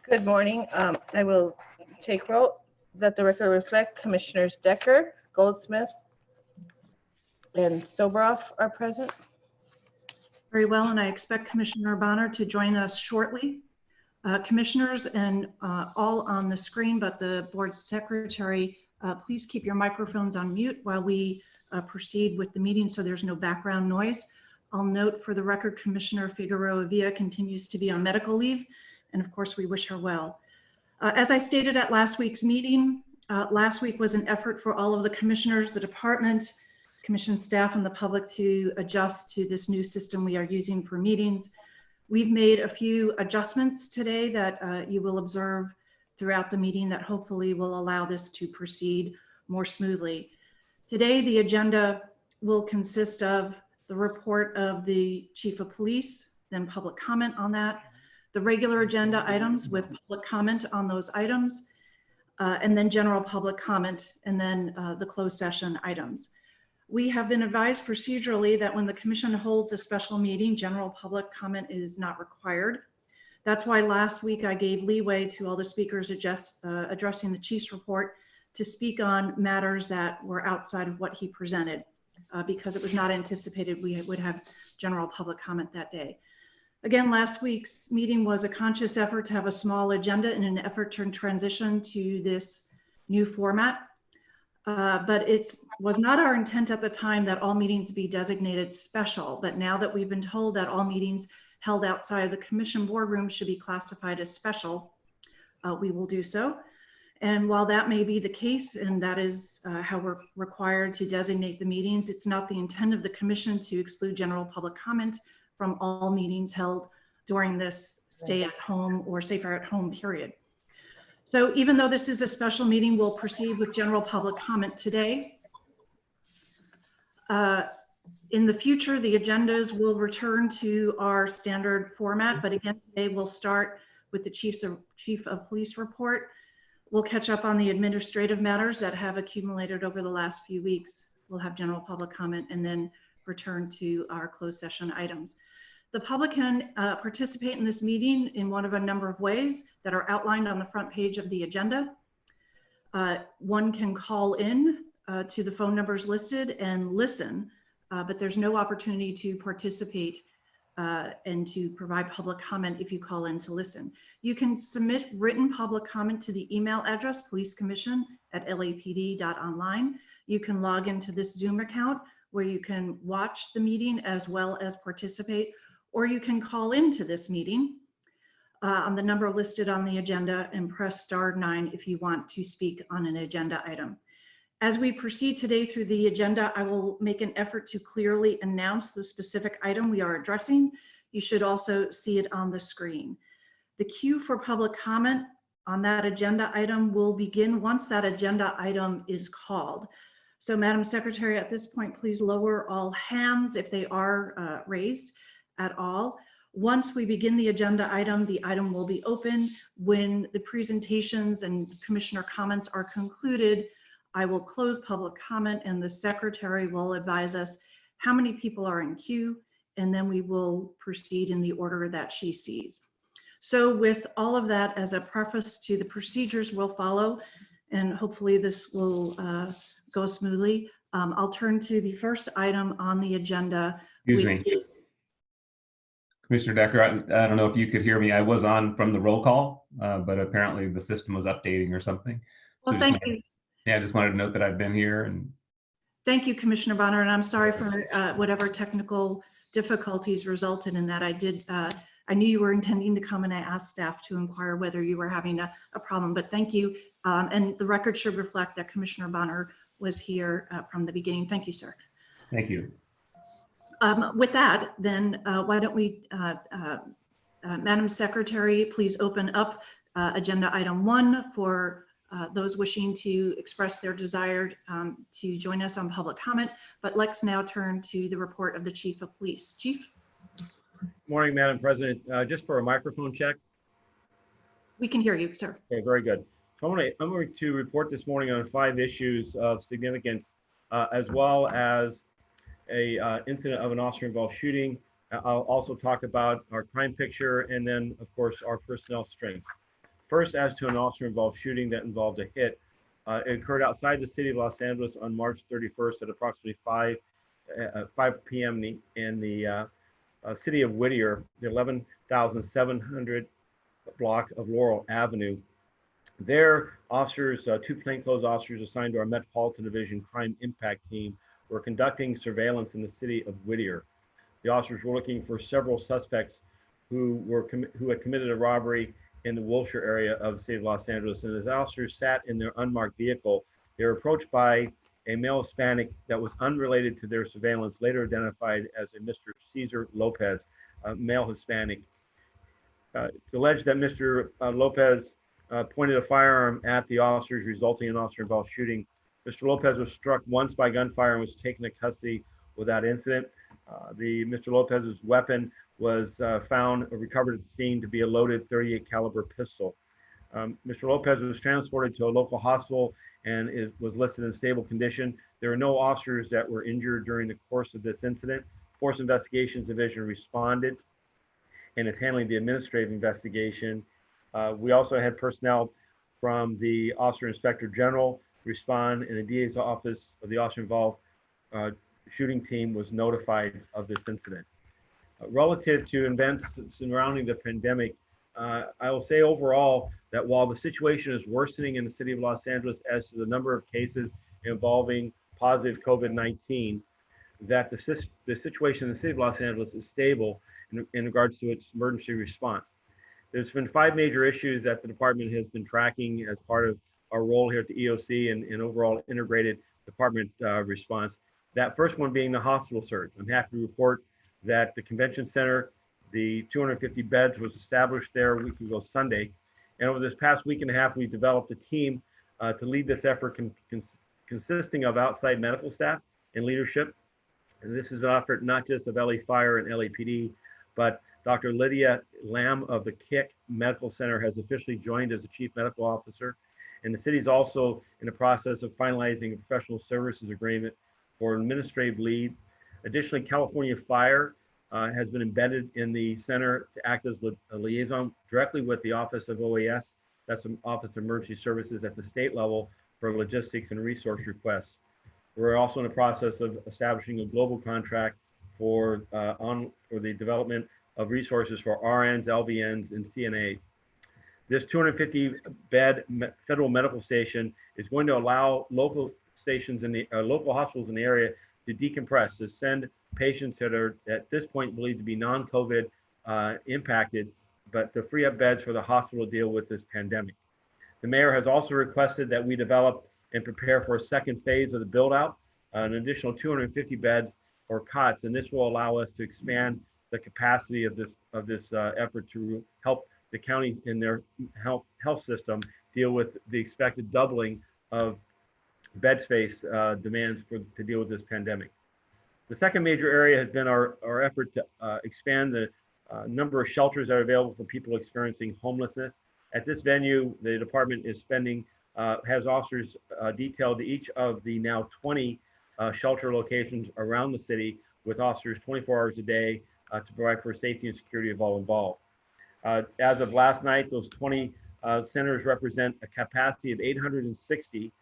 Good morning. I will take roll. Let the record reflect Commissioners Decker, Goldsmith, and Sobroff are present. Very well, and I expect Commissioner Bonner to join us shortly. Commissioners and all on the screen, but the board secretary, please keep your microphones on mute while we proceed with the meeting so there's no background noise. I'll note for the record, Commissioner Figueroa Villa continues to be on medical leave, and of course we wish her well. As I stated at last week's meeting, last week was an effort for all of the commissioners, the department, commission staff, and the public to adjust to this new system we are using for meetings. We've made a few adjustments today that you will observe throughout the meeting that hopefully will allow this to proceed more smoothly. Today, the agenda will consist of the report of the Chief of Police, then public comment on that, the regular agenda items with public comment on those items, and then general public comment, and then the closed session items. We have been advised procedurally that when the commission holds a special meeting, general public comment is not required. That's why last week I gave leeway to all the speakers addressing the chief's report to speak on matters that were outside of what he presented because it was not anticipated we would have general public comment that day. Again, last week's meeting was a conscious effort to have a small agenda in an effort to transition to this new format. But it was not our intent at the time that all meetings be designated special. But now that we've been told that all meetings held outside of the commission boardroom should be classified as special, we will do so. And while that may be the case, and that is how we're required to designate the meetings, it's not the intent of the commission to exclude general public comment from all meetings held during this stay at home or safer at home period. So even though this is a special meeting, we'll proceed with general public comment today. In the future, the agendas will return to our standard format, but again, today we'll start with the Chief of Police report. We'll catch up on the administrative matters that have accumulated over the last few weeks. We'll have general public comment and then return to our closed session items. The public can participate in this meeting in one of a number of ways that are outlined on the front page of the agenda. One can call in to the phone numbers listed and listen, but there's no opportunity to participate and to provide public comment if you call in to listen. You can submit written public comment to the email address policecommission@lapd.online. You can log into this Zoom account where you can watch the meeting as well as participate, or you can call into this meeting on the number listed on the agenda and press *9 if you want to speak on an agenda item. As we proceed today through the agenda, I will make an effort to clearly announce the specific item we are addressing. You should also see it on the screen. The queue for public comment on that agenda item will begin once that agenda item is called. So Madam Secretary, at this point, please lower all hands if they are raised at all. Once we begin the item will be open. When the presentations and commissioner comments are concluded, I will close public comment and the secretary will advise us how many people are in queue, and then we will proceed in the order that she sees. So with all of that as a preface to the procedures we'll follow, and hopefully this will go smoothly, I'll turn to the first item on the agenda. Excuse me. Commissioner Decker, I don't know if you could hear me. I was on from the roll call, but apparently the system was updating or something. So well, thank you. Yeah, I just wanted to note that I've been here. And thank you, Commissioner Bonner, and I'm sorry for whatever technical difficulties resulted in that. I knew you were intending to come, and I asked staff to inquire whether you were having a problem, but thank you. And the record should reflect that Commissioner Bonner was here from the beginning. Thank you, sir. Thank you. With that, then why don't we, Madam Secretary, please open up agenda item 1 for those wishing to express their desire to join us on public comment. But let's now turn to the report of the Chief of Police. Chief. Morning, Madam President. Just for a microphone check. We can hear you, sir. Okay, very good. I'm going to report this morning on 5 issues of significance, as well as a incident of an officer-involved shooting. I'll also talk about our crime picture and then, of course, our personnel strengths. First, as to an officer-involved shooting that involved a hit. It occurred outside the city of Los Angeles on March 31st at approximately 5 p.m. in the city of Whittier, the 11,700 block of Laurel Avenue. There, officers, two plainclothes officers assigned to our Metropolitan Division Crime Impact Team were conducting surveillance in the city of Whittier. The officers were looking for several suspects who had committed a robbery in the Wilshire area of the city of Los Angeles. And as officers sat in their unmarked vehicle, they were approached by a male Hispanic that was unrelated to their surveillance, later identified as a Mr. Cesar Lopez, a male Hispanic. It's alleged that Mr. Lopez pointed a firearm at the officers, resulting in an officer-involved shooting. Mr. Lopez was struck once by gunfire and was taken to custody without incident. Mr. Lopez's weapon was recovered at the scene to be a loaded .38 caliber pistol. Mr. Lopez was transported to a local hospital and was listed in stable condition. There were no officers that were injured during the course of this incident. Force Investigations Division responded and is handling the administrative investigation. We also had personnel from the Officer Inspector General respond, and the DA's office of the officer involved shooting team was notified of this incident. Relative to events surrounding the pandemic, I will say overall that while the situation is worsening in the city of Los Angeles as to the number of cases involving positive COVID-19, that the situation in the city of Los Angeles is stable in regards to its emergency response. There's been 5 major issues that the department has been tracking as part of our role here at the EOC and overall integrated department response. That first one being the hospital surge. I'm happy to report that the convention center, the 250 beds was established there a week ago Sunday. And over this past week and a half, we've developed a team to lead this effort consisting of outside medical staff and leadership. And this is an effort not just of LA Fire and LAPD, but Dr. Lydia Lamb of the KIC Medical Center has officially joined as the Chief Medical Officer. And the city is also in the process of finalizing a professional services agreement for an administrative lead. Additionally, California Fire has been embedded in the center to act as a liaison directly with the Office of OAS, that's the Office of Emergency Services at the state level, for logistics and resource requests. We're also in the process of establishing a global contract for the development of resources for RNs, LVNs, and CNAs. This 250-bed federal medical station is going to allow local stations in the local hospitals in the area to decompress, to send patients that are at this point believed to be non-COVID impacted, but to free up beds for the hospital to deal with this pandemic. The mayor has also requested that we develop and prepare for a second phase of the build out, an additional 250 beds or cots, and this will allow us to expand the capacity of this effort to help the county in their health system deal with the expected doubling of bed space demands to deal with this pandemic. The second major area has been our effort to expand the number of shelters that are available for people experiencing homelessness. At this venue, the department is has officers detailed to each of the now 20 shelter locations around the city, with officers 24 hours a day to provide for safety and security of all involved. As of last night, those 20 centers represent a capacity of 860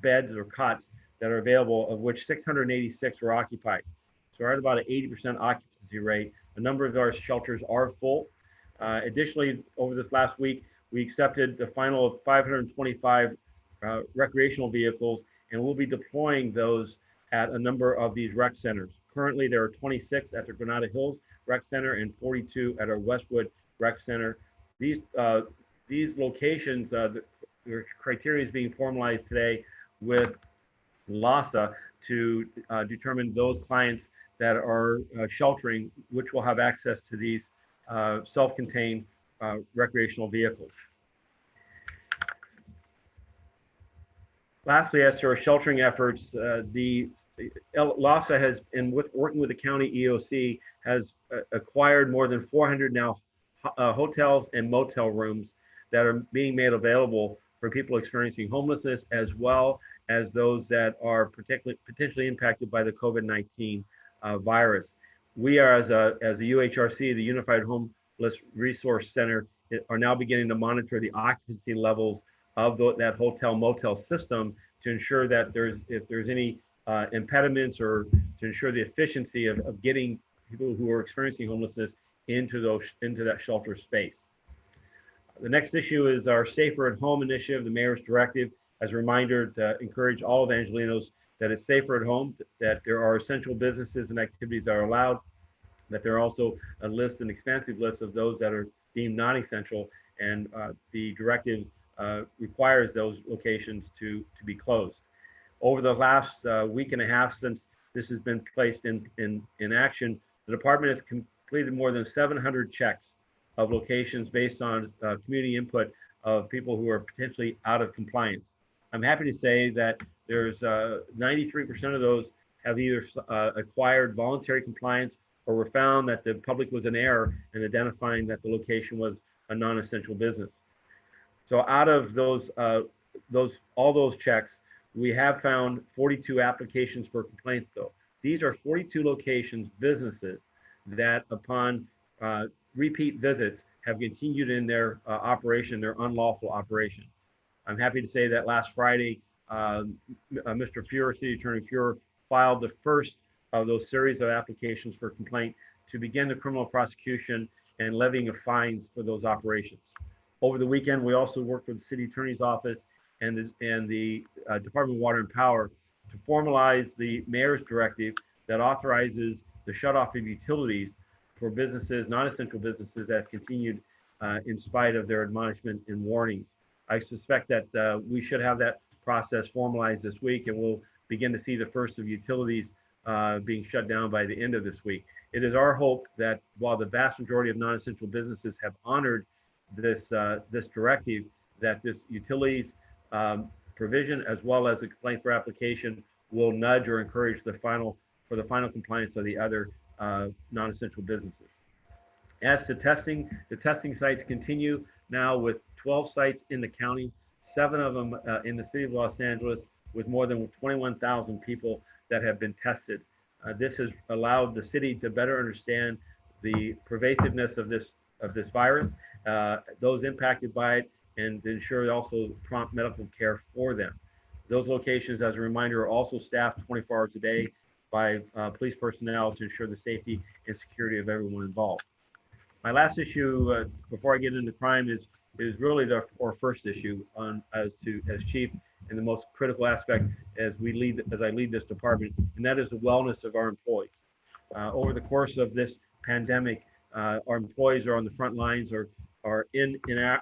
beds or cots that are available, of which 686 were occupied. So we're at about an 80% occupancy rate. A number of our shelters are full. Additionally, over this last week, we accepted the final of 525 recreational vehicles, and we'll be deploying those at a number of these rec centers. Currently, there are 26 at the Granada Hills Rec Center and 42 at our Westwood Rec Center. These locations, the criteria is being formalized today with LASA to determine those clients that are sheltering, which will have access to these self-contained recreational vehicles. Lastly, as to our sheltering efforts, the LASA has, working with the county EOC, has acquired more than 400 now hotels and motel rooms that are being made available for people experiencing homelessness, as well as those that are potentially impacted by the COVID-19 virus. We are, as a UHRC, the Unified Homeless Resource Center, are now beginning to monitor the occupancy levels of that hotel motel system to ensure that if there's any impediments, or to ensure the efficiency of getting people who are experiencing homelessness into that shelter space. The next issue is our Safer at Home initiative, the mayor's directive, as a reminder to encourage all Angelenos that it's safer at home, that there are essential businesses and activities that are allowed, that there are also a list, an expansive list of those that are deemed non-essential, and the directive requires those locations to be closed. Over the last week and a half since this has been placed in action, the department has completed more than 700 checks of locations based on community input of people who are potentially out of compliance. I'm happy to say that there's 93% of those have either acquired voluntary compliance, or were found that the public was in error in identifying that the location was a non-essential business. So out of all those checks, we have found 42 applications for complaints though. These are 42 locations, businesses, that upon repeat visits have continued in their operation, their unlawful operation. I'm happy to say that last Friday, Mr. Fuhrer, City Attorney Fuhrer, filed the first of those series of applications for complaint to begin the criminal prosecution and levying of fines for those operations. Over the weekend, we also worked with the City Attorney's Office and the Department of Water and Power to formalize the mayor's directive that authorizes the shutoff of utilities for businesses, non-essential businesses, that have continued in spite of their admonishment and warnings. I suspect that we should have that process formalized this week, and we'll begin to see the first of utilities being shut down by the end of this week. It is our hope that while the vast majority of non-essential businesses have honored this directive, that this utilities provision, as well as a complaint for application, will nudge or encourage the final compliance of the other non-essential businesses. As to testing, the testing sites continue now with 12 sites in the county, 7 of them in the city of Los Angeles, with more than 21,000 people that have been tested. This has allowed the city to better understand the pervasiveness of this virus, those impacted by it, and to ensure also prompt medical care for them. Those locations, as a reminder, are also staffed 24 hours a day by police personnel to ensure the safety and security of everyone involved. My last issue, before I get into crime, is really our first issue as chief, and the most critical aspect as I lead this department, and that is the wellness of our employees. Over the course of this pandemic, our employees are on the front lines, are in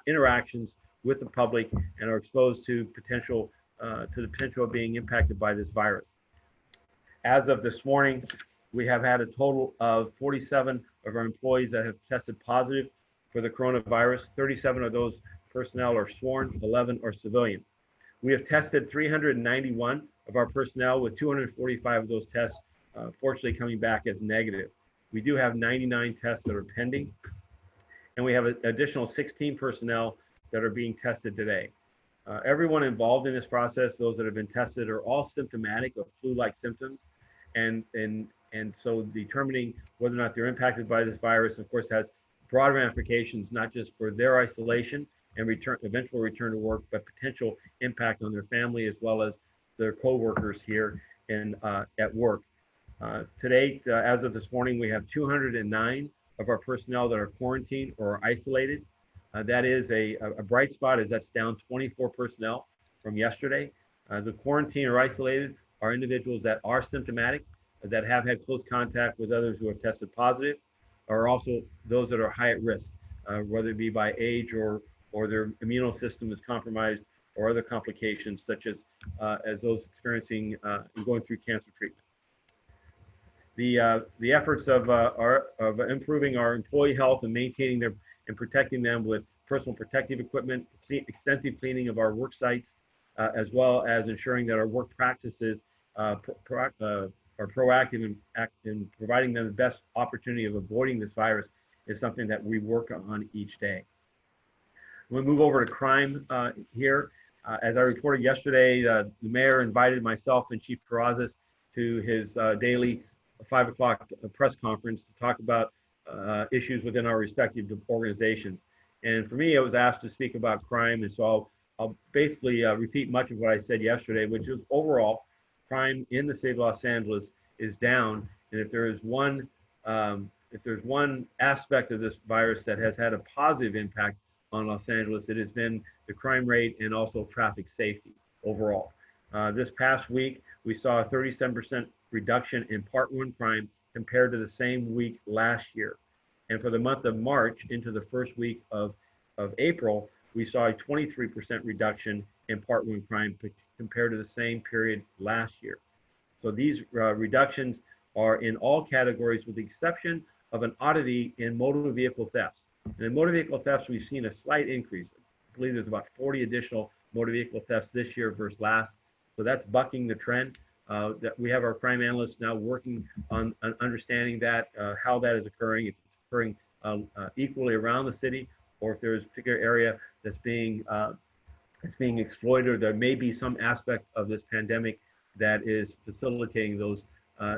interactions with the public, and are exposed to the potential of being impacted by this virus. As of this morning, we have had a total of 47 of our employees that have tested positive for the coronavirus. 37 of those personnel are sworn, 11 are civilian. We have tested 391 of our personnel, with 245 of those tests fortunately coming back as negative. We do have 99 tests that are pending, and we have an additional 16 personnel that are being tested today. Everyone involved in this process, those that have been tested, are all symptomatic of flu-like symptoms, and so determining whether or not they're impacted by this virus, of course, has broad ramifications, not just for their isolation and eventual return to work, but potential impact on their family as well as their co-workers here at work. To date, as of this morning, we have 209 of our personnel that are quarantined or are isolated. That is a bright spot, as that's down 24 personnel from yesterday. The quarantine or isolated are individuals that are symptomatic, that have had close contact with others who have tested positive, or also those that are high at risk, whether it be by age or their immune system is compromised, or other complications such as those experiencing and going through cancer treatment. The efforts of improving our employee health and maintaining them and protecting them with personal protective equipment, extensive cleaning of our work sites, as well as ensuring that our work practices are proactive in providing them the best opportunity of avoiding this virus, is something that we work on each day. We'll move over to crime here. As I reported yesterday, the mayor invited myself and Chief Terrazas to his daily 5 o'clock press conference to talk about issues within our respective organizations. And for me, I was asked to speak about crime, and so I'll basically repeat much of what I said yesterday, which is overall, crime in the city of Los Angeles is down. And if there's one aspect of this virus that has had a positive impact on Los Angeles, it has been the crime rate and also traffic safety overall. This past week, we saw a 37% reduction in Part 1 crime compared to the same week last year. And for the month of March into the first week of April, we saw a 23% reduction in Part 1 crime compared to the same period last year. So these reductions are in all categories with the exception of an oddity in motor vehicle thefts. And in motor vehicle thefts, we've seen a slight increase. I believe there's about 40 additional motor vehicle thefts this year versus last. So that's bucking the trend. That we have our crime analysts now working on understanding that, how that is occurring, if it's occurring equally around the city, or if there's a particular area that's being exploited, or there may be some aspect of this pandemic that is facilitating those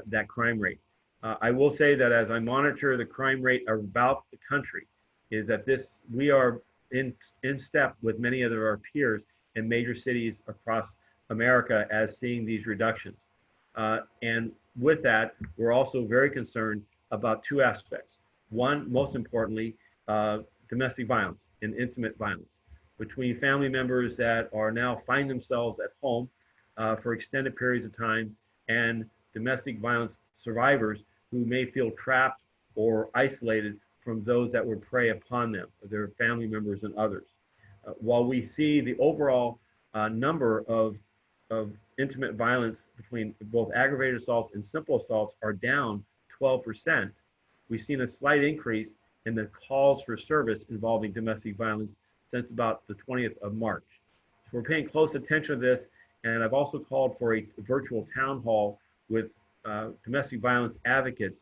that crime rate. I will say that as I monitor the crime rate about the country, is that we are in step with many of our peers in major cities across America as seeing these reductions. And with that, we're also very concerned about two aspects. One, most importantly, domestic violence and intimate violence between family members that are now find themselves at home for extended periods of time, and domestic violence survivors who may feel trapped or isolated from those that would prey upon them, their family members and others. While we see the overall number of intimate violence between both aggravated assaults and simple assaults are down 12%, we've seen a slight increase in the calls for service involving domestic violence since about the 20th of March. So we're paying close attention to this, and I've also called for a virtual town hall with domestic violence advocates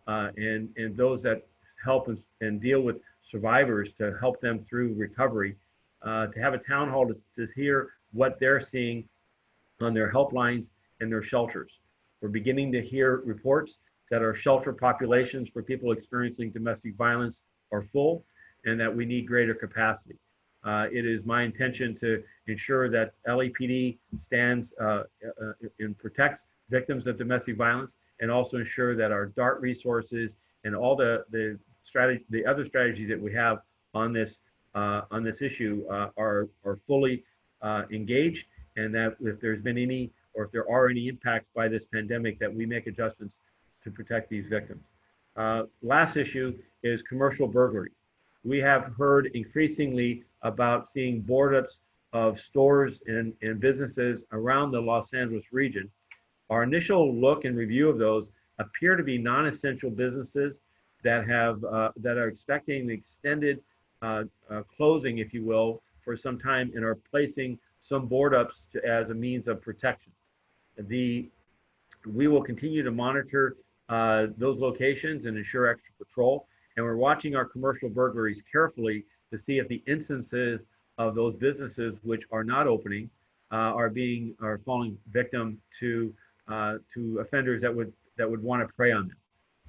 and those that help and deal with survivors to help them through recovery, to have a town hall to hear what they're seeing on their helplines and their shelters. We're beginning to hear reports that our shelter populations for people experiencing domestic violence are full, and that we need greater capacity. It is my intention to ensure that LAPD stands and protects victims of domestic violence, and also ensure that our DART resources and all the other strategies that we have on this issue are fully engaged, and that if there's been any, or if there are any impacts by this pandemic, that we make adjustments to protect these victims. Last issue is commercial burglary. We have heard increasingly about seeing board-ups of stores and businesses around the Los Angeles region. Our initial look and review of those appear to be non-essential businesses that are expecting the extended closing, if you will, for some time, and are placing some board-ups as a means of protection. We will continue to monitor those locations and ensure extra patrol. And we're watching our commercial burglaries carefully to see if the instances of those businesses which are not opening are falling victim to offenders that would want to prey on them.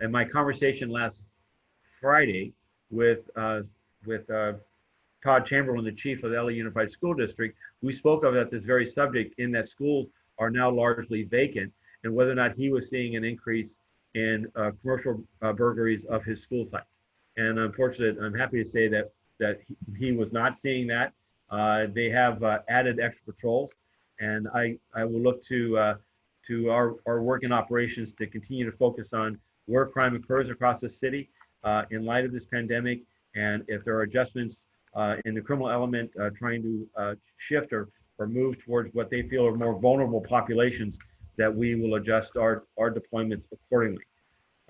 And my conversation last Friday with Todd Chamberlain, the chief of the LA Unified School District, we spoke of this very subject, in that schools are now largely vacant, and whether or not he was seeing an increase in commercial burglaries of his school sites. And unfortunately, I'm happy to say that he was not seeing that. They have added extra patrols, and I will look to our work in operations to continue to focus on where crime occurs across the city in light of this pandemic, and if there are adjustments in the criminal element trying to shift or move towards what they feel are more vulnerable populations, that we will adjust our deployments accordingly.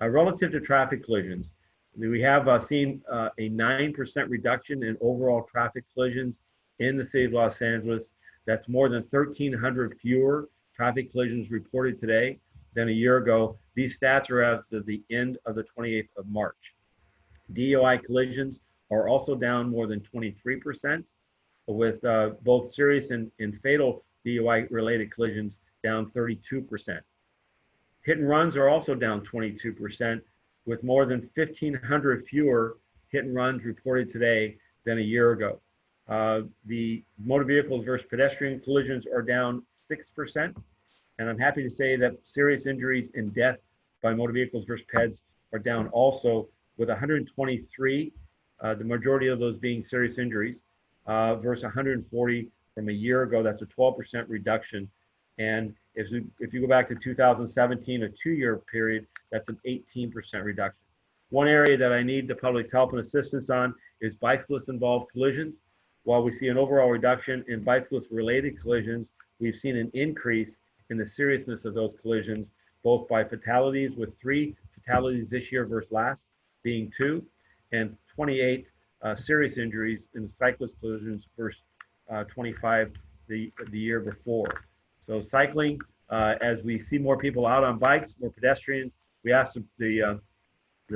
Relative to traffic collisions, we have seen a 9% reduction in overall traffic collisions in the city of Los Angeles. That's more than 1,300 fewer traffic collisions reported today than a year ago. These stats are as of the end of the 28th of March. DUI collisions are also down more than 23%, with both serious and fatal DUI-related collisions down 32%. Hit and runs are also down 22%, with more than 1,500 fewer hit and runs reported today than a year ago. The motor vehicles versus pedestrian collisions are down 6%. And I'm happy to say that serious injuries and death by motor vehicles versus peds are down also, with 123, the majority of those being serious injuries, versus 140 from a year ago. That's a 12% reduction. And if you go back to 2017, a 2-year period, that's an 18% reduction. One area that I need the public's help and assistance on is bicyclist-involved collisions. While we see an overall reduction in bicyclist-related collisions, we've seen an increase in the seriousness of those collisions, both by fatalities, with 3 fatalities this year versus last being 2, and 28 serious injuries in cyclist collisions versus 25 the year before. So cycling, as we see more people out on bikes, more pedestrians, we ask the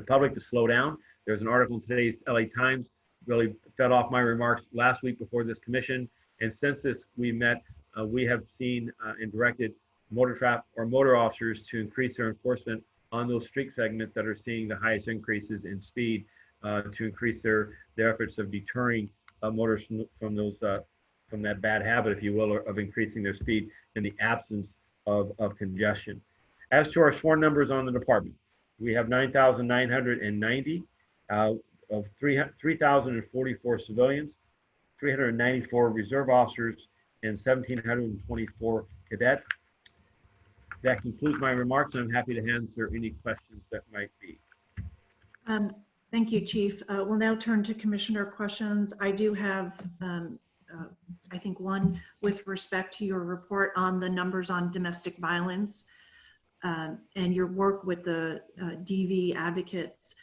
public to slow down. There's an article in today's LA Times, really fed off my remarks last week before this commission. And since this we met, we have seen and directed motor officers to increase their enforcement on those street segments that are seeing the highest increases in speed, to increase their efforts of deterring motorists from that bad habit, if you will, of increasing their speed in the absence of congestion. As to our sworn numbers on the department, we have 9,990 of 3,044 civilians, 394 reserve officers, and 1,724 cadets. That concludes my remarks. I'm happy to answer any questions that might be. Thank you, Chief. We'll now turn to Commissioner questions. I do have, I think, one with respect to your report on the numbers on domestic violence and your work with the DV advocates.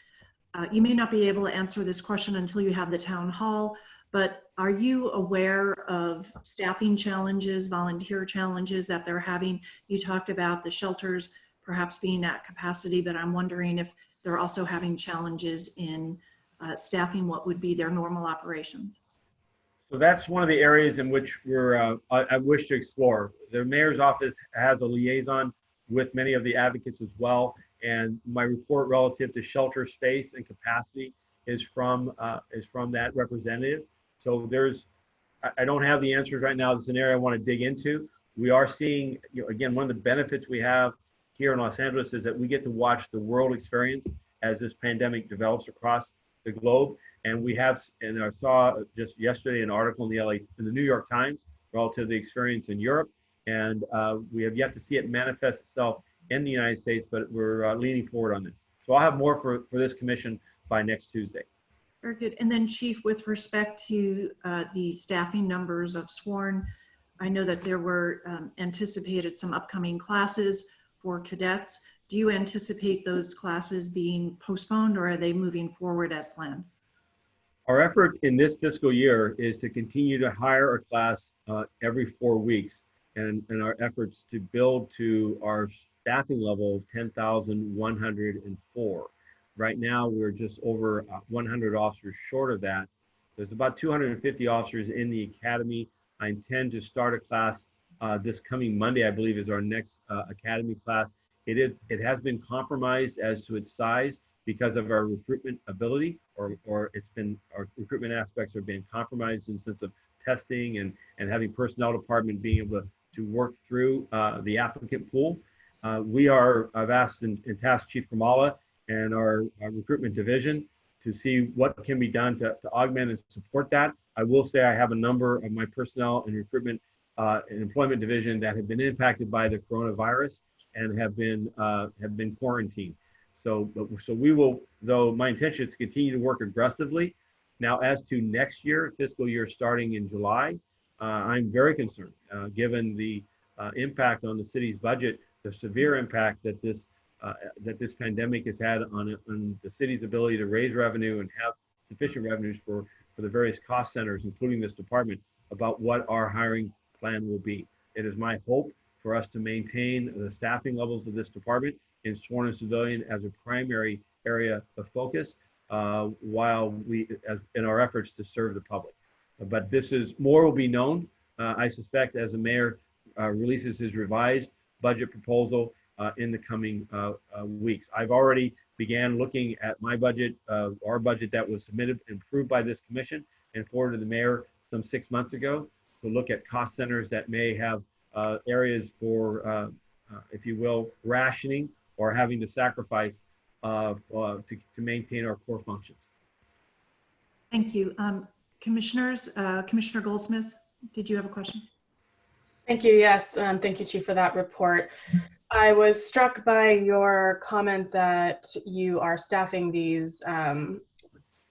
You may not be able to answer this question until you have the town hall, but are you aware of staffing challenges, volunteer challenges that they're having? You talked about the shelters perhaps being at capacity, but I'm wondering if they're also having challenges in staffing what would be their normal operations. So that's one of the areas in which I wish to explore. The mayor's office has a liaison with many of the advocates as well. And my report relative to shelter space and capacity is from that representative. So I don't have the answers right now. It's an area I want to dig into. We are seeing, again, one of the benefits we have here in Los Angeles is that we get to watch the world experience as this pandemic develops across the globe. And I saw just yesterday an article in the New York Times relative to the experience in Europe. And we have yet to see it manifest itself in the United States, but we're leaning forward on this. So I'll have more for this commission by next Tuesday. Very good. And then, Chief, with respect to the staffing numbers of sworn, I know that there were anticipated some upcoming classes for cadets. Do you anticipate those classes being postponed, or are they moving forward as planned? Our effort in this fiscal year is to continue to hire a class every 4 weeks, and our efforts to build to our staffing level of 10,104. Right now, we're just over 100 officers short of that. There's about 250 officers in the academy. I intend to start a class this coming Monday, I believe, is our next academy class. It has been compromised as to its size because of our recruitment ability, or our recruitment aspects are being compromised in the sense of testing and having personnel department being able to work through the applicant pool. I've asked and tasked Chief Kamala and our recruitment division to see what can be done to augment and support that. I will say I have a number of my personnel and recruitment and employment division that have been impacted by the coronavirus and have been quarantined. So we will, though my intention is to continue to work aggressively. Now, as to next year, fiscal year starting in July, I'm very concerned given the impact on the city's budget, the severe impact that this pandemic has had on the city's ability to raise revenue and have sufficient revenues for the various cost centers, including this department, about what our hiring plan will be. It is my hope for us to maintain the staffing levels of this department in sworn and civilian as a primary area of focus while in our efforts to serve the public. But more will be known, I suspect, as the mayor releases his revised budget proposal in the coming weeks. I've already began looking at my budget, our budget that was submitted and approved by this commission, and forwarded to the mayor some 6 months ago to look at cost centers that may have areas for, if you will, rationing or having to sacrifice to maintain our core functions. Thank you. Commissioners, Commissioner Goldsmith, did you have a question? Thank you. Yes. Thank you, Chief, for that report. I was struck by your comment that you are staffing these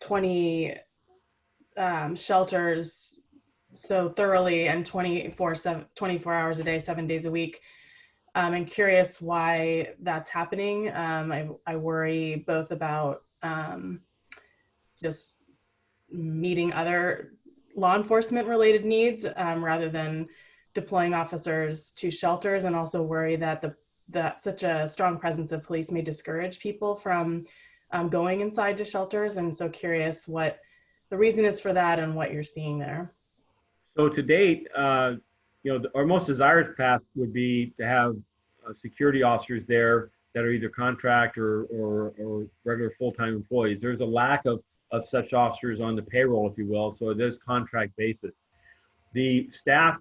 20 shelters so thoroughly and 24 hours a day, 7 days a week. I'm curious why that's happening. I worry both about just meeting other law enforcement related needs rather than deploying officers to shelters, and also worry that that such a strong presence of police may discourage people from going inside to shelters. And so curious what the reason is for that and what you're seeing there. So to date, our most desired path would be to have security officers there that are either contract or regular full-time employees. There's a lack of such officers on the payroll, if you will, so it is contract basis. The staff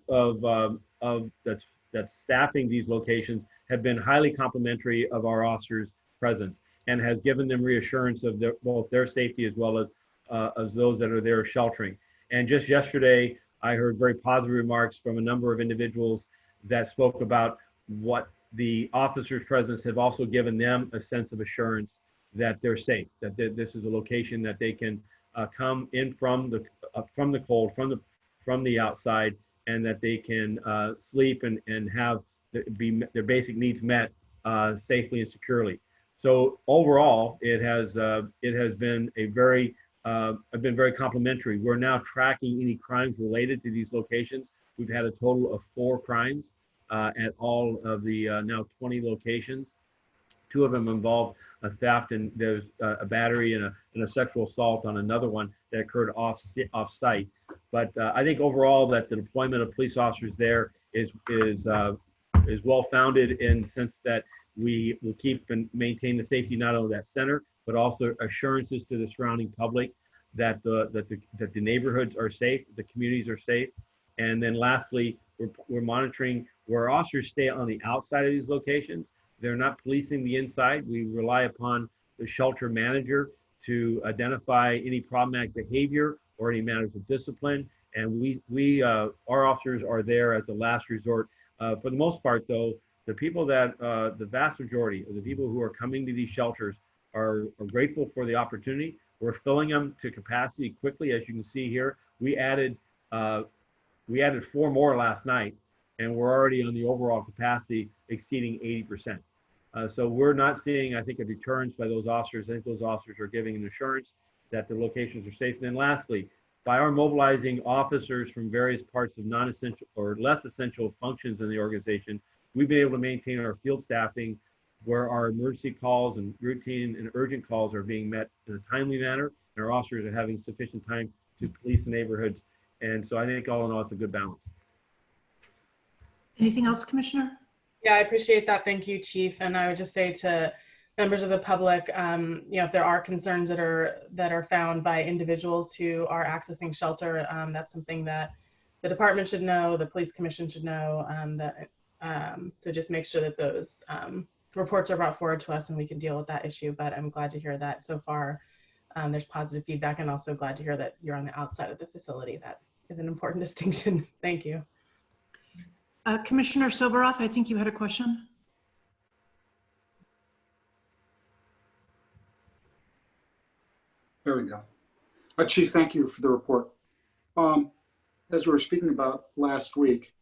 that's staffing these locations have been highly complimentary of our officers' presence and has given them reassurance of both their safety as well as those that are there sheltering. And just yesterday, I heard very positive remarks from a number of individuals that spoke about what the officers' presence have also given them a sense of assurance that they're safe, that this is a location that they can come in from the cold, from the outside, and that they can sleep and have their basic needs met safely and securely. So overall, it has been been very complimentary. We're now tracking any crimes related to these locations. We've had a total of 4 crimes at all of the now 20 locations. 2 of them involved a theft, and there's a battery and a sexual assault on another one that occurred off-site. But I think overall that the deployment of police officers there is well-founded in the sense that we will keep and maintain the safety not only of that center, but also assurances to the surrounding public that the neighborhoods are safe, the communities are safe. And then lastly, we're monitoring where officers stay on the outside of these locations. They're not policing the inside. We rely upon the shelter manager to identify any problematic behavior or any matters of discipline. And our officers are there as a last resort. For the most part, though, the vast majority of the people who are coming to these shelters are grateful for the opportunity. We're filling them to capacity quickly, as you can see here. We added 4 more last night, and we're already on the overall capacity exceeding 80%. So we're not seeing, I think, a deterrence by those officers. I think those officers are giving an assurance that the locations are safe. And then lastly, by our mobilizing officers from various parts of non-essential or less essential functions in the organization, we've been able to maintain our field staffing where our emergency calls and routine and urgent calls are being met in a timely manner, and our officers are having sufficient time to police the neighborhoods. And so I think all in all, it's a good balance. Anything else, Commissioner? Yeah, I appreciate that. Thank you, Chief. And I would just say to members of the public, if there are concerns that are found by individuals who are accessing shelter, that's something that the department should know, the police commission should know, so just make sure that those reports are brought forward to us and we can deal with that issue. But I'm glad to hear that so far there's positive feedback, and also glad to hear that you're on the outside of the facility. That is an important distinction. Thank you. Commissioner Soboroff, I think you had a question. There we go. Chief, thank you for the report. As we were speaking about last week,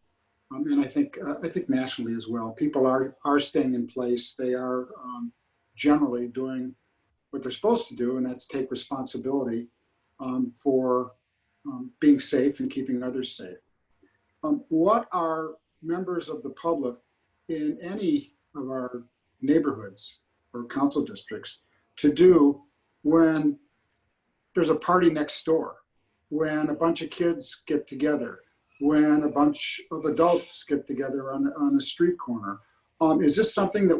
and I think nationally as well, people are staying in place. They are generally doing what they're supposed to do, and that's take responsibility for being safe and keeping others safe. What are members of the public in any of our neighborhoods or council districts to do when there's a party next door, when a bunch of kids get together, when a bunch of adults get together on a street corner? Is this something that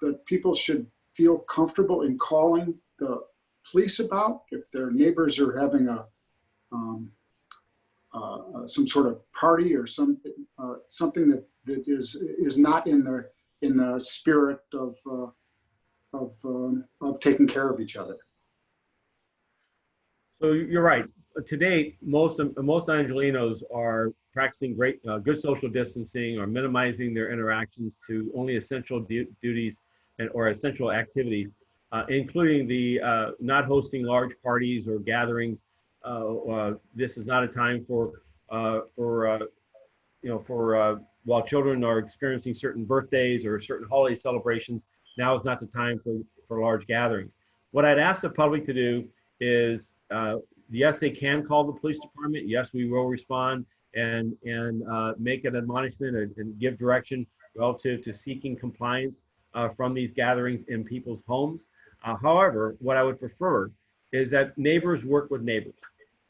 that people should feel comfortable in calling the police about if their neighbors are having a some sort of party or something that is not in the spirit of taking care of each other. So you're right. To date, most Angelenos are practicing good social distancing or minimizing their interactions to only essential duties or essential activities, including the not hosting large parties or gatherings. This is not a time while children are experiencing certain birthdays or certain holiday celebrations. Now is not the time for large gatherings. What I'd ask the public to do is, yes, they can call the police department. Yes, we will respond and make an admonishment and give direction relative to seeking compliance from these gatherings in people's homes. However, what I would prefer is that neighbors work with neighbors,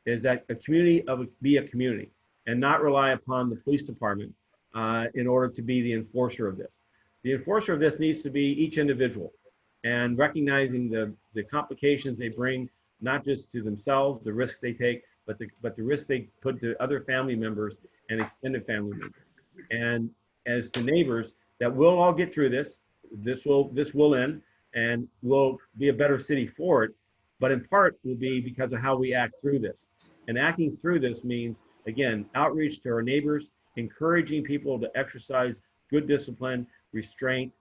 is that a community be a community and not rely upon the police department in order to be the enforcer of this. The enforcer of this needs to be each individual, and recognizing the complications they bring, not just to themselves, the risks they take, but the risks they put to other family members and extended family members. And as to neighbors, that we'll all get through this. This will end, and we'll be a better city for it. But in part will be because of how we act through this. And acting through this means, again, outreach to our neighbors, encouraging people to exercise good discipline, restraint.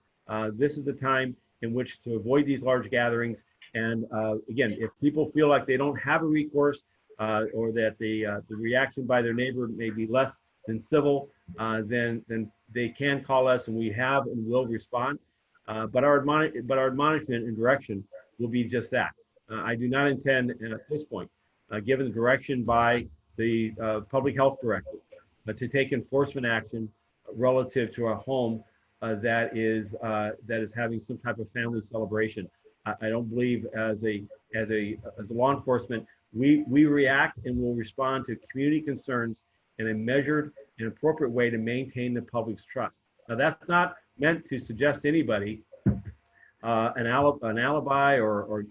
This is a time in which to avoid these large gatherings. And again, if people feel like they don't have a recourse or that the reaction by their neighbor may be less than civil, then they can call us, and we have and will respond. But our admonishment and direction will be just that. I do not intend at this point, given the direction by the public health director, to take enforcement action relative to a home that is having some type of family celebration. I don't believe as a law enforcement, we react and will respond to community concerns in a measured and appropriate way to maintain the public's trust. Now, that's not meant to suggest to anybody an alibi or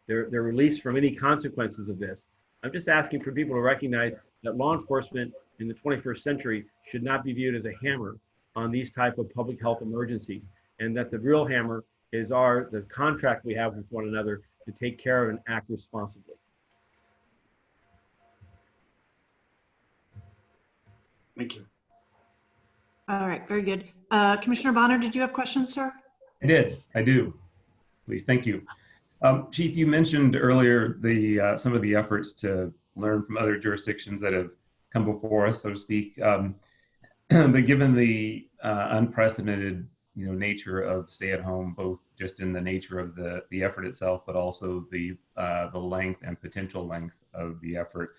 they're released from any consequences of this. I'm just asking for people to recognize that law enforcement in the 21st century should not be viewed as a hammer on these type of public health emergencies, and that the real hammer is the contract we have with one another to take care of and act responsibly. Thank you. All right, very good. Commissioner Bonner, did you have questions, sir? I do. Please, thank you. Chief, you mentioned earlier some of the efforts to learn from other jurisdictions that have come before us, so to speak. But given the unprecedented nature of stay-at-home, both just in the nature of the effort itself, but also the length and potential length of the effort,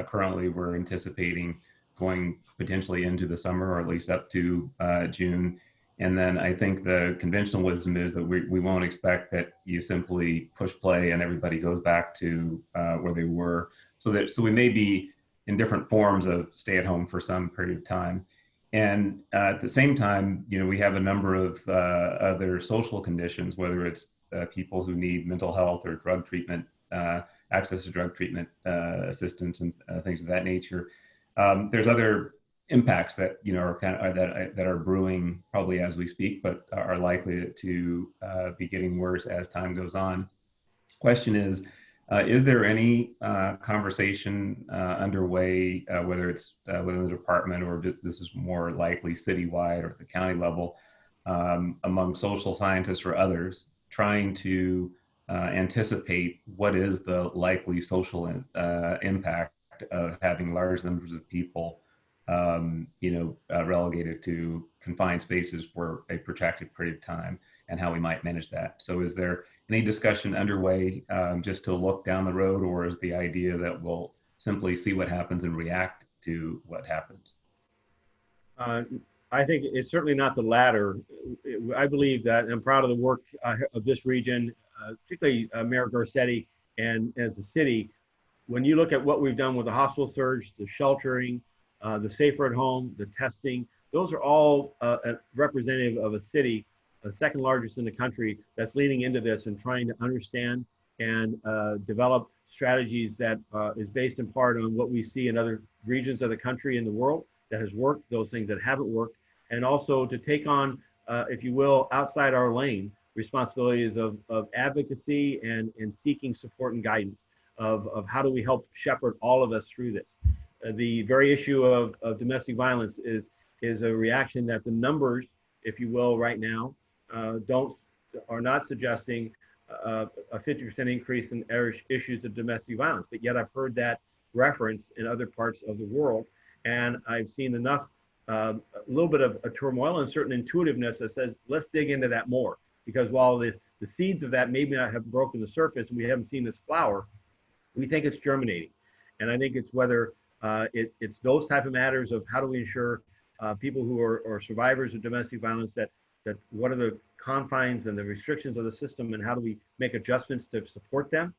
currently we're anticipating going potentially into the summer, or at least up to June. And then I think the conventional wisdom is that we won't expect that you simply push play and everybody goes back to where they were. So we may be in different forms of stay at home for some period of time. And at the same time, we have a number of other social conditions, whether it's people who need mental health or drug treatment, access to drug treatment assistance and things of that nature. There's other impacts that that are brewing probably as we speak, but are likely to be getting worse as time goes on. Question is there any conversation underway, whether it's within the department or this is more likely citywide or at the county level, among social scientists or others, trying to anticipate what is the likely social impact of having large numbers of people relegated to confined spaces for a protracted period of time, and how we might manage that. So is there any discussion underway just to look down the road, or is the idea that we'll simply see what happens and react to what happens? I think it's certainly not the latter. I believe that, and I'm proud of the work of this region, particularly Mayor Garcetti and as a city. When you look at what we've done with the hospital surge, the sheltering, the safer at home, the testing, those are all representative of a city, the second largest in the country, that's leaning into this and trying to understand and develop strategies that is based in part on what we see in other regions of the country and the world that has worked, those things that haven't worked, and also to take on, if you will, outside our lane responsibilities of advocacy and seeking support and guidance of how do we help shepherd all of us through this. The very issue of domestic violence is a reaction that the numbers, if you will, right now are not suggesting a 50% increase in issues of domestic violence, but yet I've heard that referenced in other parts of the world, and I've seen enough, a little bit of a turmoil and certain intuitiveness that says, let's dig into that more, because while the seeds of that maybe not have broken the surface and we haven't seen this flower, we think it's germinating. And I think it's whether it's those type of matters of how do we ensure people who are survivors of domestic violence that what are the confines and the restrictions of the system and how do we make adjustments to support them.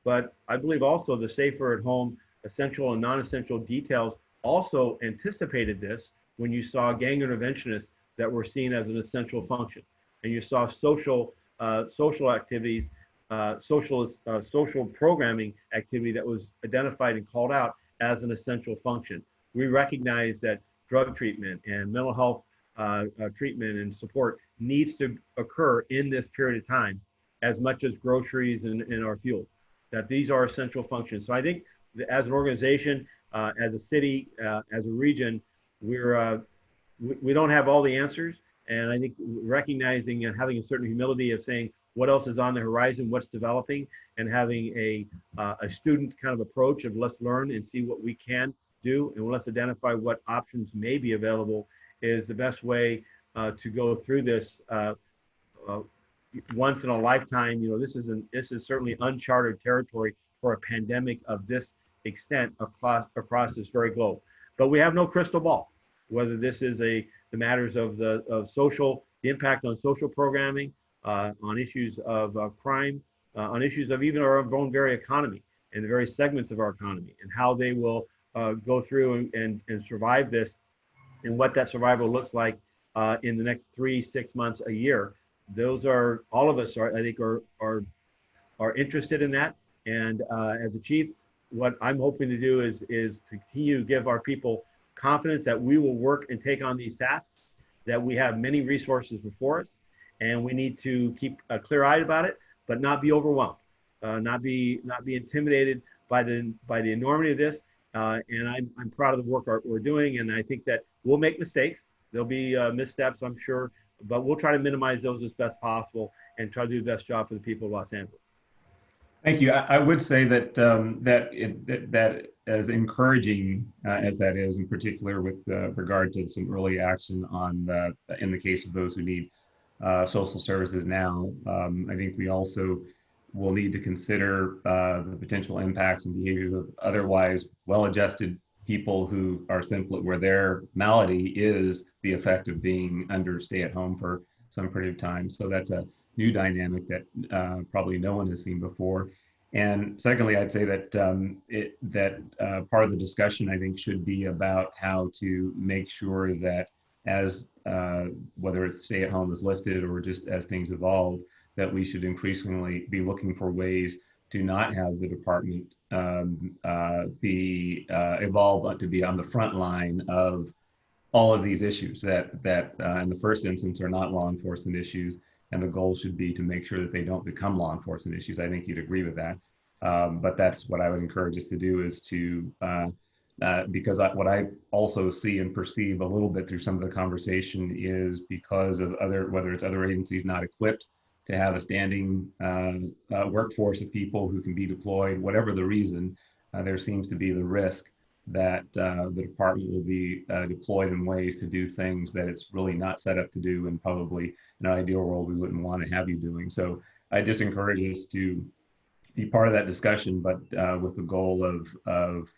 But I believe also the safer at home, essential and non-essential details also anticipated this when you saw gang interventionists that were seen as an essential function. And you saw social activities, social programming activity that was identified and called out as an essential function. We recognize that drug treatment and mental health treatment and support needs to occur in this period of time as much as groceries and our fuel, that these are essential functions. So I think that as an organization, as a city, as a region, we don't have all the answers. And I think recognizing and having a certain humility of saying what else is on the horizon, what's developing, and having a student kind of approach of let's learn and see what we can do, and let's identify what options may be available is the best way to go through this once in a lifetime. You know, this is certainly uncharted territory for a pandemic of this extent across this very globe. But we have no crystal ball. Whether this is the matters of the impact on social programming, on issues of crime, on issues of even our own very economy and the very segments of our economy, and how they will go through and survive this, and what that survival looks like in the next 3-6 months, a year. Those are, all of us are, I think, are interested in that. And as a chief, what I'm hoping to do is continue to give our people confidence that we will work and take on these tasks, that we have many resources before us, and we need to keep clear-eyed about it, but not be overwhelmed, not be intimidated by the enormity of this. And I'm proud of the work we're doing, and I think that we'll make mistakes. There'll be missteps, I'm sure, but we'll try to minimize those as best possible and try to do the best job for the people of Los Angeles. Thank you. I would say that that as encouraging as that is, in particular with regard to some early action in the case of those who need social services now, I think we also will need to consider the potential impacts and behaviors of otherwise well-adjusted people who are simply, where their malady is the effect of being under stay-at-home for some period of time. So that's a new dynamic that probably no one has seen before. And secondly, I'd say that part of the discussion, I think, should be about how to make sure that as whether it's stay-at-home is lifted or just as things evolve, that we should increasingly be looking for ways to not have the department evolve to be on the front line of all of these issues that in the first instance are not law enforcement issues, and the goal should be to make sure that they don't become law enforcement issues. I think you'd agree with that. But that's what I would encourage us to do, is to, because what I also see and perceive a little bit through some of the conversation is because of whether it's other agencies not equipped to have a standing workforce of people who can be deployed, whatever the reason, there seems to be the risk that the department will be deployed in ways to do things that it's really not set up to do, and probably in an ideal world we wouldn't want to have you doing. So I just encourage us to be part of that discussion, but with the goal of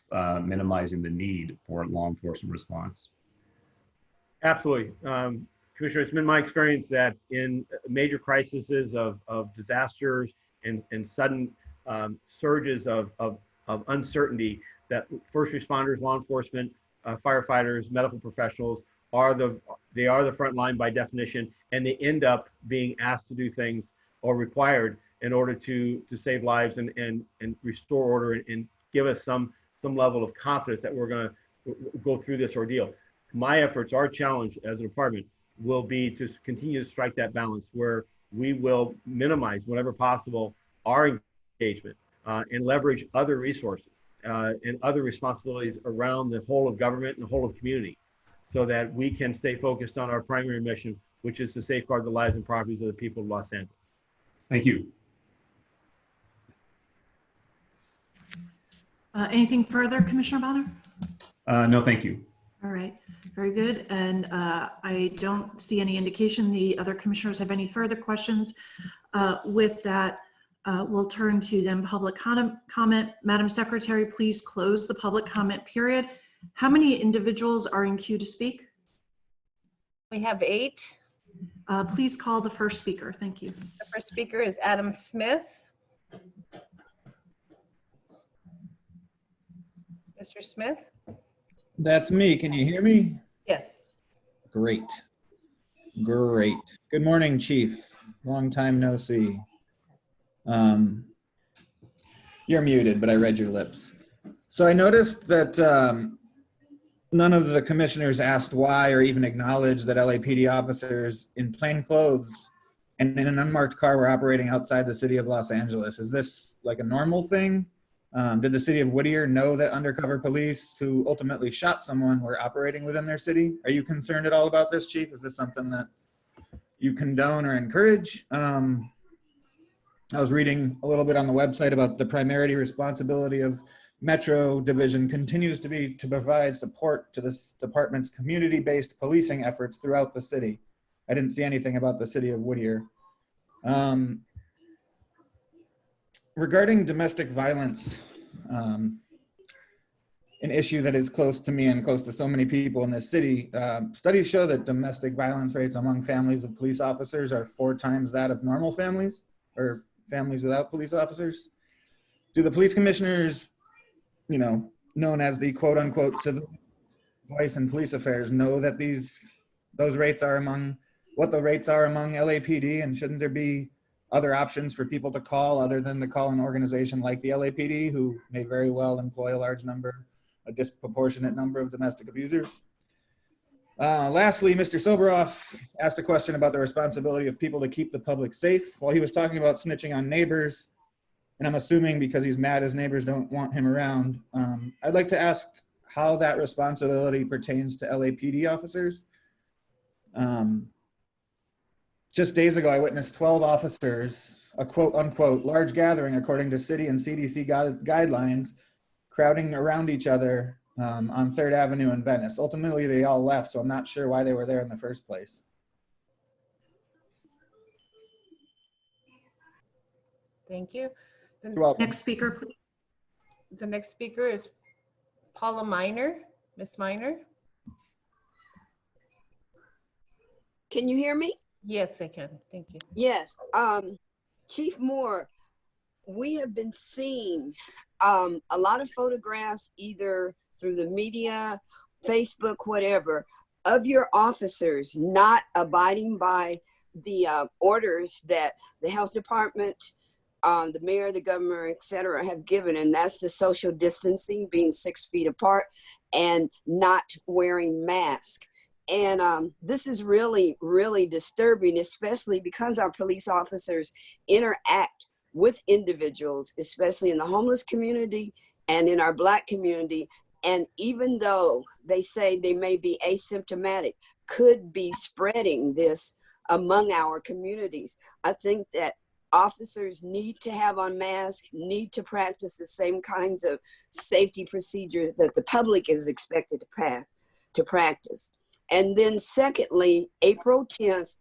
minimizing the need for law enforcement response. Absolutely. Commissioner, it's been my experience that in major crises of disasters and sudden surges of uncertainty, that first responders, law enforcement, firefighters, medical professionals are the front line by definition, and they end up being asked to do things or required in order to save lives and restore order and give us some level of confidence that we're going to go through this ordeal. My efforts, our challenge as a department will be to continue to strike that balance where we will minimize whenever possible our engagement and leverage other resources and other responsibilities around the whole of government and the whole of community so that we can stay focused on our primary mission, which is to safeguard the lives and properties of the people of Los Angeles. Thank you. Anything further, Commissioner Bonner? No, thank you. All right, very good. And I don't see any indication the other commissioners have any further questions. With that, we'll turn to then public comment. Madam Secretary, please close the public comment period. How many individuals are in queue to speak? We have 8. Please call the first speaker. Thank you. The first speaker is Adam Smith. Mr. Smith? That's me. Can you hear me? Yes. Great. Great. Good morning, Chief. Long time no see. You're muted, but I read your lips. So I noticed that none of the commissioners asked why or even acknowledged that LAPD officers in plain clothes and in an unmarked car were operating outside the city of Los Angeles. Is this like a normal thing? Did the city of Whittier know that undercover police who ultimately shot someone were operating within their city? Are you concerned at all about this, Chief? Is this something that you condone or encourage? I was reading a little bit on the website about the primary responsibility of Metro Division continues to be to provide support to this department's community-based policing efforts throughout the city. I didn't see anything about the city of Whittier. Regarding domestic violence, an issue that is close to me and close to so many people in this city, studies show that domestic violence rates among families of police officers are 4 times that of normal families or families without police officers. Do the police commissioners, you know, known as the quote unquote civil voice in police affairs, know that those rates are among what the rates are among LAPD, and shouldn't there be other options for people to call other than to call an organization like the LAPD, who may very well employ a disproportionate number of domestic abusers? Lastly, Mr. Soboroff asked a question about the responsibility of people to keep the public safe. While he was talking about snitching on neighbors, and I'm assuming because he's mad his neighbors don't want him around, I'd like to ask how that responsibility pertains to LAPD officers. Just days ago, I witnessed 12 officers, a quote unquote large gathering according to city and CDC guidelines, crowding around each other on 3rd Avenue in Venice. Ultimately, they all left, so I'm not sure why they were there in the first place. Thank you. You're welcome. Next speaker, please. The next speaker is Paula Miner. Ms. Miner? Can you hear me? Yes, I can. Thank you. Yes. Chief Moore, we have been seeing a lot of photographs either through the media, Facebook, whatever, of your officers not abiding by the orders that the health department, the mayor, the governor, et cetera, have given. And that's the social distancing, being 6 feet apart and not wearing masks. And this is really, really disturbing, especially because our police officers interact with individuals, especially in the homeless community and in our Black community. And even though they say they may be asymptomatic, could be spreading this among our communities. I think that officers need to have on masks, need to practice the same kinds of safety procedures that the public is expected to practice. And then secondly, April 10th,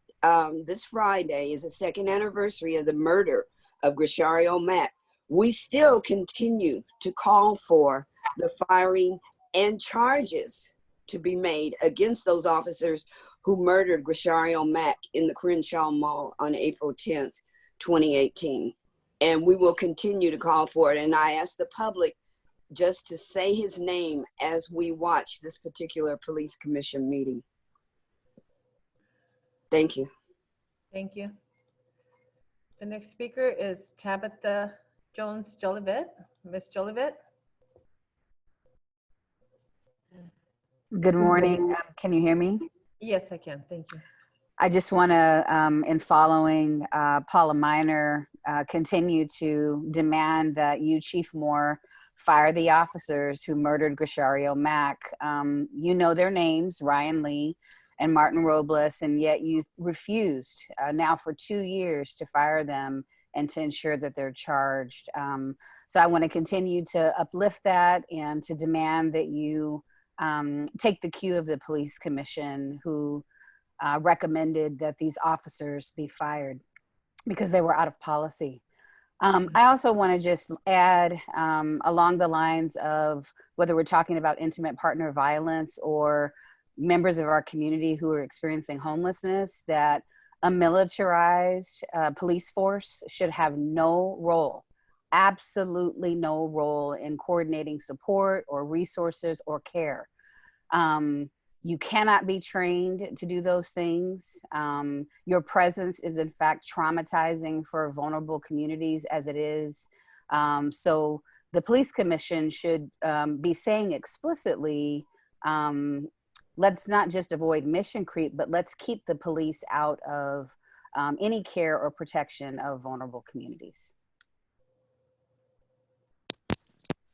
this Friday, is the 2nd anniversary of the murder of Grishario Mack. We still continue to call for the firing and charges to be made against those officers who murdered Grishario Mack in the Crenshaw Mall on April 10th, 2018. And we will continue to call for it. And I ask the public just to say his name as we watch this particular police commission meeting. Thank you. Thank you. The next speaker is Tabitha Jones Jolivet. Miss Jolivet. Good morning. Can you hear me? Yes, I can. Thank you. I just want to, in following Paula Miner, continue to demand that you, Chief Moore, fire the officers who murdered Grishario Mack. You know their names, Ryan Lee and Martin Robles, and yet you refused now for 2 years to fire them and to ensure that they're charged. So I want to continue to uplift that and to demand that you take the cue of the police commission who recommended that these officers be fired because they were out of policy. I also want to just add along the lines of whether we're talking about intimate partner violence or members of our community who are experiencing homelessness, that a militarized police force should have no role, absolutely no role in coordinating support or resources or care. You cannot be trained to do those things. Your presence is in fact traumatizing for vulnerable communities as it is. So the police commission should be saying explicitly, let's not just avoid mission creep, but let's keep the police out of any care or protection of vulnerable communities.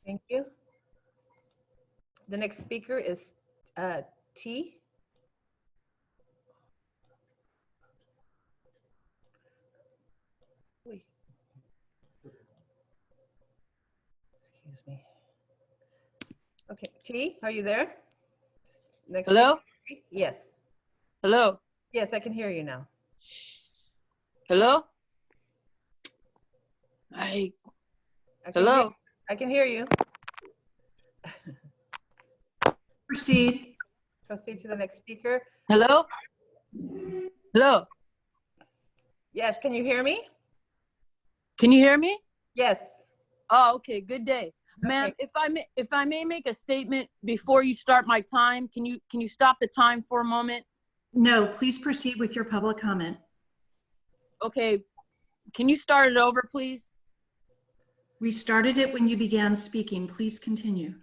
Thank you. The next speaker is T. Wait. Excuse me. Okay, T, are you there? Next Hello? speaker. Yes. Hello? Yes, I can hear you now. Hello? Hello? I can hear you. Proceed. Proceed to the next speaker. Hello? Hello? Yes, can you hear me? Can you hear me? Yes. Oh, okay. Good day. Ma'am, Okay. if I may make a statement before you start my time, can you stop the time for a moment? No, please proceed with your public comment. Okay. Can you start it over, please? We started it when you began speaking. Please continue.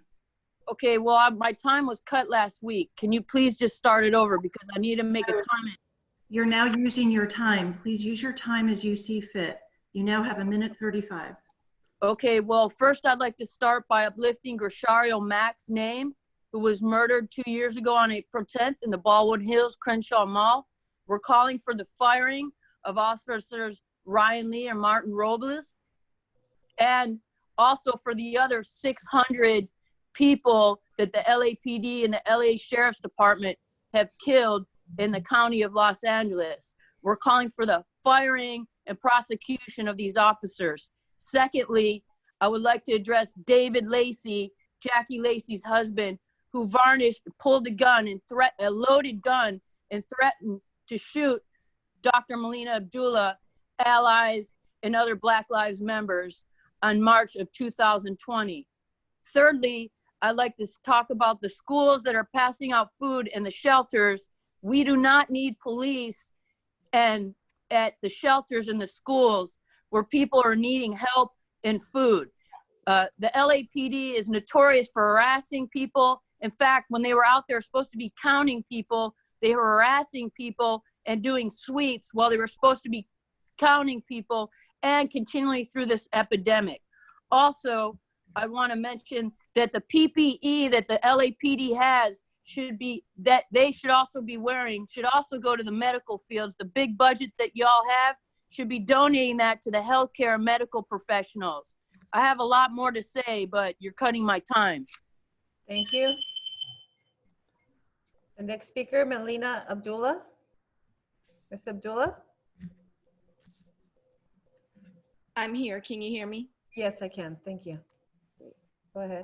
Okay, well, my time was cut last week. Can you please just start it over because I need to make a comment. You're now using your time. Please use your time as you see fit. You now have 1:35. Okay, well, first I'd like to start by uplifting Grishario Mack's name, who was murdered 2 years ago on April 10th in the Baldwin Hills Crenshaw Mall. We're calling for the firing of officers Ryan Lee and Martin Robles, and also for the other 600 people that the LAPD and the LA Sheriff's Department have killed in the county of Los Angeles. We're calling for the firing and prosecution of these officers. Secondly, I would like to address David Lacey, Jackie Lacey's husband, who pulled a loaded gun and threatened to shoot Dr. Melina Abdullah, allies, and other Black Lives members on March of 2020. Thirdly, I'd like to talk about the schools that are passing out food and the shelters. We do not need police and at the shelters and the schools where people are needing help and food. The LAPD is notorious for harassing people. In fact, when they were out there supposed to be counting people, they were harassing people and doing sweeps while they were supposed to be counting people and continuing through this epidemic. Also, I want to mention that the PPE that the LAPD has that they should also be wearing should also go to the medical fields. The big budget that y'all have should be donating that to the healthcare and medical professionals. I have a lot more to say, but you're cutting my time. Thank you. The next speaker, Melina Abdullah. Ms. Abdullah? I'm here. Can you hear me? Yes, I can. Thank you. Go ahead.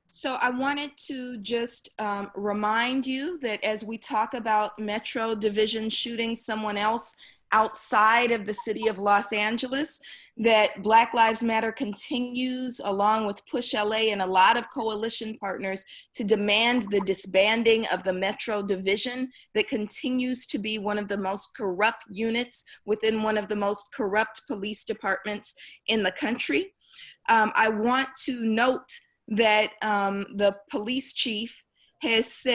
So I wanted to just remind you that as we talk about Metro Division shooting someone else outside of the city of Los Angeles, that Black Lives Matter continues, along with Push LA and a lot of coalition partners, to demand the disbanding of the Metro Division that continues to be one of the most corrupt units within one of the most corrupt police departments in the country. I want to note that the police chief has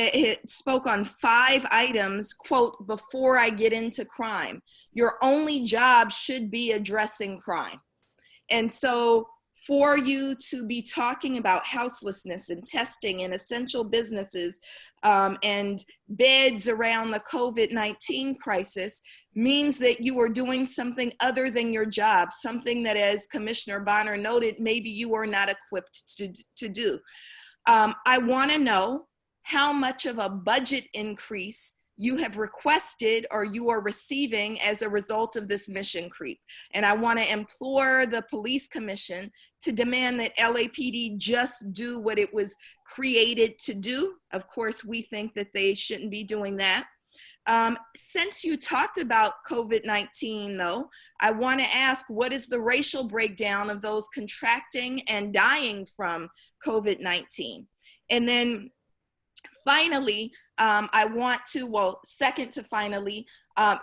spoke on 5 items, quote, "before I get into crime. Your only job should be addressing crime." And so for you to be talking about houselessness and testing and essential businesses and beds around the COVID-19 crisis means that you are doing something other than your job, something that, as Commissioner Bonner noted, maybe you are not equipped to do. I want to know how much of a budget increase you have requested or you are receiving as a result of this mission creep. And I want to implore the police commission to demand that LAPD just do what it was created to do. Of course, we think that they shouldn't be doing that. Since you talked about COVID-19 though, I want to ask, what is the racial breakdown of those contracting and dying from COVID-19? And then finally, I want to, well, second to finally,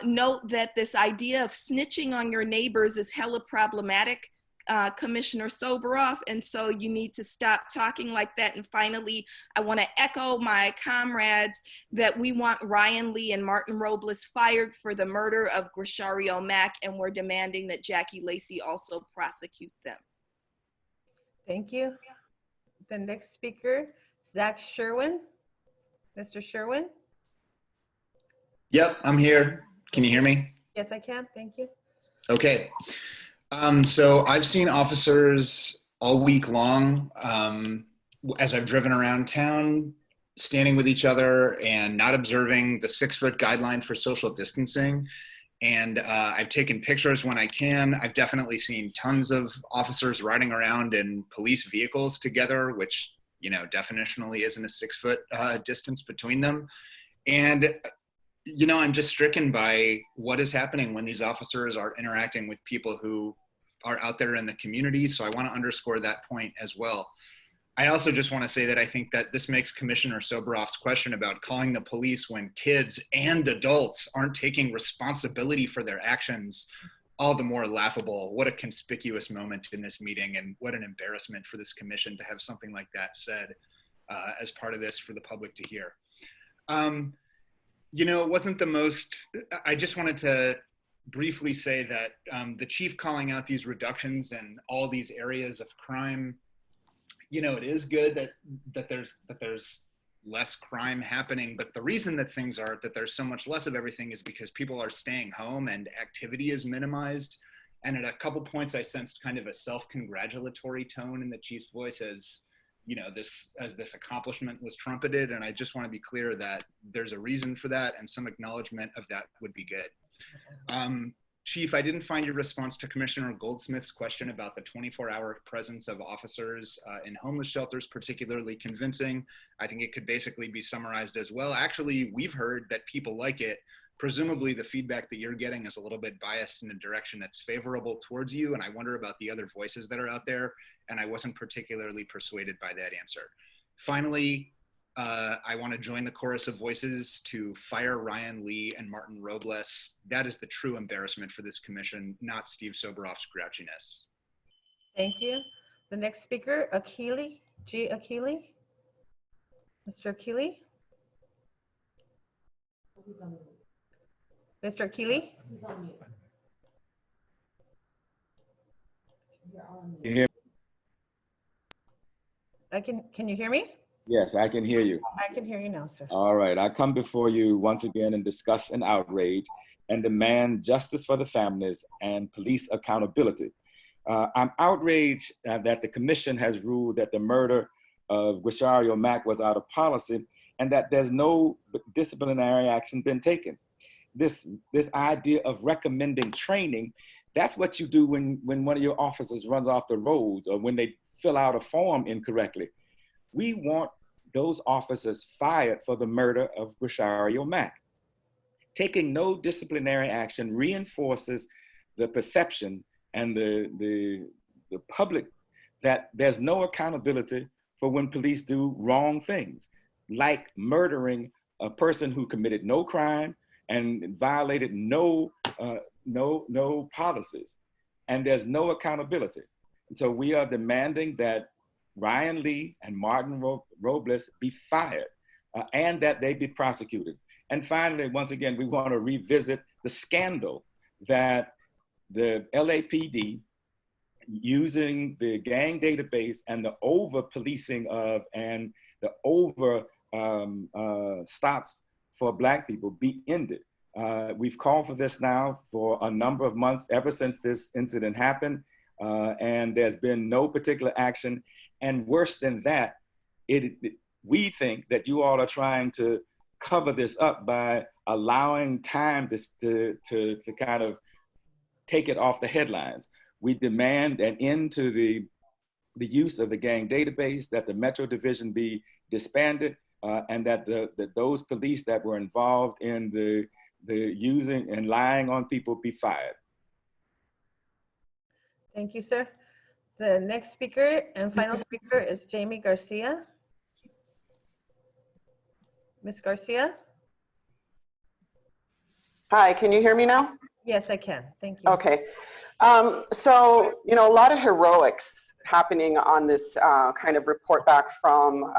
note that this idea of snitching on your neighbors is hella problematic, Commissioner Soboroff, and so you need to stop talking like that. And finally, I want to echo my comrades that we want Ryan Lee and Martin Robles fired for the murder of Grishario Mack, and we're demanding that Jackie Lacey also prosecute them. Thank you. The next speaker, Zach Sherwin. Mr. Sherwin? Yep, I'm here. Can you hear me? Yes, I can. Thank you. Okay. So I've seen officers all week long as I've driven around town, standing with each other and not observing the 6-foot guideline for social distancing. And I've taken pictures when I can. I've definitely seen tons of officers riding around in police vehicles together, which, you know, definitionally isn't a 6-foot distance between them. And, you know, I'm just stricken by what is happening when these officers are interacting with people who are out there in the community. So I want to underscore that point as well. I also just want to say that I think that this makes Commissioner Soboroff's question about calling the police when kids and adults aren't taking responsibility for their actions all the more laughable. What a conspicuous moment in this meeting, and what an embarrassment for this commission to have something like that said as part of this for the public to hear. You know, it wasn't the most, I just wanted to briefly say that the chief calling out these reductions in all these areas of crime, you know, it is good that there's less crime happening, but the reason that there's so much less of everything is because people are staying home and activity is minimized. And at a couple points I sensed kind of a self-congratulatory tone in the chief's voice as, you know, this accomplishment was trumpeted. And I just want to be clear that there's a reason for that, and some acknowledgement of that would be good. Chief, I didn't find your response to Commissioner Goldsmith's question about the 24-hour presence of officers in homeless shelters particularly convincing. I think it could basically be summarized as, well, actually, we've heard that people like it. Presumably the feedback that you're getting is a little bit biased in a direction that's favorable towards you, and I wonder about the other voices that are out there, and I wasn't particularly persuaded by that answer. Finally, I want to join the chorus of voices to fire Ryan Lee and Martin Robles. That is the true embarrassment for this commission, not Steve Soboroff's grouchiness. Thank you. The next speaker, Akili, G. Akili. Mr. Akili? Mr. Akili? Can you hear me? Yes, I can hear you. I can hear you now, sir. All right, I come before you once again and discuss an outrage and demand justice for the families and police accountability. I'm outraged that the commission has ruled that the murder of Grishario Mack was out of policy and that there's no disciplinary action been taken. This idea of recommending training, that's what you do when one of your officers runs off the road or when they fill out a form incorrectly. We want those officers fired for the murder of Grishario Mack. taking no disciplinary action reinforces the perception and the public that there's no accountability for when police do wrong things, like murdering a person who committed no crime and violated no policies, and there's no accountability. And so we are demanding that Ryan Lee and Martin Robles be fired and that they be prosecuted. And finally, once again, we want to revisit the scandal that the LAPD, using the gang database and the over-policing of and the over stops for Black people, be ended. We've called for this now for a number of months, ever since this incident happened, and there's been no particular action. And worse than that, we think that you all are trying to cover this up by allowing time to kind of take it off the headlines. We demand an end to the use of the gang database, that the Metro Division be disbanded, and that those police that were involved in the using and lying on people be fired. Thank you, sir. The next speaker and final speaker is Jaime Garcia. Ms. Garcia? Hi, can you hear me now? Yes, I can. Thank you. Okay. So, you know, a lot of heroics happening on this kind of report back from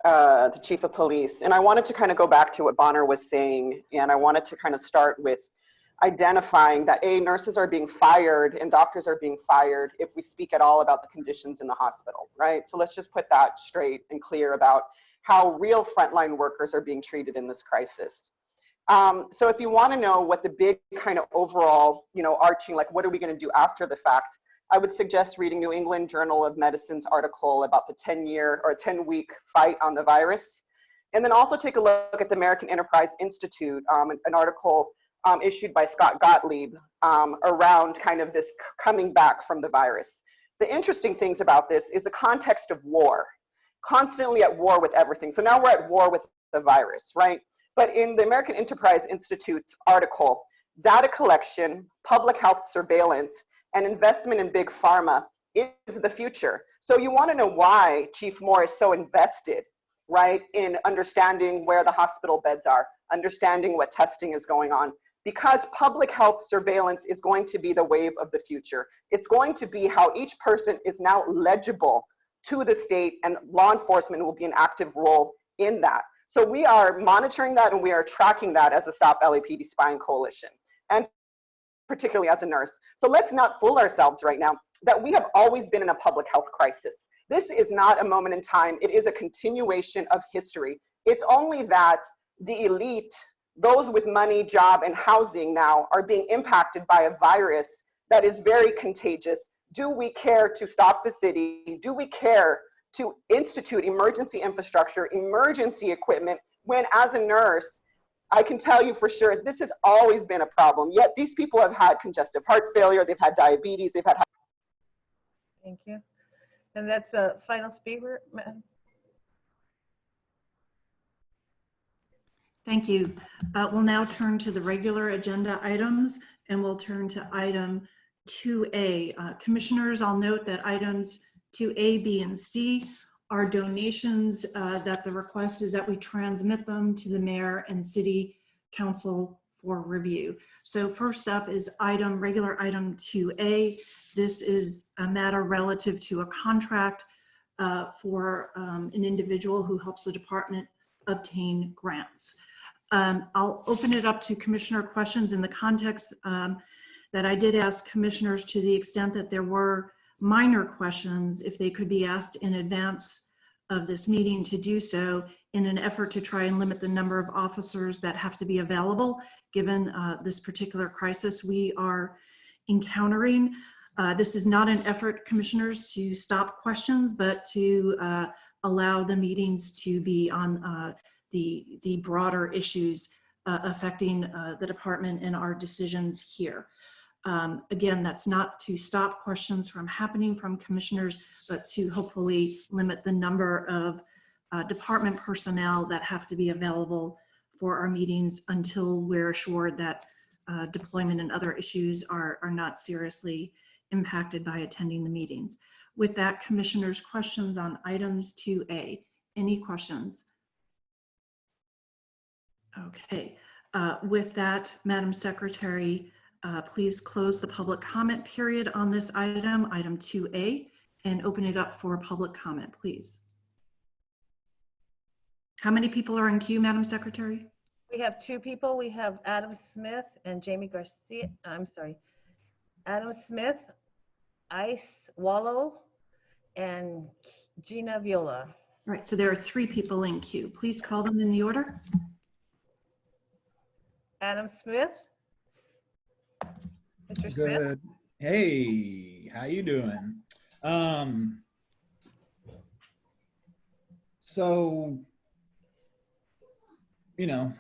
the chief of police. And I wanted to kind of go back to what Bonner was saying, and I wanted to kind of start with identifying that nurses are being fired and doctors are being fired if we speak at all about the conditions in the hospital, right? So let's just put that straight and clear about how real frontline workers are being treated in this crisis. So if you want to know what the big kind of overall, you know, arching, like what are we going to do after the fact, I would suggest reading New England Journal of Medicine's article about the 10-week fight on the virus. And then also take a look at the American Enterprise Institute, an article issued by Scott Gottlieb around kind of this coming back from the virus. The interesting things about this is the context of war, constantly at war with everything. So now we're at war with the virus, right? But in the American Enterprise Institute's article, data collection, public health surveillance, and investment in big pharma is the future. So you want to know why Chief Moore is so invested, right, in understanding where the hospital beds are, understanding what testing is going on, because public health surveillance is going to be the wave of the future. It's going to be how each person is now legible to the state, and law enforcement will be an active role in that. So we are monitoring that and we are tracking that as a Stop LAPD Spying Coalition, and particularly as a nurse. So let's not fool ourselves right now that we have always been in a public health crisis. This is not a moment in time. It is a continuation of history. It's only that the elite, those with money, job, and housing now are being impacted by a virus that is very contagious. Do we care to stop the city? Do we care to institute emergency infrastructure, emergency equipment, when as a nurse, I can tell you for sure, this has always been a problem. Yet these people have had congestive heart failure, they've had diabetes, they've had. Thank you. And that's a final speaker. Thank you. We'll now turn to the regular agenda items, and we'll turn to item 2A. Commissioners, I'll note that items 2A, B, and C are donations that the request is that we transmit them to the mayor and city council for review. So first up is regular item 2A. This is a matter relative to a contract for an individual who helps the department obtain grants. I'll open it up to commissioner questions in the context that I did ask commissioners, to the extent that there were minor questions, if they could be asked in advance of this meeting, to do so in an effort to try and limit the number of officers that have to be available given this particular crisis we are encountering. This is not an effort, commissioners, to stop questions, but to allow the meetings to be on the broader issues affecting the department and our decisions here. Again, that's not to stop questions from happening from commissioners, but to hopefully limit the number of department personnel that have to be available for our meetings until we're assured that deployment and other issues are not seriously impacted by attending the meetings. With that, commissioners, questions on items 2A. Any questions? Okay. With that, Madam Secretary, please close the public comment period on this item, item 2A, and open it up for public comment, please. How many people are in queue, Madam Secretary? We have 2 people. We have Adam Smith and Jaime Garcia. I'm sorry. Adam Smith, Ice Wallow, and Gina Viola. All right, so there are 3 people in queue. Please call them in the order. Adam Smith. Mr. Smith. Good. Hey, how you doing? So, you know,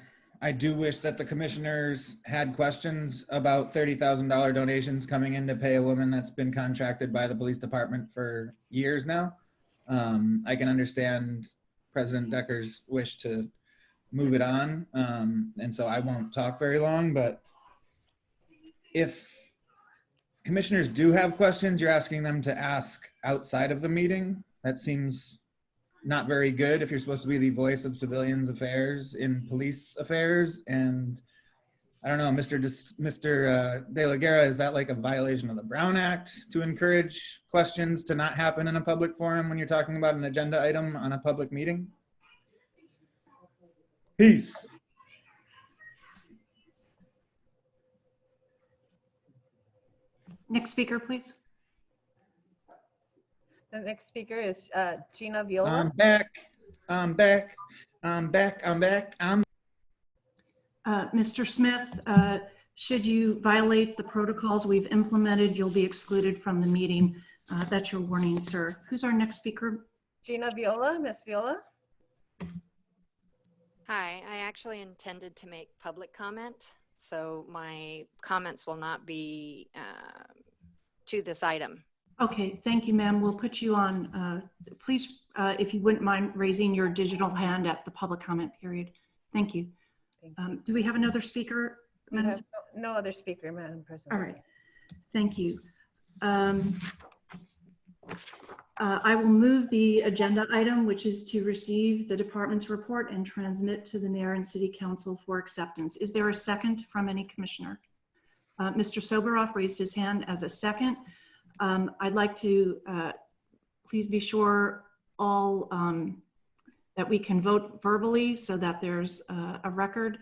I do wish that the commissioners had questions about $30,000 donations coming in to pay a woman that's been contracted by the police department for years now. I can understand President Decker's wish to move it on, and so I won't talk very long, but if commissioners do have questions, you're asking them to ask outside of the meeting. That seems not very good if you're supposed to be the voice of civilians affairs in police affairs. And I don't know, Mr. De La Guerra, is that like a violation of the Brown Act to encourage questions to not happen in a public forum when you're talking about an agenda item on a public meeting? Peace. Next speaker, please. The next speaker is Gina Viola. I'm back. Mr. Smith, should you violate the protocols we've implemented, you'll be excluded from the meeting. That's your warning, sir. Who's our next speaker? Gina Viola, Miss Viola. Hi, I actually intended to make public comment, so my comments will not be to this item. Okay, thank you, ma'am. We'll put you on, please, if you wouldn't mind raising your digital hand at the public comment period. Thank you. Do we have another speaker? We have no other speaker, Madam President. All right, thank you. I will move the agenda item, which is to receive the department's report and transmit to the mayor and city council for acceptance. Is there a second from any commissioner? Mr. Soboroff raised his hand as a second. I'd like to please be sure all that we can vote verbally so that there's a record.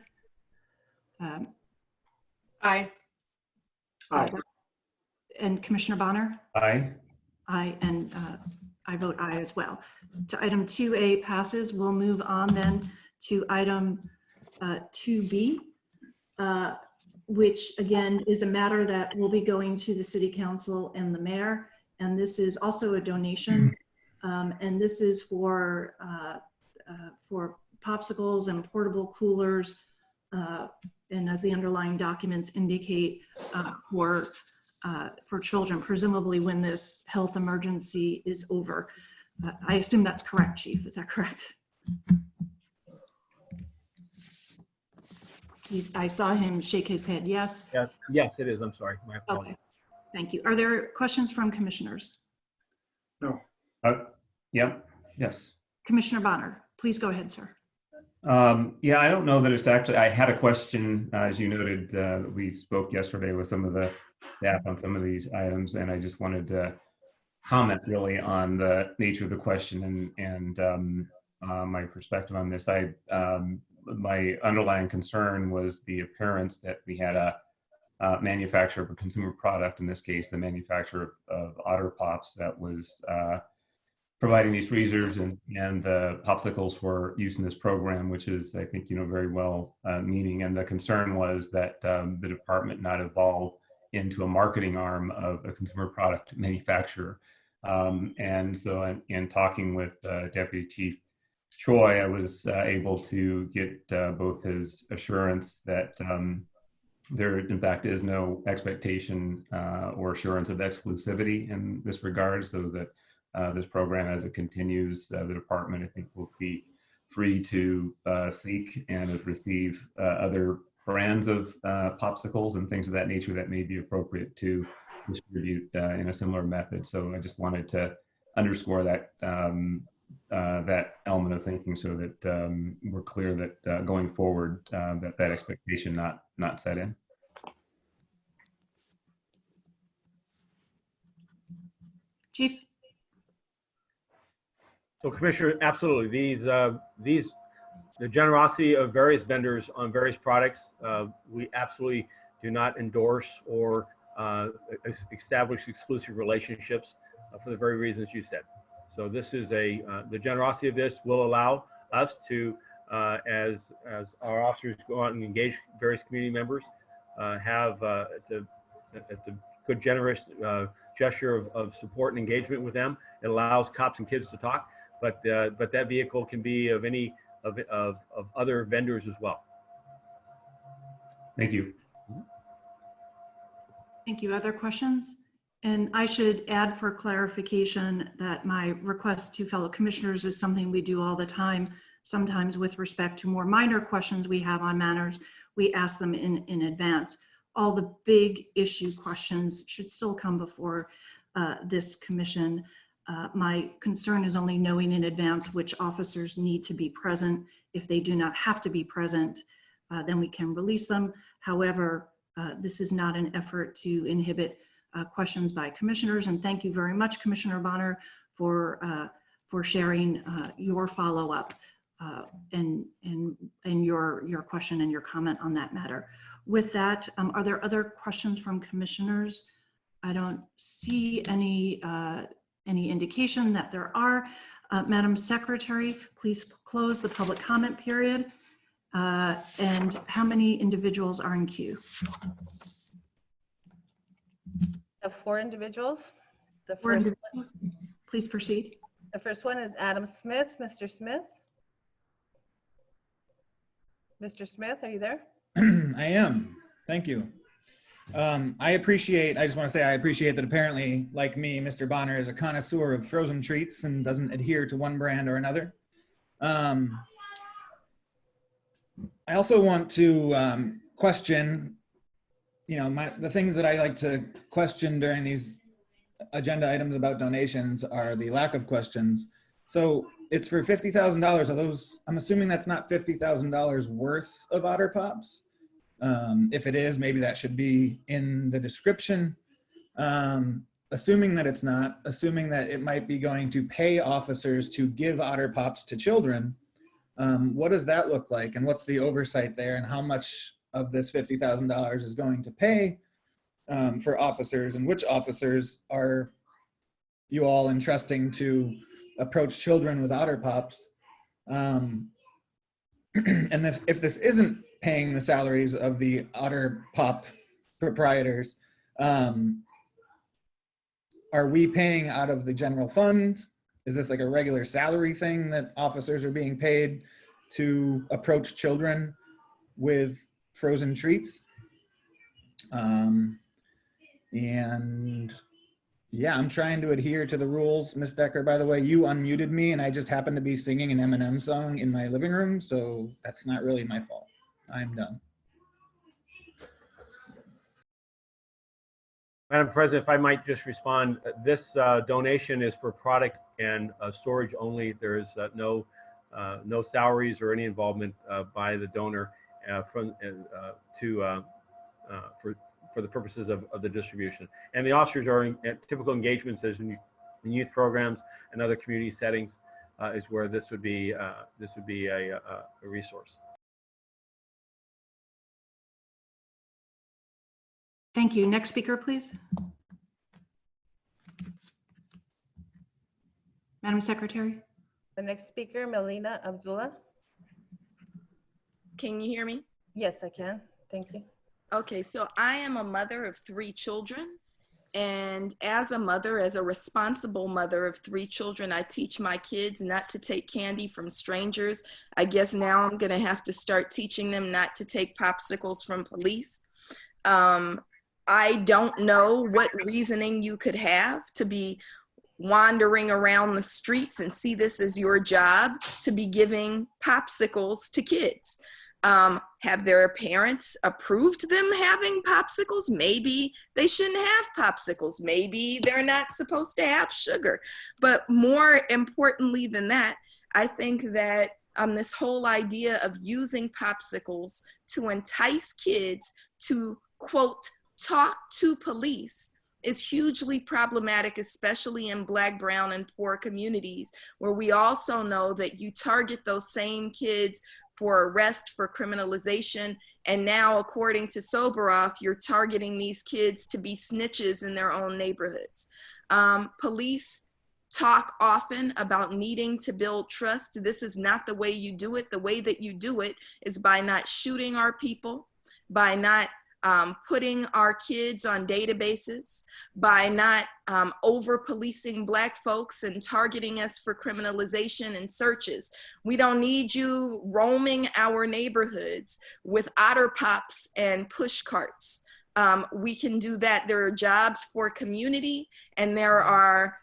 Aye. Aye. And Commissioner Bonner? Aye. Aye, and I vote aye as well. To item 2A passes. We'll move on then to item 2B, which again is a matter that will be going to the city council and the mayor. And this is also a donation. And this is for popsicles and portable coolers. And as the underlying documents indicate, for children, presumably when this health emergency is over. I assume that's correct, Chief. Is that correct? I saw him shake his head. Yes? Yes, it is. I'm sorry. My apologies. Okay. Thank you. Are there questions from commissioners? No. Yep. Yes. Commissioner Bonner, please go ahead, sir. Yeah, I don't know that it's actually, I had a question, as you noted, we spoke yesterday with some of the staff on some of these items, and I just wanted to comment really on the nature of the question and my perspective on this. My underlying concern was the appearance that we had a manufacturer of a consumer product, in this case, the manufacturer of Otter Pops, that was providing these freezers and the popsicles for use in this program, which is, I think, very well meaning. And the concern was that the department not evolve into a marketing arm of a consumer product manufacturer. And so in talking with Deputy Chief Choi, I was able to get both his assurance that there, in fact, is no expectation or assurance of exclusivity in this regard, so that this program, as it continues, the department, I think, will be free to seek and receive other brands of popsicles and things of that nature that may be appropriate to distribute in a similar method. So I just wanted to underscore that that element of thinking, so that we're clear that going forward, that expectation not set in. Chief? So Commissioner, absolutely. The generosity of various vendors on various products, we absolutely do not endorse or establish exclusive relationships for the very reasons you said. So this is the generosity of this will allow us to, as our officers go out and engage various community members, have it's a good generous gesture of support and engagement with them. It allows cops and kids to talk, but that vehicle can be of any of other vendors as well. Thank you. Thank you. Other questions? And I should add for clarification that my request to fellow commissioners is something we do all the time. Sometimes with respect to more minor questions we have on matters, we ask them in advance. All the big issue questions should still come before this commission. My concern is only knowing in advance which officers need to be present. If they do not have to be present, then we can release them. However, this is not an effort to inhibit questions by commissioners. And thank you very much, Commissioner Bonner, for sharing your follow-up and your question and your comment on that matter. With that, are there other questions from commissioners? I don't see any indication that there are. Madam Secretary, please close the public comment period. And how many individuals are in queue? We have 4 individuals. The Four first individuals. Please proceed. The first one is Adam Smith. Mr. Smith? Mr. Smith, are you there? I am. Thank you. I just want to say I appreciate that apparently, like me, Mr. Bonner is a connoisseur of frozen treats and doesn't adhere to one brand or another. I also want to question, the things that I like to question during these agenda items about donations are the lack of questions. So it's for $50,000. Are those, I'm assuming that's not $50,000 worth of Otter Pops. If it is, maybe that should be in the description. Assuming that it's not, assuming that it might be going to pay officers to give Otter Pops to children, what does that look like? And what's the oversight there? And how much of this $50,000 is going to pay for officers? And which officers are you all entrusting to approach children with Otter Pops? And if this isn't paying the salaries of the Otter Pop proprietors, are we paying out of the general fund? Is this like a regular salary thing that officers are being paid to approach children with frozen treats? And yeah, I'm trying to adhere to the rules. Ms. Decker, by the way, you unmuted me and I just happened to be singing an Eminem song in my living room, so that's not really my fault. I'm done. Madam President, if I might just respond, this donation is for product and storage only. There is no salaries or any involvement by the donor for the purposes of the distribution. And the officers are in typical engagements as in youth programs and other community settings is where this would be a resource. Thank you. Next speaker, please. Madam Secretary. The next speaker, Melina Abdullah. Can you hear me? Yes, I can. Thank you. Okay, so I am a mother of 3 children. And as a mother, as a responsible mother of 3 children, I teach my kids not to take candy from strangers. I guess now I'm going to have to start teaching them not to take popsicles from police. I don't know what reasoning you could have to be wandering around the streets and see this as your job to be giving popsicles to kids. Have their parents approved them having popsicles? Maybe they shouldn't have popsicles. Maybe they're not supposed to have sugar. But more importantly than that, I think that this whole idea of using popsicles to entice kids to, quote, talk to police is hugely problematic, especially in Black, brown, and poor communities, where we also know that you target those same kids for arrest, for criminalization, and now, according to Soboroff, you're targeting these kids to be snitches in their own neighborhoods. Police talk often about needing to build trust. This is not the way you do it. The way that you do it is by not shooting our people, by not putting our kids on databases, by not over-policing Black folks and targeting us for criminalization and searches. We don't need you roaming our neighborhoods with otter pops and push carts. We can do that. There are jobs for community, and there are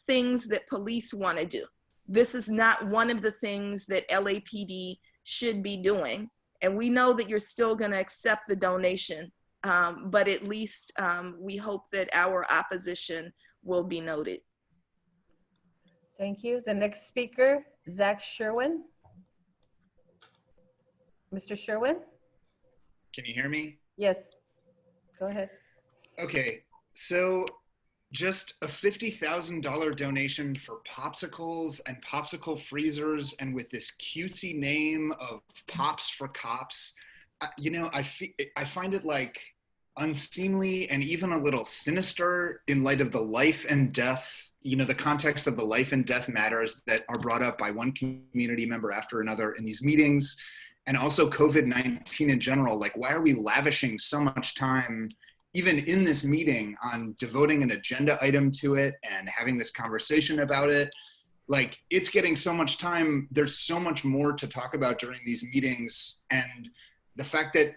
things that police want to do. This is not one of the things that LAPD should be doing. And we know that you're still going to accept the donation, but at least we hope that our opposition will be noted. Thank you. The next speaker, Zach Sherwin. Mr. Sherwin? Can you hear me? Yes. Go ahead. Okay, so just a $50,000 donation for popsicles and popsicle freezers, and with this cutesy name of Pops for Cops, you know, I find it like unseemly and even a little sinister in light of the life and death, you know, the context of the life and death matters that are brought up by one community member after another in these meetings, and also COVID-19 in general. Like, why are we lavishing so much time even in this meeting on devoting an agenda item to it and having this conversation about it? Like, it's getting so much time. There's so much more to talk about during these meetings. And the fact that,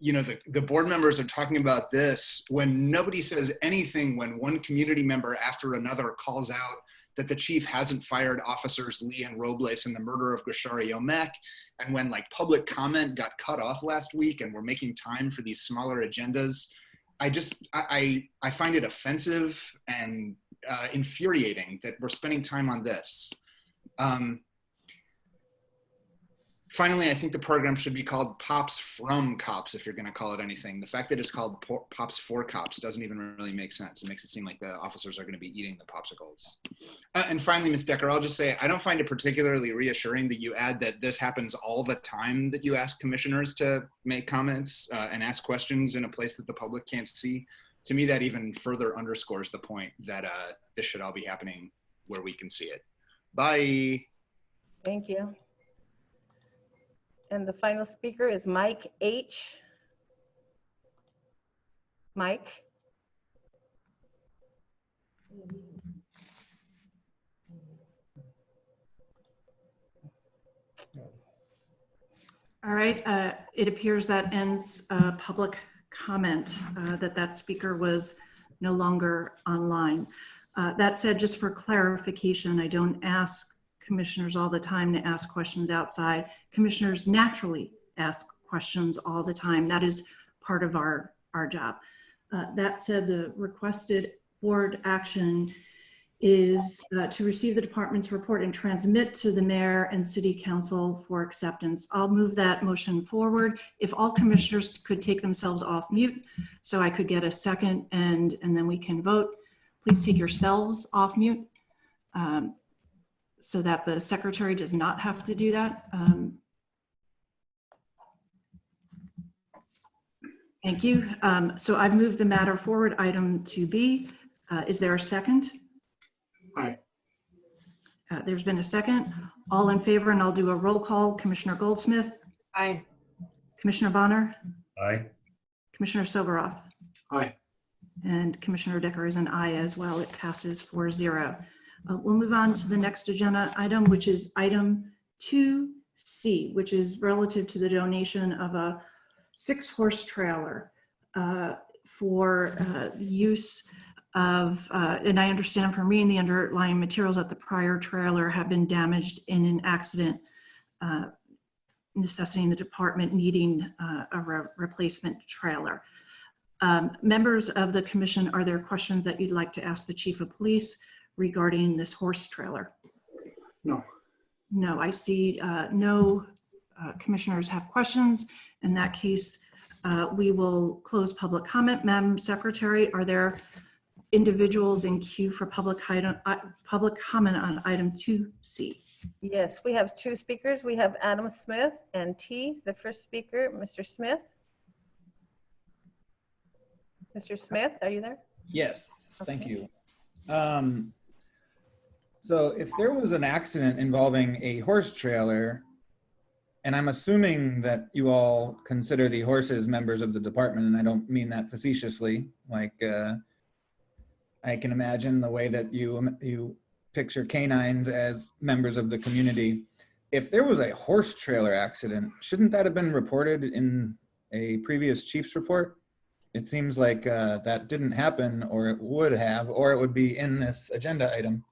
you know, the board members are talking about this when nobody says anything, when one community member after another calls out that the chief hasn't fired officers Lee and Robles in the murder of Grishario Mack, and when like public comment got cut off last week and we're making time for these smaller agendas, I find it offensive and infuriating that we're spending time on this. Finally, I think the program should be called Pops from Cops, if you're going to call it anything. The fact that it's called Pops for Cops doesn't even really make sense. It makes it seem like the officers are going to be eating the popsicles. And finally, Ms. Decker, I'll just say, I don't find it particularly reassuring that you add that this happens all the time, that you ask commissioners to make comments and ask questions in a place that the public can't see. To me, that even further underscores the point that this should all be happening where we can see it. Bye. Thank you. And the final speaker is Mike H. Mike. All right, it appears that ends public comment, that speaker was no longer online. That said, just for clarification, I don't ask commissioners all the time to ask questions outside. Commissioners naturally ask questions all the time. That is part of our job. That said, the requested board action is to receive the department's report and transmit to the mayor and city council for acceptance. I'll move that motion forward. If all commissioners could take themselves off mute so I could get a second and then we can vote. Please take yourselves off mute. So that the secretary does not have to do that. Thank you. So I've moved the matter forward, item 2B. Is there a second? Aye. There's been a second. All in favor, and I'll do a roll call. Commissioner Goldsmith? Aye. Commissioner Bonner? Aye. Commissioner Soboroff? Aye. And Commissioner Decker is an aye as well. It passes 4-0. We'll move on to the next agenda item, which is item 2C, which is relative to the donation of a 6-horse trailer for use and I understand from reading the underlying materials that the prior trailer had been damaged in an accident, necessitating the department needing a replacement trailer. Members of the commission, are there questions that you'd like to ask the chief of police regarding this horse trailer? No. No, I see no commissioners have questions. In that case, we will close public comment. Madam Secretary, are there individuals in queue for public comment on item 2C? Yes, we have two speakers. We have Adam Smith and T. The first speaker, Mr. Smith. Mr. Smith, are you there? Yes, thank you. So if there was an accident involving a horse trailer, and I'm assuming that you all consider the horses members of the department, and I don't mean that facetiously, like I can imagine the way that you picture canines as members of the community. If there was a horse trailer accident, shouldn't that have been reported in a previous chief's report? It seems like that didn't happen, or it would have, or it would be in this agenda item.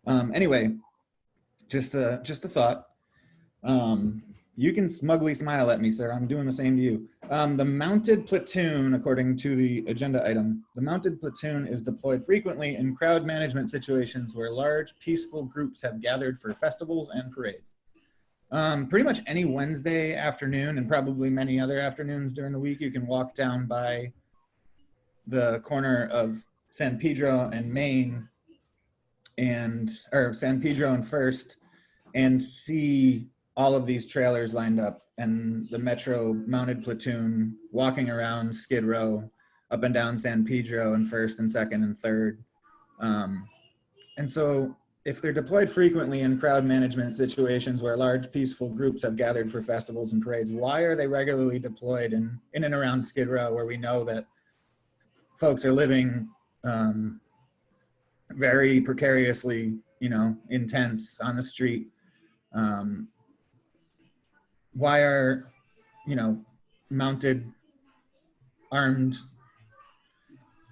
Anyway, just a thought. You can smugly smile at me, sir. I'm doing the same to you. The mounted platoon, according to the agenda item, the mounted platoon is deployed frequently in crowd management situations where large, peaceful groups have gathered for festivals and parades. Pretty much any Wednesday afternoon, and probably many other afternoons during the week, you can walk down by the corner of San Pedro and Main, or San Pedro and First, and see all of these trailers lined up and the Metro mounted platoon walking around Skid Row, up and down San Pedro and First and Second and Third. And so if they're deployed frequently in crowd management situations where large peaceful groups have gathered for festivals and parades, why are they regularly deployed in and around Skid Row, where we know that folks are living very precariously, in tents on the street? Why are, mounted, armed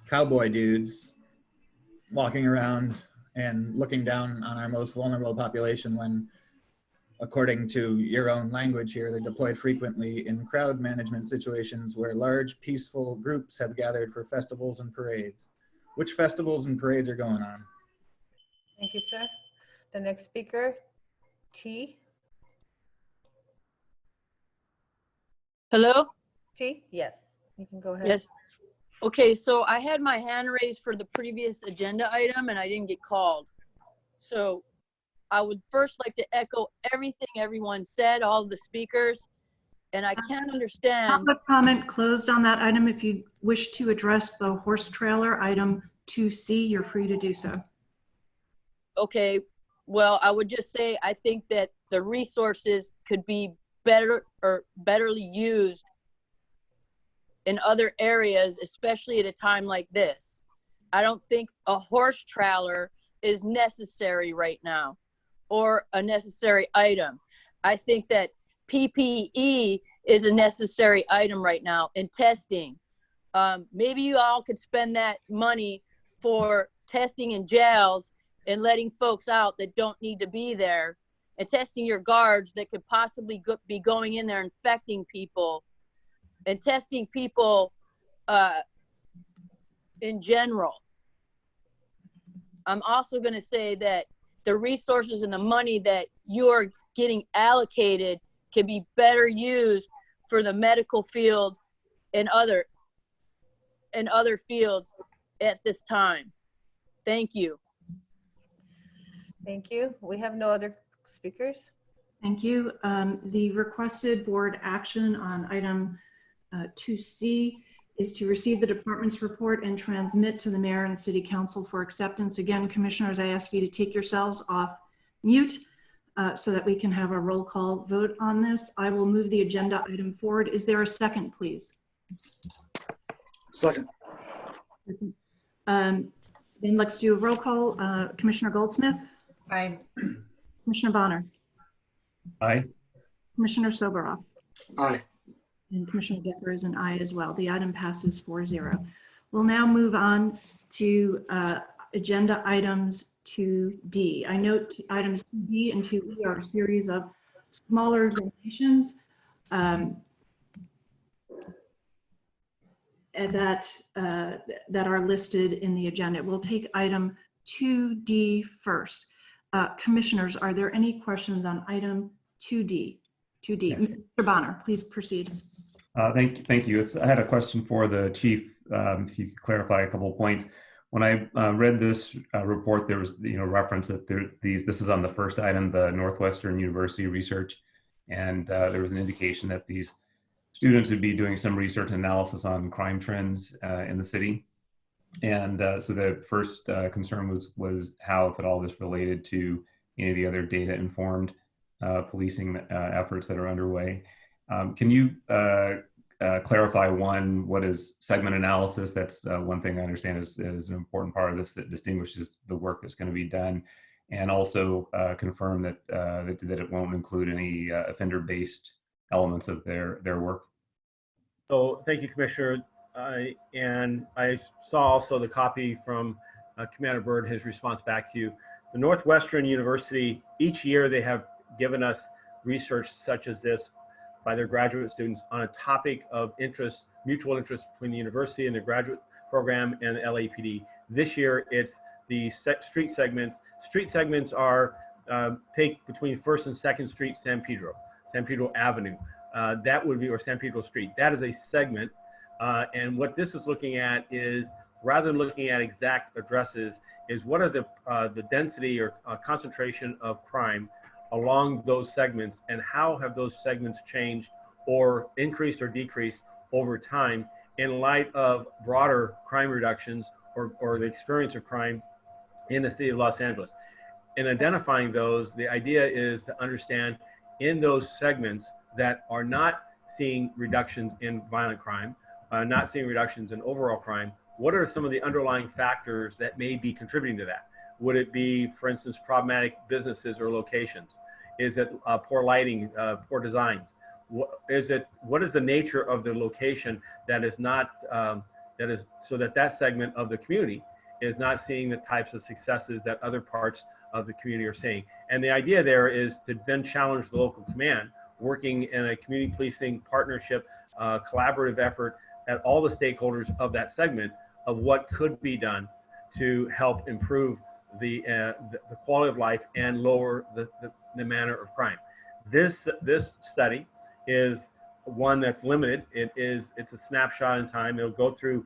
cowboy dudes walking around and looking down on our most vulnerable population when, according to your own language here, they're deployed frequently in crowd management situations where large, peaceful groups have gathered for festivals and parades? Which festivals and parades are going on? Thank you, sir. The next speaker, T. Hello? T, yes, you can go ahead. Yes. Okay, so I had my hand raised for the previous agenda item and I didn't get called. So I would first like to echo everything everyone said, all the speakers, and I can't understand. Public comment closed on that item. If you wish to address the horse trailer item 2C, you're free to do so. Okay, well, I would just say I think that the resources could be betterly used in other areas, especially at a time like this. I don't think a horse trailer is necessary right now, or a necessary item. I think that PPE is a necessary item right now in testing. Maybe you all could spend that money for testing in jails and letting folks out that don't need to be there, and testing your guards that could possibly be going in there infecting people, and testing people in general. I'm also going to say that the resources and the money that you're getting allocated can be better used for the medical field and other fields at this time. Thank you. Thank you. We have no other speakers. Thank you. The requested board action on item 2C is to receive the department's report and transmit to the mayor and city council for acceptance. Again, commissioners, I ask you to take yourselves off mute so that we can have a roll call vote on this. I will move the agenda item forward. Is there a second, please? Second. Then let's do a roll call. Commissioner Goldsmith? Aye. Commissioner Bonner? Aye. Commissioner Soboroff? Aye. And Commissioner Decker is an aye as well. The item passes 4-0. We'll now move on to agenda items 2D. I note items 2D and 2E are a series of smaller donations that are listed in the agenda. We'll take item 2D first. Commissioners, are there any questions on item 2D? 2D. Yes. Mr. Bonner, please proceed. Thank you. I had a question for the chief. If you could clarify a couple of points. When I read this report, there was reference that this is on the first item, the Northwestern University research, and there was an indication that these students would be doing some research and analysis on crime trends in the city. And so the first concern was how, if at all, this related to any of the other data-informed policing efforts that are underway. Can you clarify, one, what is segment analysis? That's one thing I understand is an important part of this that distinguishes the work that's going to be done, and also confirm that that it won't include any offender-based elements of their work. So thank you, Commissioner. And I saw also the copy from Commander Byrd, his response back to you. The Northwestern University, each year they have given us research such as this by their graduate students on a topic of interest, mutual interest between the university and the graduate program and the LAPD. This year, it's the street segments. Street segments are, take between 1st and 2nd Street, San Pedro Avenue. That would be, or San Pedro Street. That is a segment. And what this is looking at is, rather than looking at exact addresses, is what are the density or concentration of crime along those segments, and how have those segments changed or increased or decreased over time in light of broader crime reductions or the experience of crime in the city of Los Angeles. In identifying those, the idea is to understand in those segments that are not seeing reductions in violent crime, not seeing reductions in overall crime, what are some of the underlying factors that may be contributing to that? Would it be, for instance, problematic businesses or locations? Is it poor lighting, poor designs? What is the nature of the location that is not, so that segment of the community is not seeing the types of successes that other parts of the community are seeing? And the idea there is to then challenge the local command, working in a community policing partnership, collaborative effort at all the stakeholders of that segment of what could be done to help improve the quality of life and lower the manner of crime. This study is one that's limited. It's a snapshot in time. It'll go through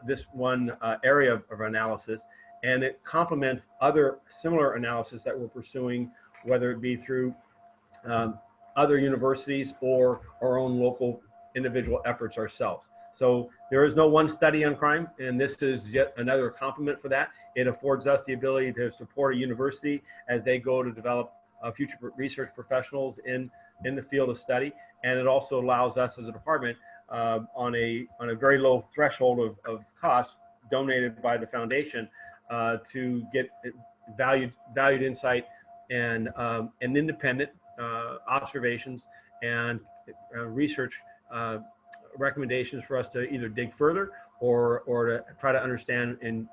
this one area of analysis, and it complements other similar analysis that we're pursuing, whether it be through other universities or our own local individual efforts ourselves. So there is no one study on crime, and this is yet another complement for that. It affords us the ability to support a university as they go to develop future research professionals in the field of study, and it also allows us as a department on a very low threshold of cost donated by the foundation to get valued insight and independent observations and research recommendations for us to either dig further or to try to understand and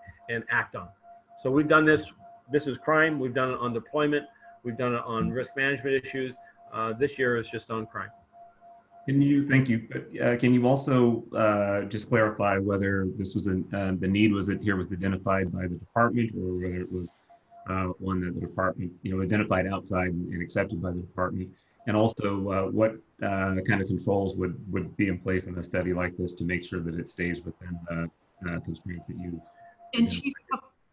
act on. So we've done this. This is crime. We've done it on deployment. We've done it on risk management issues. This year is just on crime. Thank you. Can you also just clarify whether this was the need was identified by the department, or whether it was one that the department identified outside and accepted by the department? And also, what kind of controls would be in place in a study like this to make sure that it stays within the constraints that you? And Chief,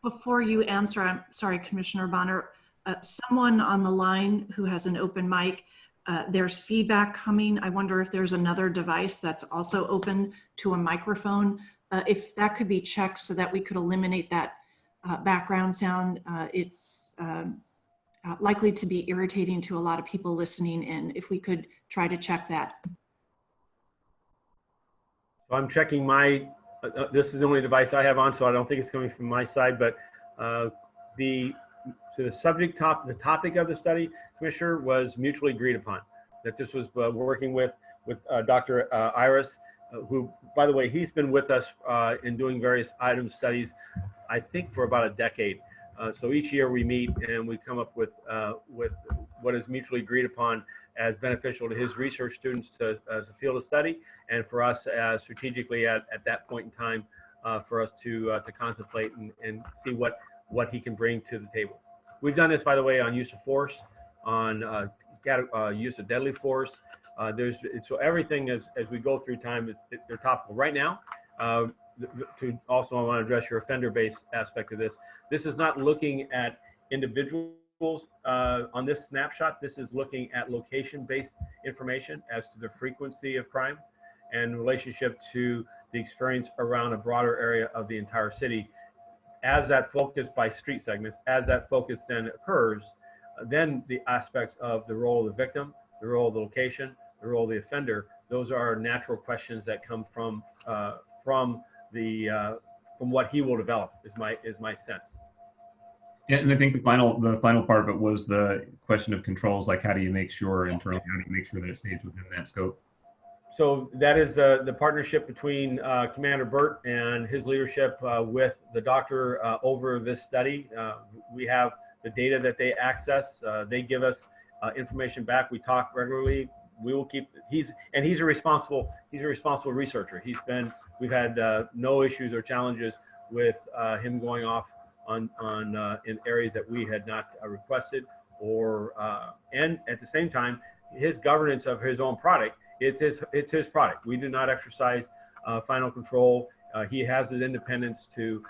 before you answer, I'm sorry, Commissioner Bonner, someone on the line who has an open mic, there's feedback coming. I wonder if there's another device that's also open to a microphone. If that could be checked so that we could eliminate that background sound. It's likely to be irritating to a lot of people listening in. If we could try to check that. So I'm checking my, this is the only device I have on, so I don't think it's coming from my side, but the topic of the study, Commissioner, was mutually agreed upon. That this was working with Dr. Iris, who, by the way, he's been with us in doing various item studies, I think for about a decade. So each year we meet and we come up with what is mutually agreed upon as beneficial to his research students as a field of study, and for us as strategically at that point in time for us to contemplate and see what he can bring to the table. We've done this, by the way, on use of force, on use of deadly force. So everything as we go through time, they're topical. Right now, to also I want to address your offender-based aspect of this. This is not looking at individuals on this snapshot. This is looking at location-based information as to the frequency of crime and relationship to the experience around a broader area of the entire city. As that focus by street segments, as that focus then occurs, then the aspects of the role of the victim, the role of the location, the role of the offender, those are natural questions that come from what he will develop, is my sense. Yeah, and I think the final part of it was the question of controls, like how do you make sure internally, how do you make sure that it stays within that scope? So that is the partnership between Commander Burt and his leadership with the doctor over this study. We have the data that they access. They give us information back. We talk regularly. We will keep. He's a responsible researcher. We've had no issues or challenges with him going off on in areas that we had not requested, or and at the same time, his governance of his own product. It's his product. We do not exercise final control. He has the independence to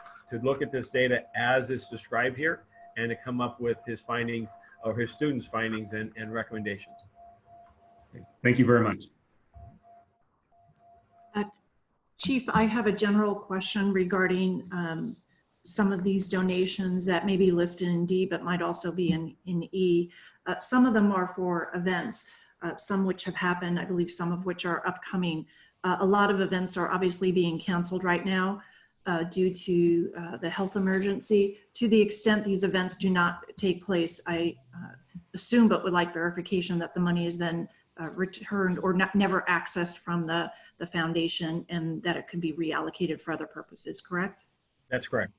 look at this data as is described here and to come up with his findings or his students' findings and recommendations. Thank you very much. Chief, I have a general question regarding some of these donations that may be listed in D but might also be in E. Some of them are for events. Some which have happened, I believe some of which are upcoming. A lot of events are obviously being canceled right now due to the health emergency. To the extent these events do not take place, I assume but would like verification that the money is then returned or never accessed from the foundation, and that it could be reallocated for other purposes, correct? That's correct.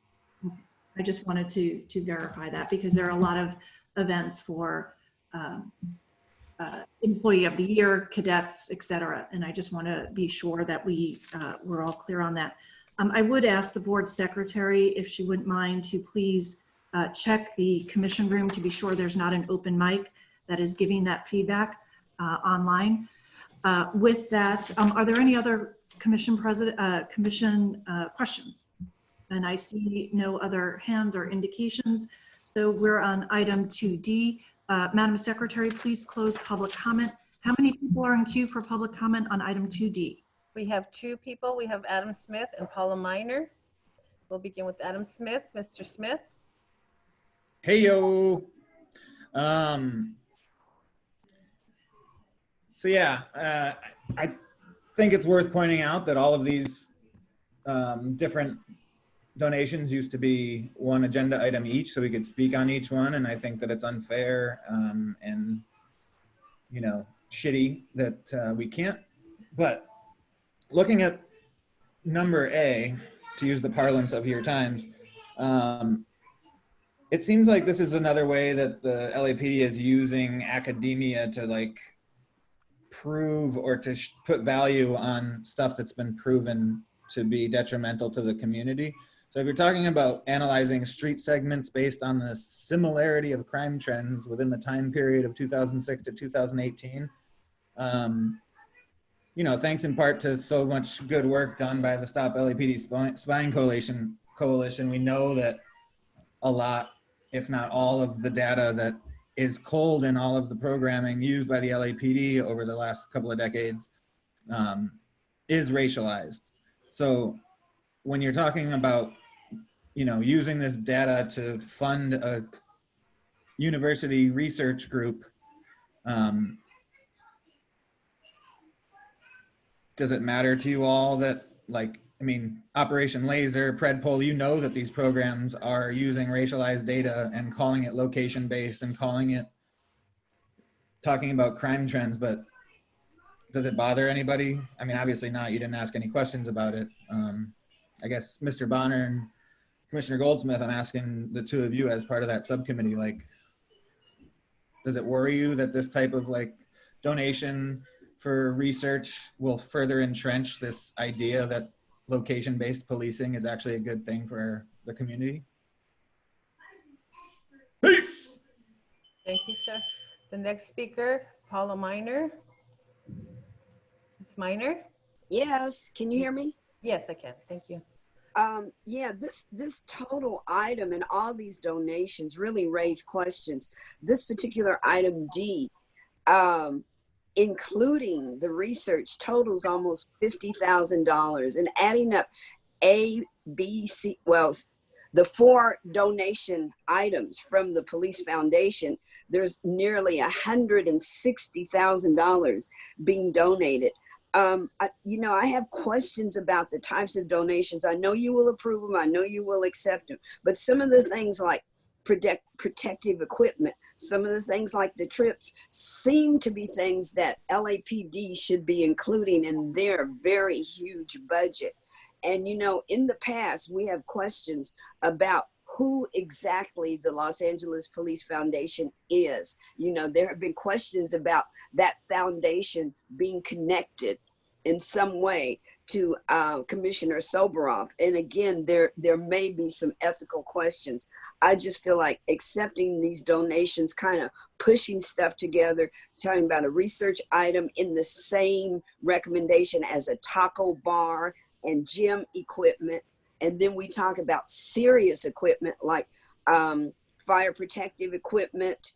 I just wanted to verify that, because there are a lot of events for employee of the year, cadets, etc. And I just want to be sure that we're all clear on that. I would ask the board secretary if she wouldn't mind to please check the commission room to be sure there's not an open mic that is giving that feedback online. With that, are there any other commission questions? And I see no other hands or indications. So we're on item 2D. Madam Secretary, please close public comment. How many people are in queue for public comment on item 2D? We have 2 people. We have Adam Smith and Paula Miner. We'll begin with Adam Smith. Mr. Smith. Hey, yo. So yeah, I think it's worth pointing out that all of these different donations used to be one agenda item each, so we could speak on each one. And I think that it's unfair and, you know, shitty that we can't. But looking at number A, to use the parlance of your times, it seems like this is another way that the LAPD is using academia to like prove or to put value on stuff that's been proven to be detrimental to the community. So if you're talking about analyzing street segments based on the similarity of crime trends within the time period of 2006 to 2018, you know, thanks in part to so much good work done by the Stop LAPD Spying Coalition, we know that a lot, if not all of the data that is culled in all of the programming used by the LAPD over the last couple of decades is racialized. So when you're talking about, you know, using this data to fund a university research group, does it matter to you all that, like, I mean, Operation Laser, Predpol, you know that these programs are using racialized data and calling it location-based and calling it, talking about crime trends, but does it bother anybody? I mean, obviously not. You didn't ask any questions about it. I guess Mr. Bonner and Commissioner Goldsmith, I'm asking the two of you as part of that subcommittee, like, does it worry you that this type of like donation for research will further entrench this idea that location-based policing is actually a good thing for the community? Peace. Thank you, sir. The next speaker, Paula Miner. Ms. Miner? Yes, can you hear me? Yes, I can. Thank you. Yeah, this total item and all these donations really raise questions. This particular item D, including the research, totals almost $50,000, and adding up A, B, C, well, the 4 donation items from the police foundation, there's nearly $160,000 being donated. I have questions about the types of donations. I know you will approve them. I know you will accept them. But some of the things like protective equipment, some of the things like the trips seem to be things that LAPD should be including in their very huge budget. And, in the past, we have questions about who exactly the Los Angeles Police Foundation is. There have been questions about that foundation being connected in some way to Commissioner Soberoff. And again, there may be some ethical questions. I just feel like accepting these donations, kind of pushing stuff together, talking about a research item in the same recommendation as a taco bar and gym equipment. And then we talk about serious equipment like fire protective equipment,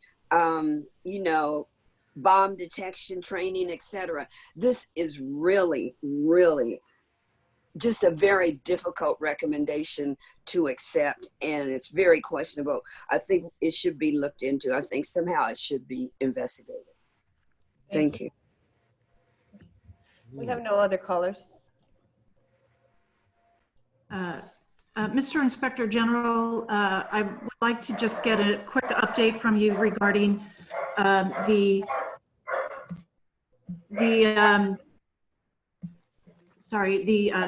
bomb detection training, etc. This is really, really just a very difficult recommendation to accept, and it's very questionable. I think it should be looked into. I think somehow it should be investigated. Thank you. We have no other callers. Mr. Inspector General, I would like to just get a quick update from you regarding the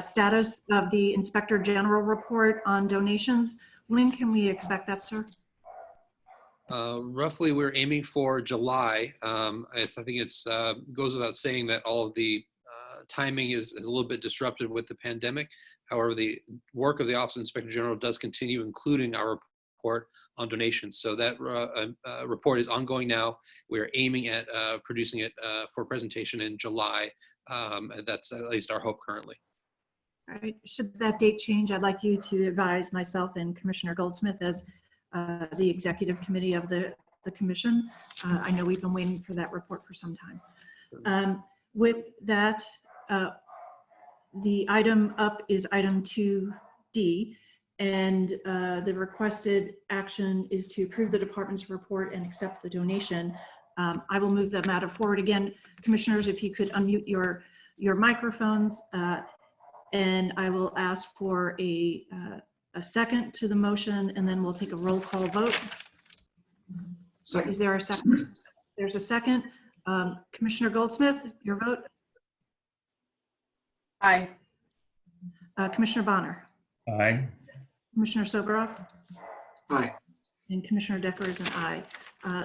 status of the Inspector General report on donations. When can we expect that, sir? Roughly, we're aiming for July. I think it's goes without saying that all of the timing is a little bit disrupted with the pandemic. However, the work of the Office of Inspector General does continue, including our report on donations. So that report is ongoing now. We're aiming at producing it for presentation in July. That's at least our hope currently. All right. Should that date change, I'd like you to advise myself and Commissioner Goldsmith as the executive committee of the commission. I know we've been waiting for that report for some time. With that, the item up is item 2D, and the requested action is to approve the department's report and accept the donation. I will move that matter forward again. Commissioners, if you could unmute your microphones, and I will ask for a second to the motion, and then we'll take a roll call vote. Second. Is there a second? There's a second. Commissioner Goldsmith, your vote? Aye. Commissioner Bonner? Aye. Commissioner Soberoff? Aye. And Commissioner Decker is an aye.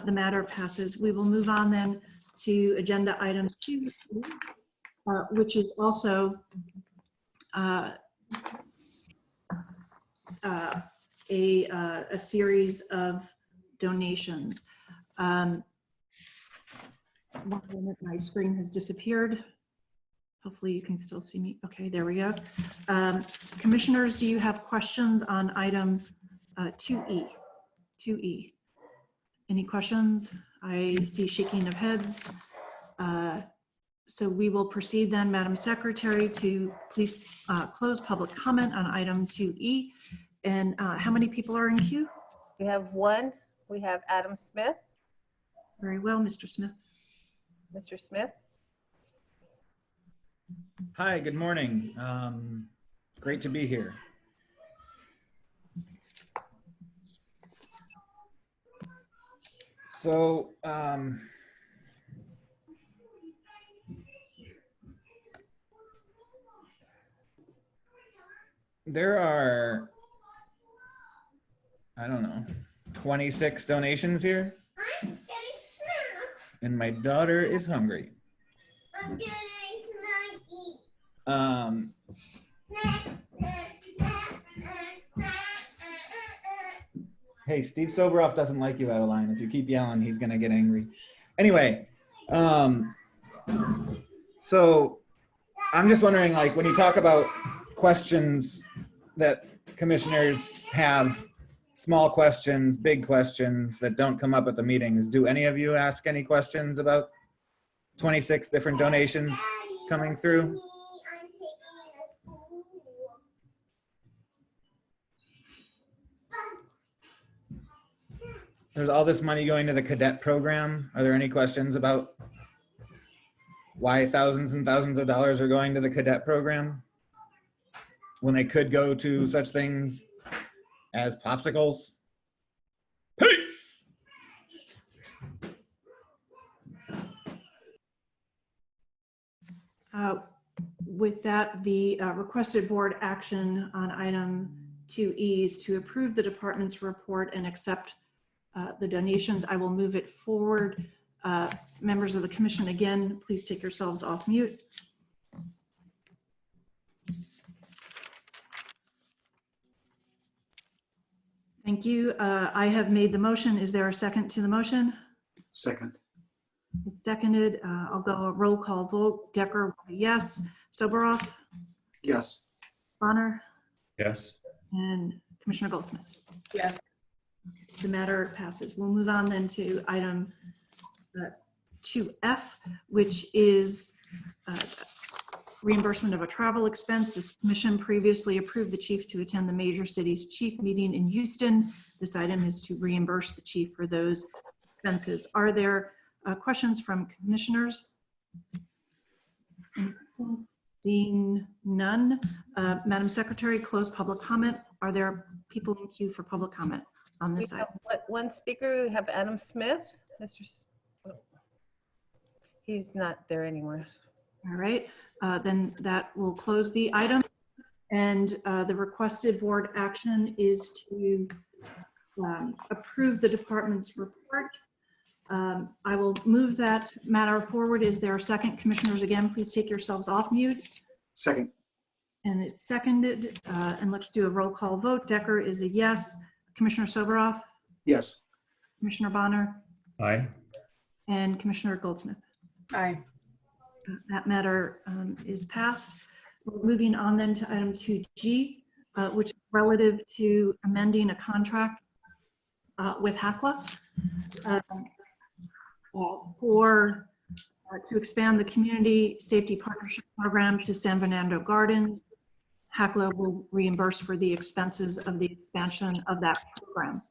The matter passes. We will move on then to agenda item 2, which is also a series of donations. One moment, my screen has disappeared. Hopefully you can still see me. Okay, there we go. Commissioners, do you have questions on item 2E? 2E. Any questions? I see shaking of heads. So we will proceed then, Madam Secretary, to please close public comment on item 2E. And how many people are in queue? We have one. We have Adam Smith. Very well, Mr. Smith. Mr. Smith. Hi, good morning. Great to be here. So there are, I don't know, 26 donations here. I'm getting snacks. And my daughter is hungry. I'm getting snacky. Hey, Steve Soberoff doesn't like you, Adeline. If you keep yelling, he's gonna get angry. Anyway, so I'm just wondering, like, when you talk about questions that commissioners have, small questions, big questions that don't come up at the meetings, do any of you ask any questions about 26 different donations coming through? There's all this money going to the cadet program. Are there any questions about why thousands and thousands of dollars are going to the cadet program when they could go to such things as popsicles? Peace! With that, the requested board action on item 2E is to approve the department's report and accept the donations. I will move it forward. Members of the commission, again, please take yourselves off mute. Thank you. I have made the motion. Is there a second to the motion? Second. It's seconded. I'll go a roll call vote. Decker, yes. Soberoff? Yes. Bonner? Yes. And Commissioner Goldsmith? Yes. The matter passes. We'll move on then to item 2F, which is reimbursement of a travel expense. This commission previously approved the chief to attend the major cities chief meeting in Houston. This item is to reimburse the chief for those expenses. Are there questions from commissioners? Seeing none. Madam Secretary, close public comment. Are there people in queue for public comment on this item? One speaker, we have Adam Smith. He's not there anymore. All right, then that will close the item. And the requested board action is to approve the department's report. I will move that matter forward. Is there a second? Commissioners, again, please take yourselves off mute. Second. And it's seconded. And let's do a roll call vote. Decker is a yes. Commissioner Soberoff? Yes. Commissioner Bonner? Aye. And Commissioner Goldsmith? Aye. That matter is passed. We're moving on then to item 2G, which is relative to amending a contract with HACLA to expand the Community Safety Partnership Program to San Fernando Gardens. HACLA will reimburse for the expenses of the expansion of that program.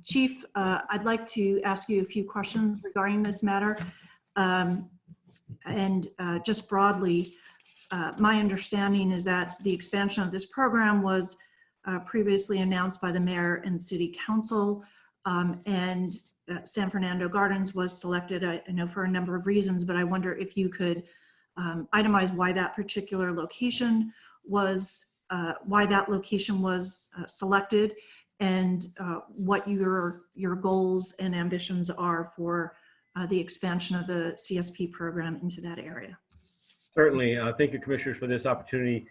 Chief, I'd like to ask you a few questions regarding this matter. Just broadly, my understanding is that the expansion of this program was previously announced by the mayor and city council, and San Fernando Gardens was selected, I know, for a number of reasons, but I wonder if you could itemize why that particular location was selected, and what your goals and ambitions are for the expansion of the CSP program into that area. Certainly. Thank you, commissioners, for this opportunity.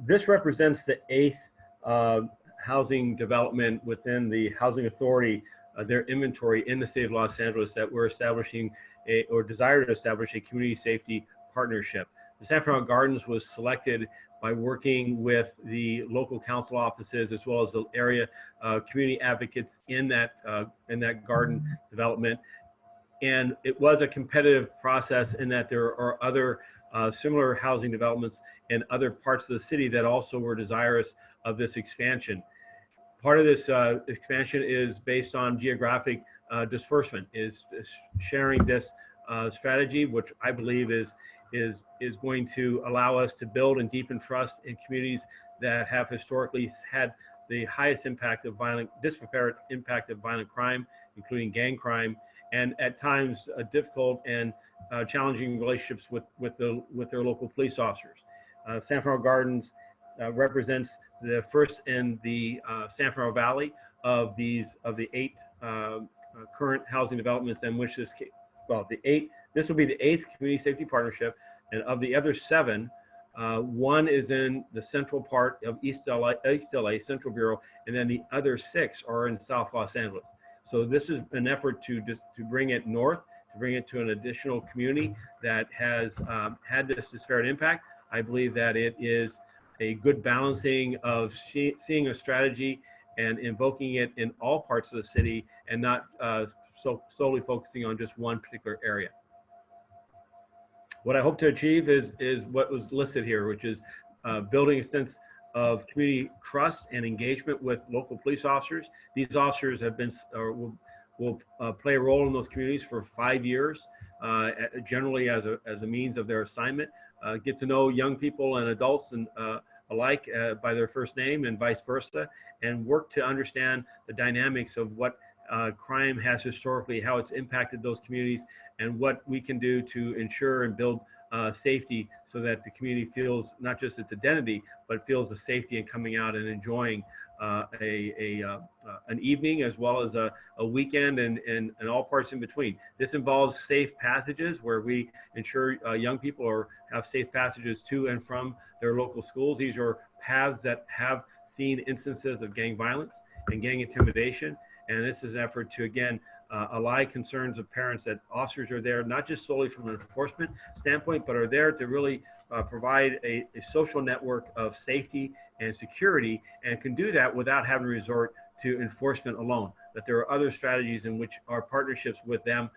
This represents the 8th housing development within the Housing Authority, their inventory in the city of Los Angeles, that we're establishing or desire to establish a community safety partnership. The San Fernando Gardens was selected by working with the local council offices as well as the area community advocates in that garden development. And it was a competitive process in that there are other similar housing developments in other parts of the city that also were desirous of this expansion. Part of this expansion is based on geographic disbursement, is sharing this strategy, which I believe is going to allow us to build and deepen trust in communities that have historically had the highest impact of disparate impact of violent crime, including gang crime, and at times difficult and challenging relationships with their local police officers. San Fernando Gardens represents the first in the San Fernando Valley of the 8 current housing developments in which this will be the 8th community safety partnership, and of the other 7, one is in the central part of East LA Central Bureau, and then the other 6 are in South Los Angeles. So this is an effort to bring it north, to bring it to an additional community that has had this disparate impact. I believe that it is a good balancing of seeing a strategy and invoking it in all parts of the city, and not solely focusing on just one particular area. What I hope to achieve is what was listed here, which is building a sense of community trust and engagement with local police officers. These officers have been will play a role in those communities for 5 years, generally as a means of their assignment. Get to know young people and adults and alike by their first name and vice versa, and work to understand the dynamics of what crime has historically, how it's impacted those communities, and what we can do to ensure and build safety so that the community feels not just its identity, but feels the safety in coming out and enjoying an evening as well as a weekend and all parts in between. This involves safe passages where we ensure young people have safe passages to and from their local schools. These are paths that have seen instances of gang violence and gang intimidation. And this is an effort to, again, allay concerns of parents that officers are there, not just solely from an enforcement standpoint, but are there to really provide a social network of safety and security, and can do that without having to resort to enforcement alone. That there are other strategies in which our partnerships with them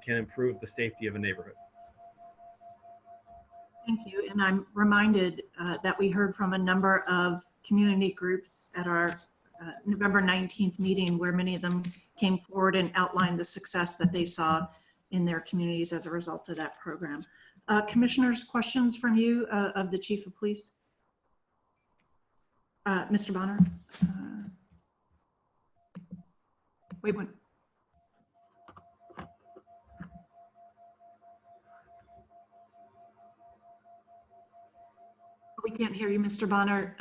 can improve the safety of a neighborhood. Thank you. And I'm reminded that we heard from a number of community groups at our November 19th meeting, where many of them came forward and outlined the success that they saw in their communities as a result of that program. Commissioners, questions from you of the Chief of Police? Mr. Bonner? Wait one. We can't hear you, Mr. Bonner.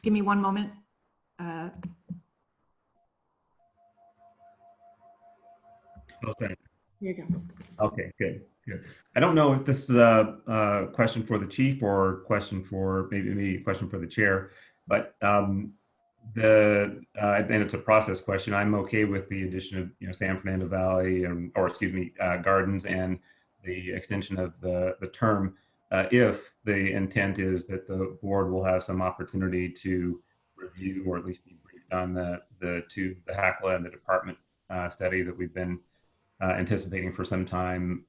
Give me one moment. Okay. Here you go. Okay, good. I don't know if this is a question for the chief or question for maybe a question for the chair, but and it's a process question. I'm okay with the addition of San Fernando Valley Gardens and the extension of the term if the intent is that the board will have some opportunity to review or at least be briefed on the HACLA and the department study that we've been anticipating for some time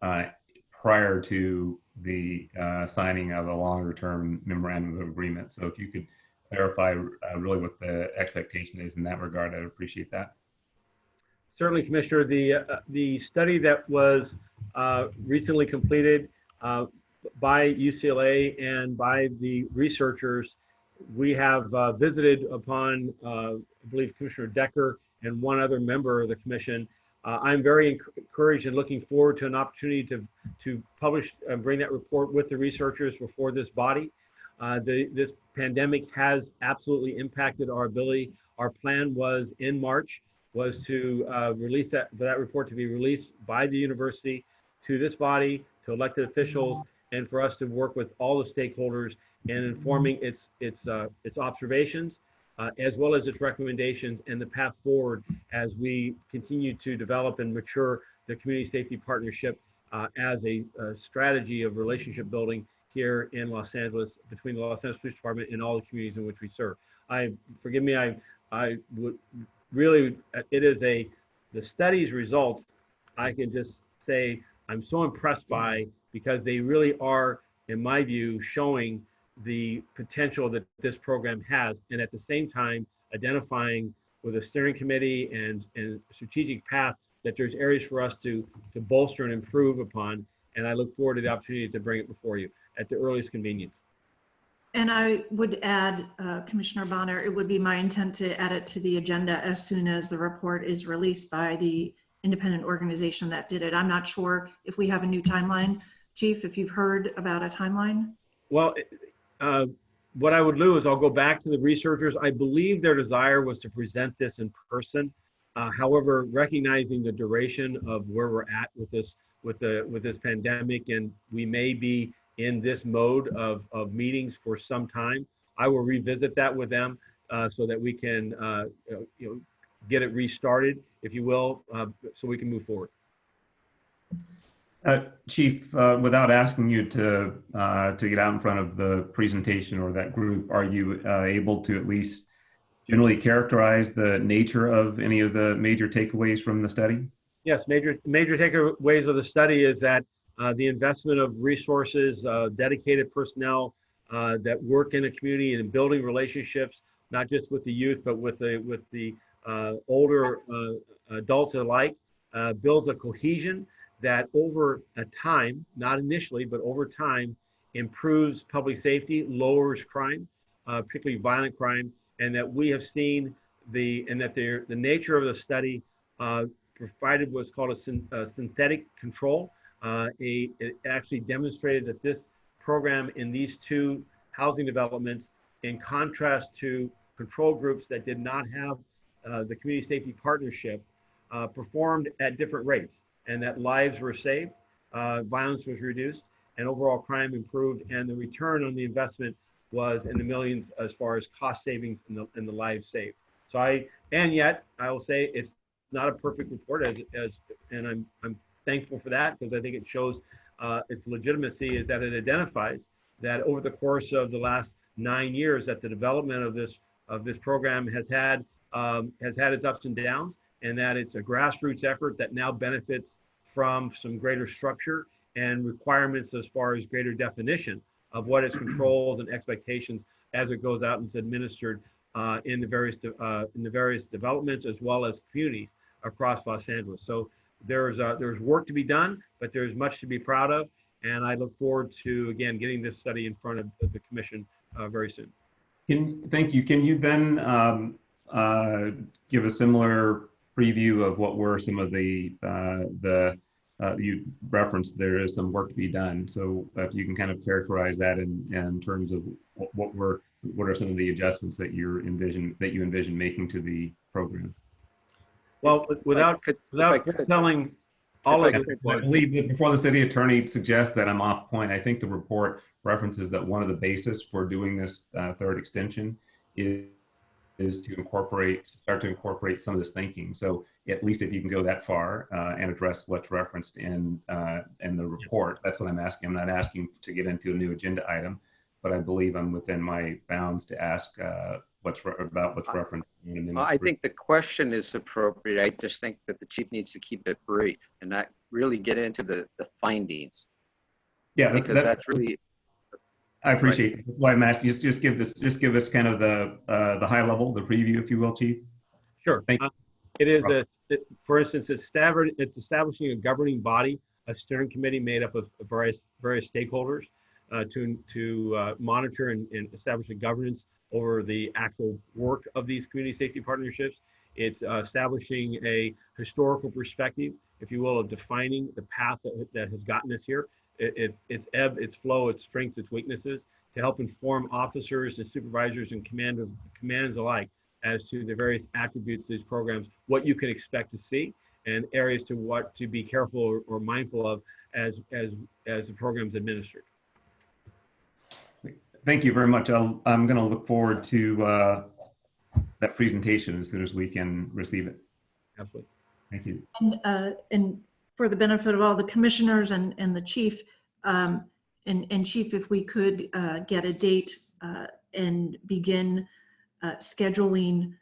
prior to the signing of a longer-term memorandum of agreement. So if you could clarify really what the expectation is in that regard, I'd appreciate that. Certainly, Commissioner. The study that was recently completed by UCLA and by the researchers, we have visited upon, I believe, Commissioner Decker and one other member of the commission. I'm very encouraged and looking forward to an opportunity to publish and bring that report with the researchers before this body. This pandemic has absolutely impacted our ability. Our plan was in March was to release that report to be released by the university to this body, to elected officials, and for us to work with all the stakeholders in informing its observations, as well as its recommendations and the path forward as we continue to develop and mature the community safety partnership as a strategy of relationship building here in Los Angeles, between the Los Angeles Police Department and all the communities in which we serve. Forgive me, I would really, the study's results, I can just say I'm so impressed by, because they really are, in my view, showing the potential that this program has, and at the same time identifying with a steering committee and strategic path that there's areas for us to bolster and improve upon. And I look forward to the opportunity to bring it before you at the earliest convenience. And I would add, Commissioner Bonner, it would be my intent to add it to the agenda as soon as the report is released by the independent organization that did it. I'm not sure if we have a new timeline. Chief, if you've heard about a timeline? Well, what I would do is I'll go back to the researchers. I believe their desire was to present this in person. However, recognizing the duration of where we're at with this pandemic, and we may be in this mode of meetings for some time, I will revisit that with them so that we can get it restarted, if you will, so we can move forward. Chief, without asking you to get out in front of the presentation or that group, are you able to at least generally characterize the nature of any of the major takeaways from the study? Yes, major takeaways of the study is that the investment of resources, dedicated personnel that work in a community and building relationships, not just with the youth, but with the older adults alike, builds a cohesion that over a time, not initially, but over time, improves public safety, lowers crime, particularly violent crime, and that we have seen the nature of the study provided what's called a synthetic control. It actually demonstrated that this program in these two housing developments, in contrast to control groups that did not have the community safety partnership, performed at different rates, and that lives were saved, violence was reduced, and overall crime improved, and the return on the investment was in the millions as far as cost savings and the lives saved. And yet I will say it's not a perfect report, and I'm thankful for that, because I think it shows its legitimacy is that it identifies that over the course of the last 9 years, that the development of this program has had its ups and downs, and that it's a grassroots effort that now benefits from some greater structure and requirements as far as greater definition of what its controls and expectations as it goes out and is administered in the various developments as well as communities across Los Angeles. So there's work to be done, but there's much to be proud of, and I look forward to, again, getting this study in front of the commission very soon. Thank you. Can you then give a similar preview of what were some of the you referenced there is some work to be done. So if you can kind of characterize that in terms of what are some of the adjustments that you envision making to the program? Well, without telling all of it, I believe that before the city attorney suggests that I'm off point, I think the report references that one of the basis for doing this third extension is to start to incorporate some of this thinking. So at least if you can go that far and address what's referenced in the report, that's what I'm asking. I'm not asking to get into a new agenda item, but I believe I'm within my bounds to ask what's referenced. Well, I think the question is appropriate. I just think that the chief needs to keep it brief and not really get into the findings. Yeah, because that's really. I appreciate it. That's why I'm asking. Just give us kind of the high level, the preview, if you will, Chief. Sure. Thank you. It is for instance, it's establishing a governing body, a steering committee made up of various stakeholders to monitor and establish a governance over the actual work of these community safety partnerships. It's establishing a historical perspective, if you will, of defining the path that has gotten us here. Its ebb, its flow, its strengths, its weaknesses, to help inform officers and supervisors and commands alike as to the various attributes of these programs, what you can expect to see, and areas to what to be careful or mindful of as the program's administered. Thank you very much. I'm going to look forward to that presentation as soon as we can receive it. Absolutely. Thank you. And for the benefit of all the commissioners and the chief, and chief, if we could get a date and begin scheduling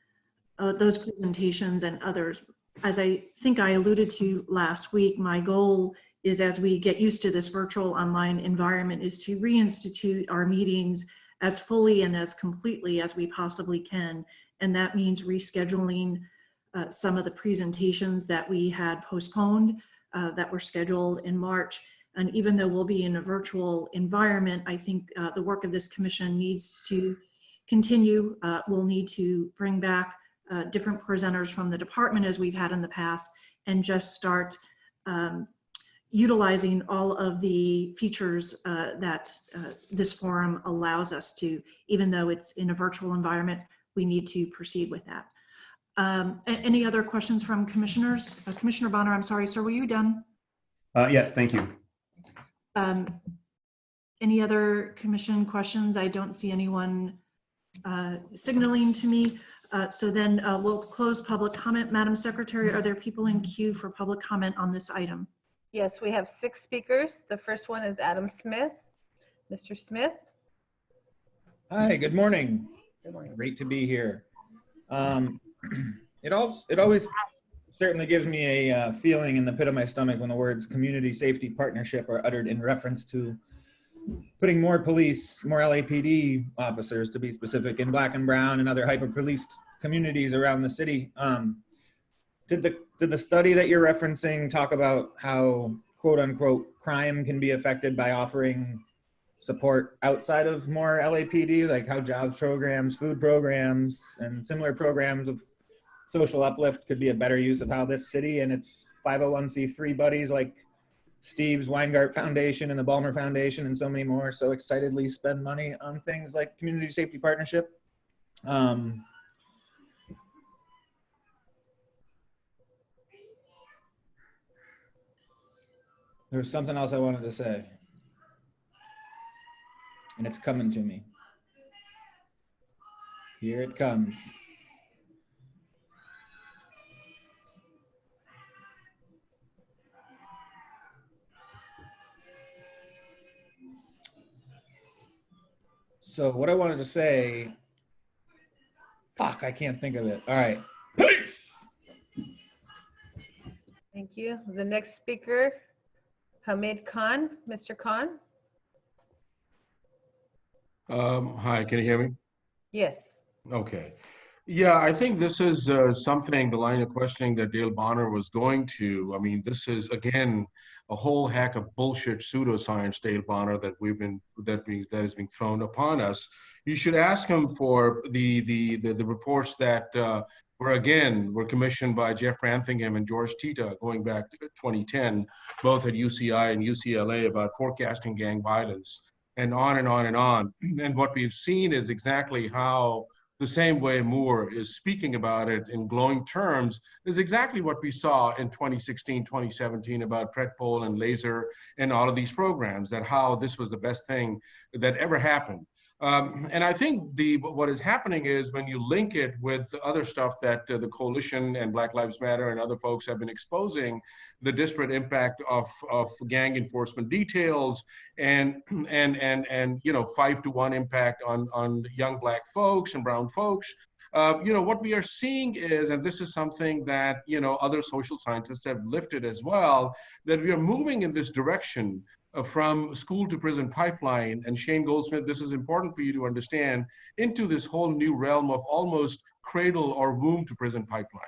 those presentations and others. As I think I alluded to last week, my goal is, as we get used to this virtual online environment, is to reinstitute our meetings as fully and as completely as we possibly can. And that means rescheduling some of the presentations that we had postponed that were scheduled in March. And even though we'll be in a virtual environment, I think the work of this commission needs to continue. We'll need to bring back different presenters from the department as we've had in the past, and just start utilizing all of the features that this forum allows us to, even though it's in a virtual environment, we need to proceed with that. Any other questions from commissioners? Commissioner Bonner, I'm sorry, sir, were you done? Yes, thank you. Any other commission questions? I don't see anyone signaling to me. So then we'll close public comment. Madam Secretary, are there people in queue for public comment on this item? Yes, we have 6 speakers. The first one is Adam Smith. Mr. Smith. Hi, good morning. Good morning. Great to be here. It always certainly gives me a feeling in the pit of my stomach when the words community safety partnership are uttered in reference to putting more police, more LAPD officers, to be specific, in Black and Brown and other hyper-policed communities around the city. Did the study that you're referencing talk about how, quote unquote, crime can be affected by offering support outside of more LAPD, like how jobs programs, food programs, and similar programs of social uplift could be a better use of how this city and its 501c3 buddies like Steve's Weingart Foundation and the Ballmer Foundation and so many more so excitedly spend money on things like community safety partnership? There's something else I wanted to say, and it's coming to me. Here it comes. So what I wanted to say, fuck, I can't think of it. All right. Peace. Thank you. The next speaker, Hamid Khan. Mr. Khan. Hi, can you hear me? Yes. Okay. Yeah, I think this is something, the line of questioning that Dale Bonner was going to. I mean, this is, again, a whole heck of bullshit pseudoscience, Dale Bonner, that is being thrown upon us. You should ask him for the reports that were commissioned by Jeff Grantham and George Tita going back to 2010, both at UCI and UCLA, about forecasting gang violence, and on and on and on. And what we've seen is exactly how the same way Moore is speaking about it in glowing terms is exactly what we saw in 2016, 2017 about Predpol and Laser and all of these programs, that how this was the best thing that ever happened. And I think what is happening is when you link it with the other stuff that the coalition and Black Lives Matter and other folks have been exposing, the disparate impact of gang enforcement details and 5-to-1 impact on young Black folks and brown folks. What we are seeing is, and this is something that other social scientists have lifted as well, that we are moving in this direction from school to prison pipeline, and Shane Goldsmith, this is important for you to understand, into this whole new realm of almost cradle or womb to prison pipeline.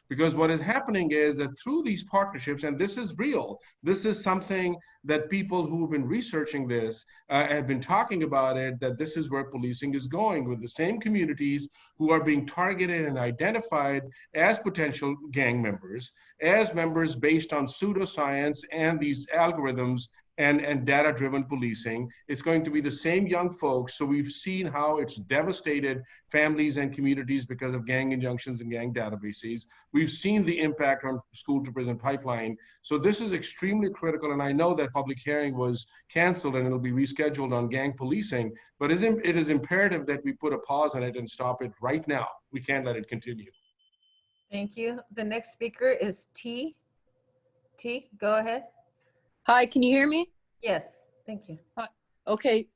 Because what is happening is that through these partnerships, and this is real, this is something that people who have been researching this have been talking about it, that this is where policing is going, with the same communities who are being targeted and identified as potential gang members, as members based on pseudoscience and these algorithms and data-driven policing. It's going to be the same young folks. So we've seen how it's devastated families and communities because of gang injunctions and gang databases. We've seen the impact on school to prison pipeline. So this is extremely critical. And I know that public hearing was canceled and it'll be rescheduled on gang policing, but it is imperative that we put a pause on it and stop it right now. We can't let it continue. Thank you. The next speaker is T. T, go ahead. Hi, can you hear me? Yes, thank you. Okay,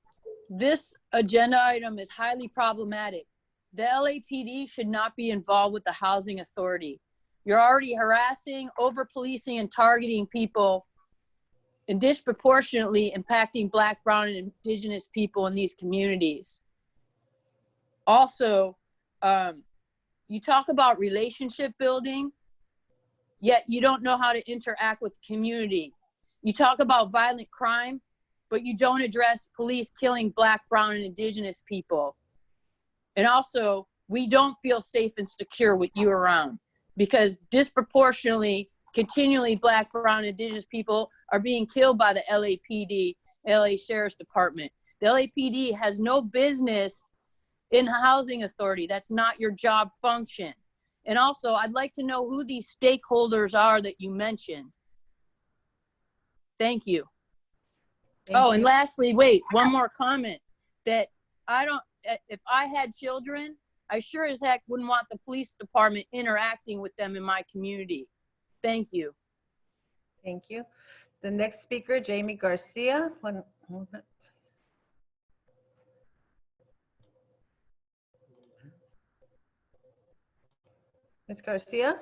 this agenda item is highly problematic. The LAPD should not be involved with the housing authority. You're already harassing, over-policing, and targeting people and disproportionately impacting Black, Brown, and Indigenous people in these communities. Also, you talk about relationship building, yet you don't know how to interact with the community. You talk about violent crime, but you don't address police killing Black, Brown, and Indigenous people. And also, we don't feel safe and secure with you around, because disproportionately, continually Black, Brown, and Indigenous people are being killed by the LAPD, LA Sheriff's Department. The LAPD has no business in housing authority. That's not your job function. And also, I'd like to know who these stakeholders are that you mentioned. Thank you. And lastly, wait, one more comment, that if I had children, I sure as heck wouldn't want the police department interacting with them in my community. Thank you. Thank you. The next speaker, Jaime Garcia. One moment. Ms. Garcia?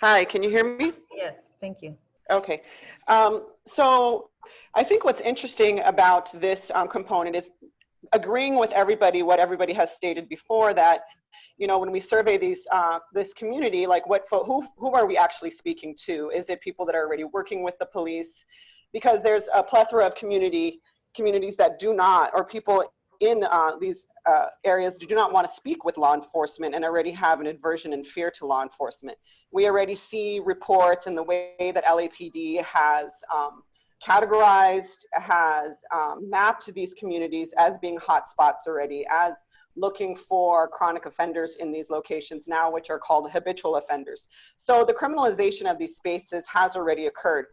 Hi, can you hear me? Yes, thank you. Okay. So I think what's interesting about this component is agreeing with everybody, what everybody has stated before, that, you know, when we survey these, this community, like who are we actually speaking to? Is it people that are already working with the police? Because there's a plethora of communities that do not, or people in these areas do not want to speak with law enforcement and already have an aversion and fear to law enforcement. We already see reports in the way that LAPD has categorized, has mapped these communities as being hotspots already, as looking for chronic offenders in these locations now, which are called habitual offenders. So the criminalization of these spaces has already occurred.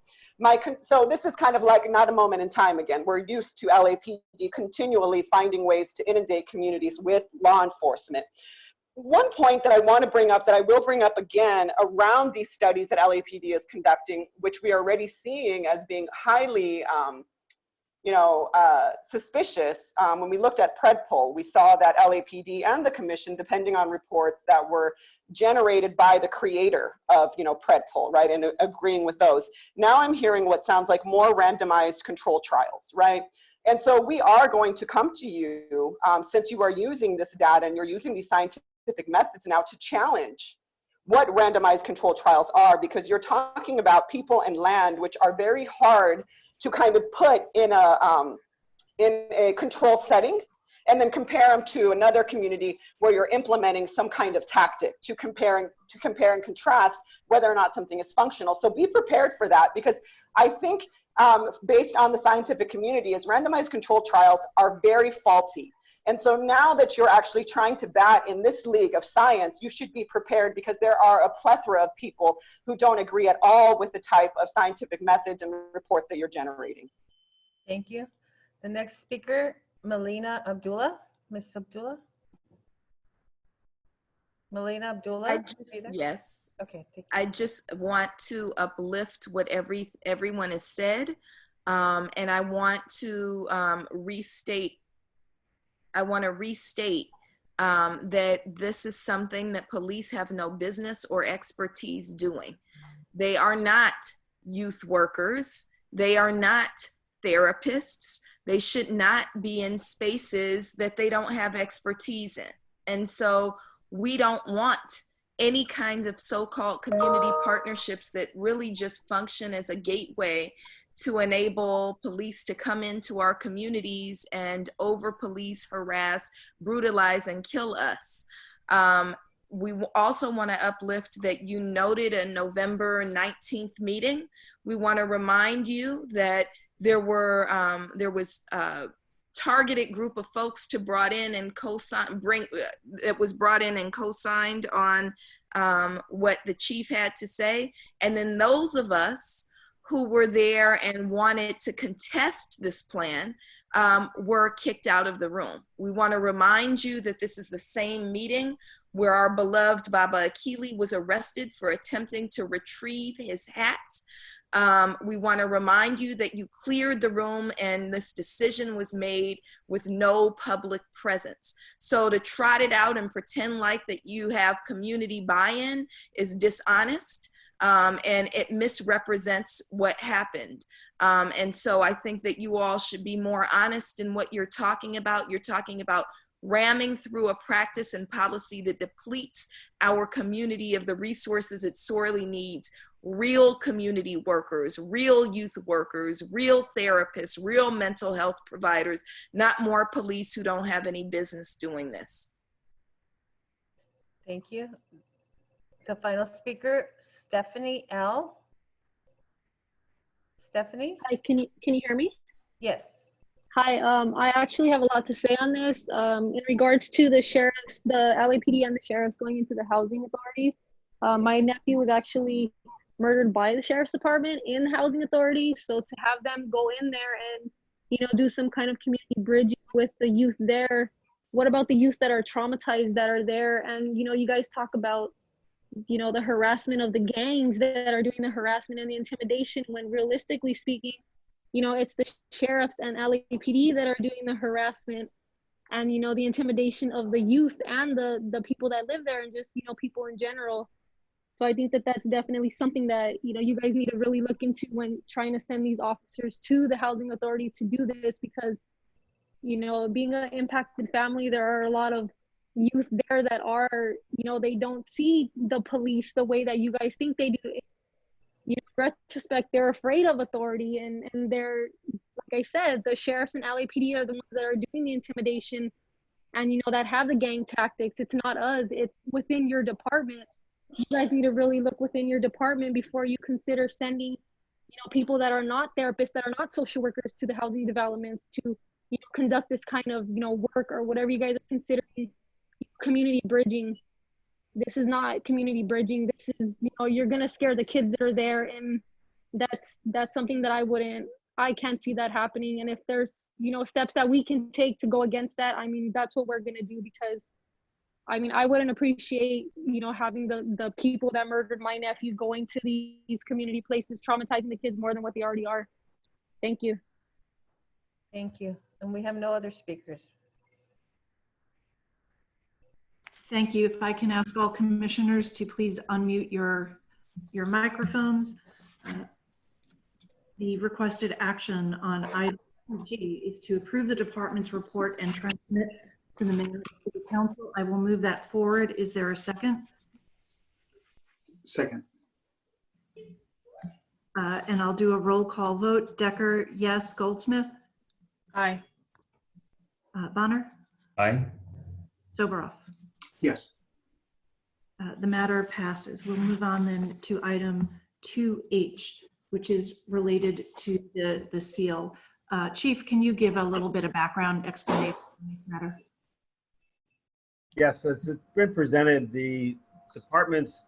So this is kind of like not a moment in time again. We're used to LAPD continually finding ways to inundate communities with law enforcement. One point that I want to bring up, that I will bring up again, around these studies that LAPD is conducting, which we are already seeing as being highly suspicious. When we looked at PredPol, we saw that LAPD and the commission, depending on reports that were generated by the creator of, PredPol, right, and agreeing with those. Now I'm hearing what sounds like more randomized control trials, right? And so we are going to come to you, since you are using this data and you're using these scientific methods now, to challenge what randomized control trials are, because you're talking about people and land, which are very hard to kind of put in a control setting and then compare them to another community where you're implementing some kind of tactic to compare and contrast whether or not something is functional. So be prepared for that, because I think based on the scientific community, is randomized control trials are very faulty. And so now that you're actually trying to bat in this league of science, you should be prepared, because there are a plethora of people who don't agree at all with the type of scientific methods and reports that you're generating. Thank you. The next speaker, Melina Abdullah. Ms. Abdullah? Melina Abdullah? Yes. Okay. I just want to uplift what everyone has said, and I want to restate that this is something that police have no business or expertise doing. They are not youth workers. They are not therapists. They should not be in spaces that they don't have expertise in. And so we don't want any kinds of so-called community partnerships that really just function as a gateway to enable police to come into our communities and over-police, harass, brutalize, and kill us. We also want to uplift that you noted a November 19th meeting. We want to remind you that there was a targeted group of folks to brought in and it was brought in and co-signed on what the chief had to say. And then those of us who were there and wanted to contest this plan were kicked out of the room. We want to remind you that this is the same meeting where our beloved Baba Akili was arrested for attempting to retrieve his hat. We want to remind you that you cleared the room and this decision was made with no public presence. So to trot it out and pretend like that you have community buy-in is dishonest. And it misrepresents what happened. And so I think that you all should be more honest in what you're talking about. You're talking about ramming through a practice and policy that depletes our community of the resources it sorely needs. Real community workers, real youth workers, real therapists, real mental health providers, not more police who don't have any business doing this. Thank you. The final speaker, Stephanie L. Stephanie? Hi, can you hear me? Yes. Hi, I actually have a lot to say on this. In regards to the sheriffs, the LAPD and the sheriffs going into the housing authorities. My nephew was actually murdered by the sheriff's department in the housing authority. So to have them go in there and, do some kind of community bridging with the youth there. What about the youth that are traumatized that are there? And, you guys talk about, the harassment of the gangs that are doing the harassment and the intimidation, when realistically speaking, it's the sheriffs and LAPD that are doing the harassment and, the intimidation of the youth and the people that live there and just, people in general. So I think that that's definitely something that, you guys need to really look into when trying to send these officers to the housing authority to do this, because, being an impacted family, there are a lot of youth there that are, they don't see the police the way that you guys think they do. In retrospect, they're afraid of authority, and they're, like I said, the sheriffs and LAPD are the ones that are doing the intimidation and, that have the gang tactics. It's not us, it's within your department. You guys need to really look within your department before you consider sending, people that are not therapists, that are not social workers to the housing developments to, conduct this kind of, work or whatever you guys are considering community bridging. This is not community bridging. This is, you're going to scare the kids that are there. And that's something that I can't see that happening. And if there's, steps that we can take to go against that, that's what we're going to do, because I wouldn't appreciate, having the people that murdered my nephew going to these community places, traumatizing the kids more than what they already are. Thank you. Thank you. And we have no other speakers. Thank you. If I can ask all commissioners to please unmute your microphones. The requested action on item G is to approve the department's report and transmit to the mayor and city council. I will move that forward. Is there a second? Second. And I'll do a roll call vote. Decker, yes. Goldsmith? Aye. Bonner? Aye. Soboroff? Yes. The matter passes. We'll move on then to item 2H, which is related to the seal. Chief, can you give a little bit of background explanation on this matter? Yes, as it's been presented, the department's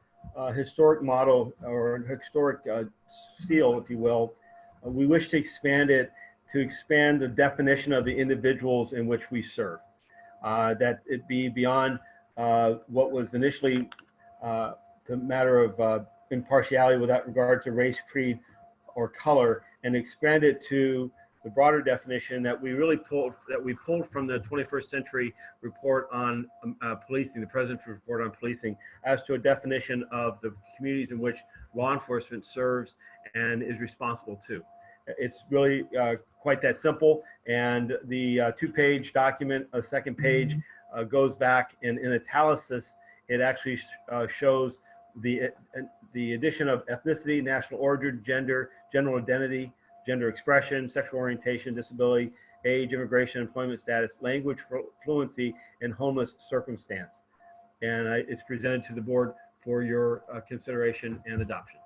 historic model or historic seal, if you will, we wish to expand it to expand the definition of the individuals in which we serve. That it be beyond what was initially the matter of impartiality without regard to race, creed, or color, and expand it to the broader definition that we pulled from the 21st century report on policing, the president's report on policing, as to a definition of the communities in which law enforcement serves and is responsible to. It's really quite that simple. And the two-page document, a second page, goes back in italics. It actually shows the addition of ethnicity, national origin, gender, general identity, gender expression, sexual orientation, disability, age, immigration, employment status, language fluency, and homeless circumstance. And it's presented to the board for your consideration and adoption.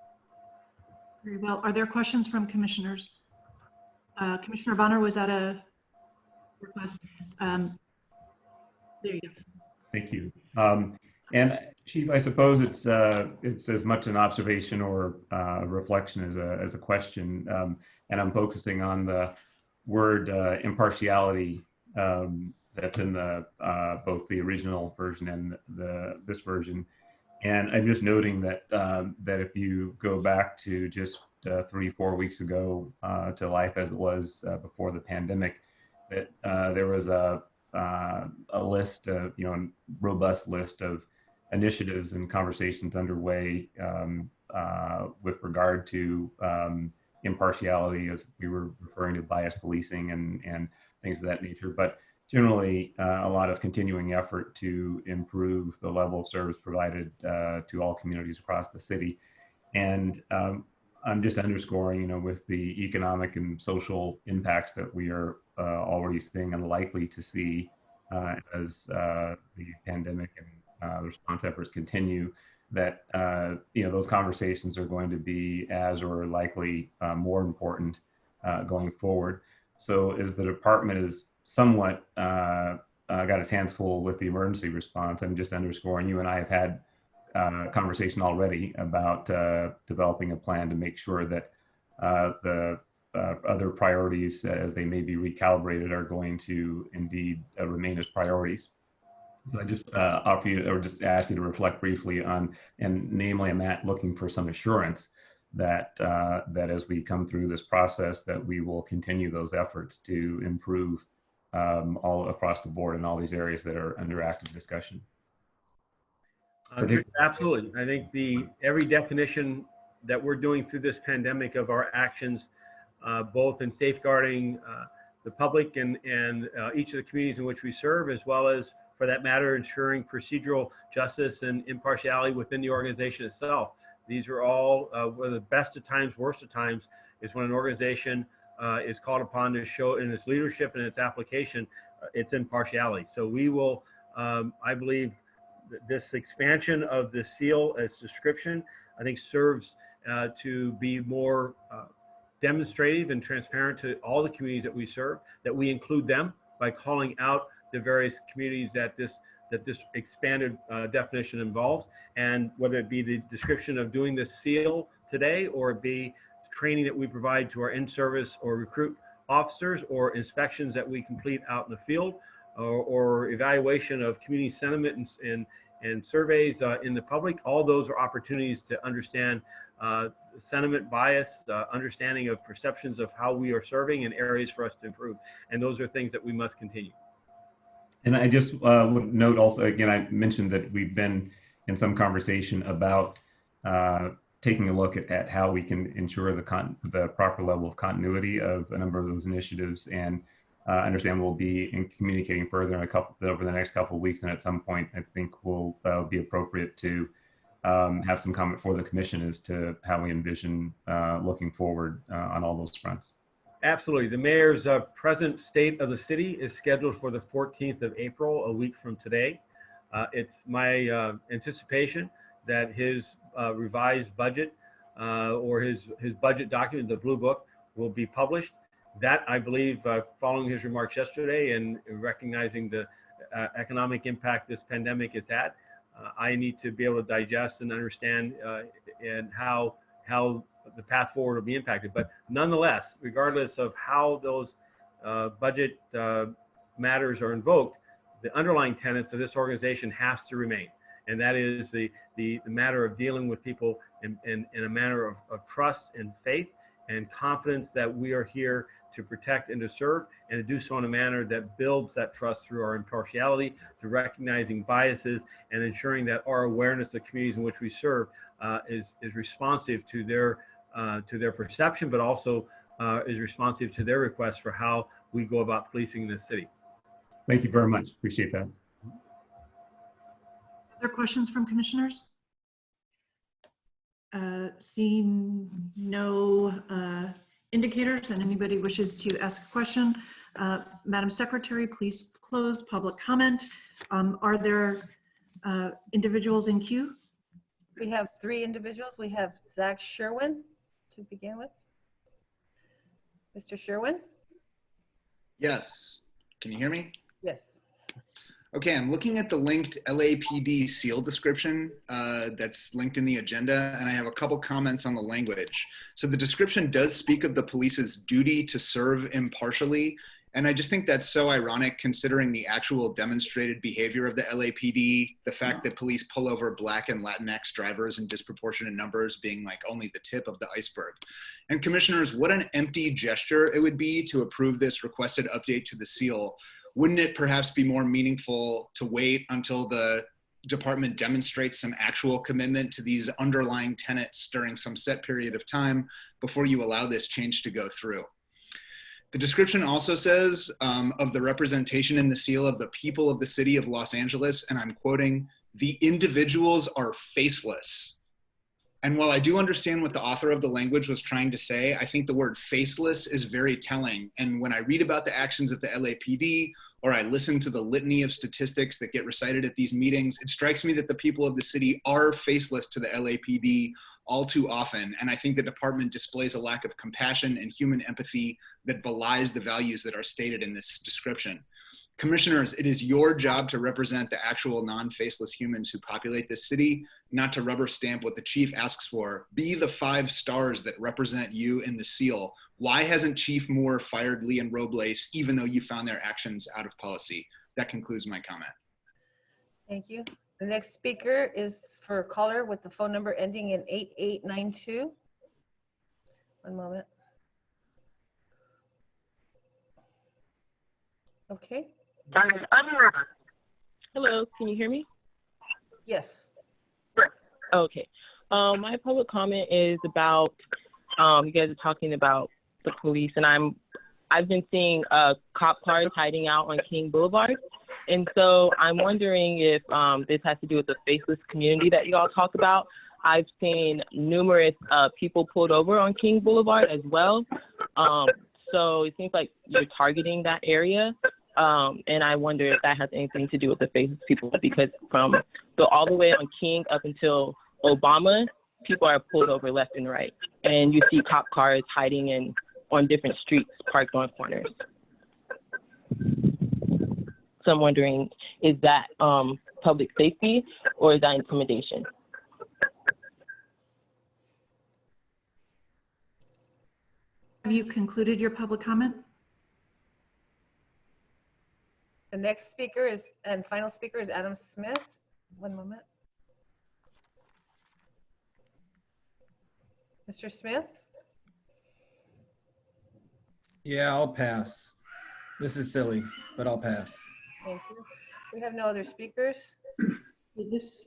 Very well. Are there questions from commissioners? Commissioner Bonner, was that a request? There you go. Thank you. And Chief, I suppose it's as much an observation or a reflection as a question. And I'm focusing on the word impartiality that's in the both the original version and this version. And I'm just noting that that if you go back to just 3-4 weeks ago to life as it was before the pandemic, that there was a list, robust list of initiatives and conversations underway with regard to impartiality, as we were referring to bias policing and things of that nature. But generally, a lot of continuing effort to improve the level of service provided to all communities across the city. And I'm just underscoring, with the economic and social impacts that we are already seeing and likely to see as the pandemic and response efforts continue, that those conversations are going to be as or likely more important going forward. So as the department is somewhat got its hands full with the emergency response, I'm just underscoring you and I have had a conversation already about developing a plan to make sure that the other priorities, as they may be recalibrated, are going to indeed remain as priorities. So I just offer you, or just ask you to reflect briefly on, and namely on that, looking for some assurance that that as we come through this process, that we will continue those efforts to improve all across the board in all these areas that are under active discussion. Absolutely. I think every definition that we're doing through this pandemic of our actions, both in safeguarding the public and each of the communities in which we serve, as well as, for that matter, ensuring procedural justice and impartiality within the organization itself. These are all, whether the best of times, worst of times, is when an organization is called upon to show in its leadership and its application, its impartiality. So we will, I believe, this expansion of the seal as description, I think, serves to be more demonstrative and transparent to all the communities that we serve, that we include them by calling out the various communities that this expanded definition involves, and whether it be the description of doing this seal today, or it be training that we provide to our in-service or recruit officers, or inspections that we complete out in the field, or evaluation of community sentiment and surveys in the public. All those are opportunities to understand sentiment bias, understanding of perceptions of how we are serving, and areas for us to improve. And those are things that we must continue. And I just would note also, again, I mentioned that we've been in some conversation about taking a look at how we can ensure the proper level of continuity of a number of those initiatives, and understand we'll be communicating further over the next couple of weeks. And at some point, I think will be appropriate to have some comment for the commission as to how we envision looking forward on all those fronts. Absolutely. The mayor's present state of the city is scheduled for the 14th of April, a week from today. It's my anticipation that his revised budget or his budget document, the Blue Book, will be published. That, I believe, following his remarks yesterday and recognizing the economic impact this pandemic has had, I need to be able to digest and understand and how the path forward will be impacted. But nonetheless, regardless of how those budget matters are invoked, the underlying tenets of this organization has to remain. And that is the matter of dealing with people in a manner of trust and faith and confidence that we are here to protect and to serve, and to do so in a manner that builds that trust through our impartiality, through recognizing biases, and ensuring that our awareness of the communities in which we serve is responsive to their perception, but also is responsive to their requests for how we go about policing this city. Thank you very much. Appreciate that. Other questions from commissioners? Seeing no indicators and anybody wishes to ask a question, Madam Secretary, please close public comment. Are there individuals in queue? We have 3 individuals. We have Zach Sherwin to begin with. Mr. Sherwin? Yes. Can you hear me? Yes. Okay, I'm looking at the linked LAPD seal description that's linked in the agenda, and I have a couple comments on the language. So the description does speak of the police's duty to serve impartially, and I just think that's so ironic considering the actual demonstrated behavior of the LAPD, the fact that police pull over Black and Latinx drivers in disproportionate numbers being like only the tip of the iceberg. And commissioners, what an empty gesture it would be to approve this requested update to the seal. Wouldn't it perhaps be more meaningful to wait until the department demonstrates some actual commitment to these underlying tenets during some set period of time before you allow this change to go through? The description also says of the representation in the seal of the people of the city of Los Angeles, and I'm quoting, "The individuals are faceless." And while I do understand what the author of the language was trying to say, I think the word faceless is very telling. And when I read about the actions of the LAPD or I listen to the litany of statistics that get recited at these meetings, it strikes me that the people of the city are faceless to the LAPD all too often. And I think the department displays a lack of compassion and human empathy that belies the values that are stated in this description. Commissioners, it is your job to represent the actual non-faceless humans who populate this city, not to rubber stamp what the chief asks for. Be the 5 stars that represent you in the seal. Why hasn't Chief Moore fired Lee and Robles, even though you found their actions out of policy? That concludes my comment. Thank you. The next speaker is for a caller with the phone number ending in 8892. One moment. Okay. Hello, can you hear me? Yes. Okay. My public comment is about you guys are talking about the police, and I've been seeing cop cars hiding out on King Boulevard, and so I'm wondering if this has to do with the faceless community that you all talk about. I've seen numerous people pulled over on King Boulevard as well, so it seems like you're targeting that area. And I wonder if that has anything to do with the faceless people, because from all the way on King up until Obama, people are pulled over left and right, and you see cop cars hiding on different streets parked on corners. So I'm wondering, is that public safety or is that intimidation? Have you concluded your public comment? The next speaker is, and final speaker is Adam Smith. One moment. Mr. Smith? Yeah, I'll pass. This is silly, but I'll pass. Thank you. We have no other speakers. This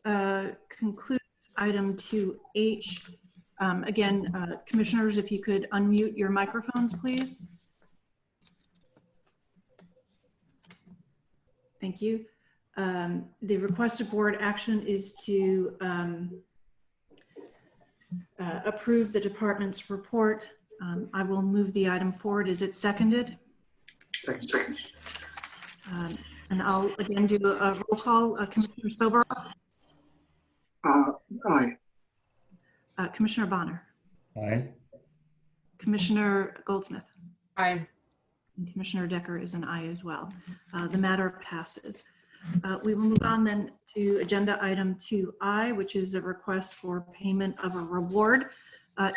concludes item 2H. Again, commissioners, if you could unmute your microphones, please. Thank you. The requested board action is to approve the department's report. I will move the item forward. Is it seconded? Second. And I'll again do a roll call. Commissioner Sober? Aye. Commissioner Bonner? Aye. Commissioner Goldsmith? Aye. And Commissioner Decker is an aye as well. The matter passes. We will move on then to agenda item 2I, which is a request for payment of a reward.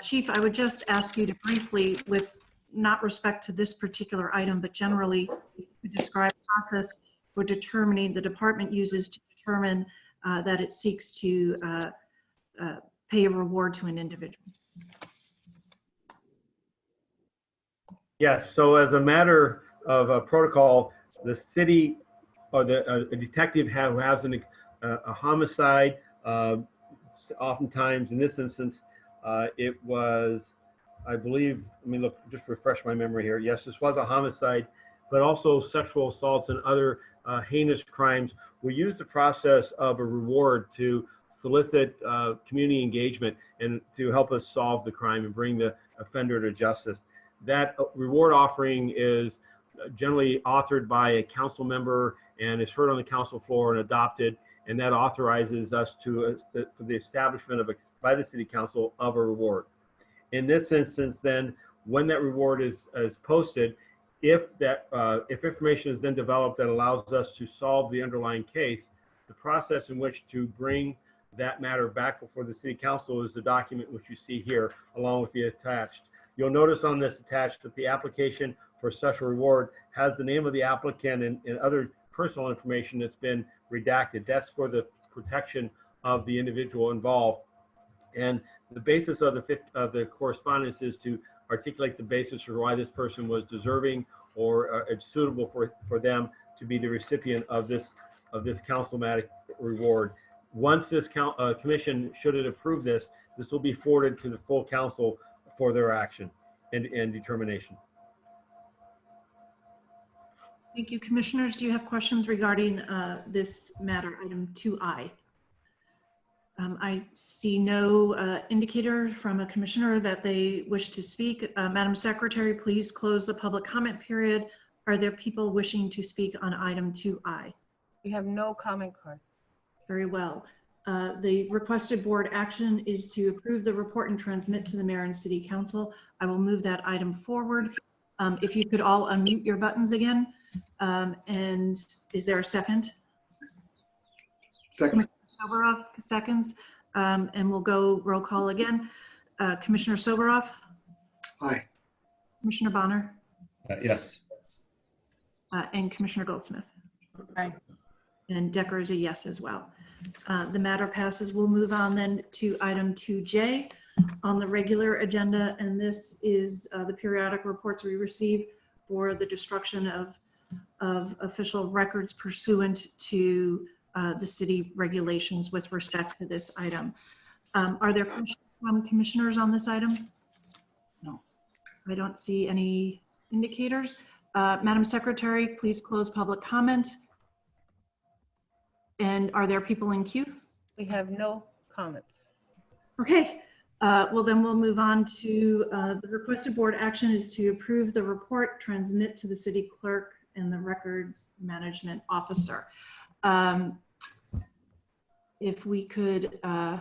Chief, I would just ask you to briefly, with not respect to this particular item, but generally describe the process for determining the department uses to determine that it seeks to pay a reward to an individual. Yes, so as a matter of protocol, the city or a detective who has a homicide, oftentimes in this instance, it was, I believe, let me look, just refresh my memory here. Yes, this was a homicide, but also sexual assaults and other heinous crimes. We use the process of a reward to solicit community engagement and to help us solve the crime and bring the offender to justice. That reward offering is generally authored by a council member and is heard on the council floor and adopted, and that authorizes us to for the establishment of by the city council of a reward. In this instance, then, when that reward is posted, if information is then developed that allows us to solve the underlying case, the process in which to bring that matter back before the city council is the document which you see here, along with the attached. You'll notice on this attached that the application for such a reward has the name of the applicant and other personal information that's been redacted. That's for the protection of the individual involved. And the basis of the correspondence is to articulate the basis for why this person was deserving or suitable for them to be the recipient of this councilmatic reward. Once this commission, should it approve this, this will be forwarded to the full council for their action and determination. Thank you. Commissioners, do you have questions regarding this matter, item 2I? I see no indicator from a commissioner that they wish to speak. Madam Secretary, please close the public comment period. Are there people wishing to speak on item 2I? We have no comment cards. Very well. The requested board action is to approve the report and transmit to the mayor and city council. I will move that item forward. If you could all unmute your buttons again. And is there a second? Second. Soberoff seconds. And we'll go roll call again. Commissioner Soberoff? Aye. Commissioner Bonner? Yes. And Commissioner Goldsmith? Aye. And Decker is a yes as well. The matter passes. We'll move on then to item 2J on the regular agenda. And this is the periodic reports we receive for the destruction of official records pursuant to the city regulations with respect to this item. Are there questions from commissioners on this item? No. I don't see any indicators. Madam Secretary, please close public comment. And are there people in queue? We have no comments. Okay, well then we'll move on to the requested board action is to approve the report, transmit to the city clerk and the records management officer. If we could, I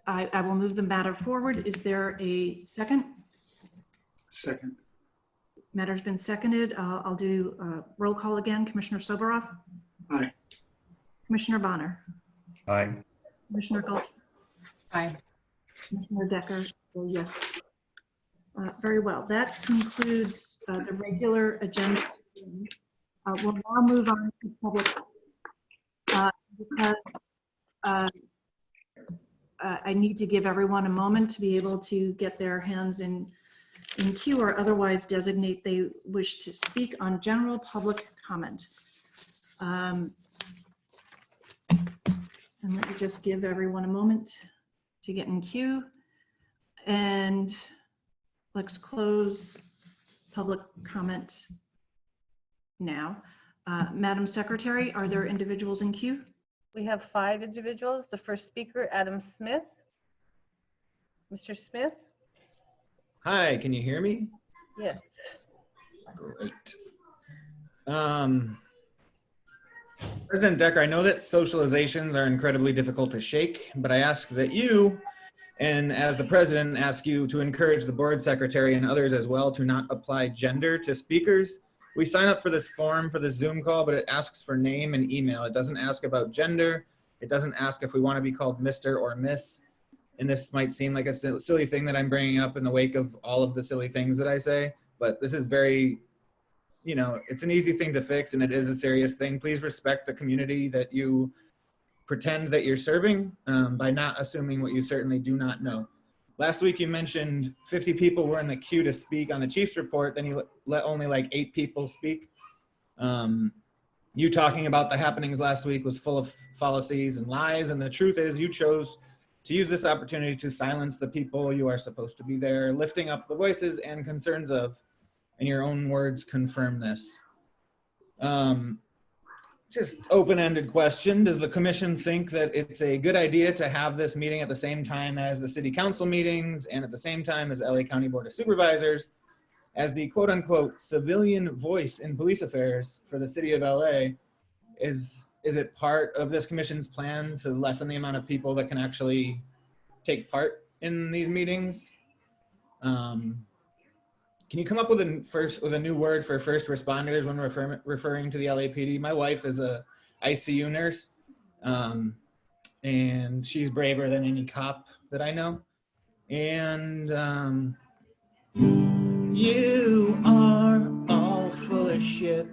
will move the matter forward. Is there a second? Second. Matter's been seconded. I'll do roll call again. Commissioner Soberoff? Aye. Commissioner Bonner? Aye. Commissioner Gulch? Aye. Commissioner Decker? Yes. Very well. That concludes the regular agenda. We'll now move on to public because I need to give everyone a moment to be able to get their hands in queue or otherwise designate they wish to speak on general public comment. And let me just give everyone a moment to get in queue. And let's close public comment now. Madam Secretary, are there individuals in queue? We have 5 individuals. The first speaker, Adam Smith. Mr. Smith? Hi, can you hear me? Yes. Great. President Decker, I know that socializations are incredibly difficult to shake, but I ask that you, and as the president, ask you to encourage the board secretary and others as well to not apply gender to speakers. We sign up for this form for this Zoom call, but it asks for name and email. It doesn't ask about gender. It doesn't ask if we want to be called Mr. or Miss. And this might seem like a silly thing that I'm bringing up in the wake of all of the silly things that I say, but this is very, you know, it's an easy thing to fix and it is a serious thing. Please respect the community that you pretend that you're serving by not assuming what you certainly do not know. Last week you mentioned 50 people were in the queue to speak on the chief's report, then you let only like 8 people speak. You talking about the happenings last week was full of fallacies and lies, and the truth is you chose to use this opportunity to silence the people you are supposed to be there, lifting up the voices and concerns of, and your own words confirm this. Just open-ended question. Does the commission think that it's a good idea to have this meeting at the same time as the city council meetings and at the same time as LA County Board of Supervisors as the quote unquote civilian voice in police affairs for the city of LA? Is it part of this commission's plan to lessen the amount of people that can actually take part in these meetings? Can you come up with a new word for first responders when referring to the LAPD? My wife is a ICU nurse, and she's braver than any cop that I know. And you are all full of shit.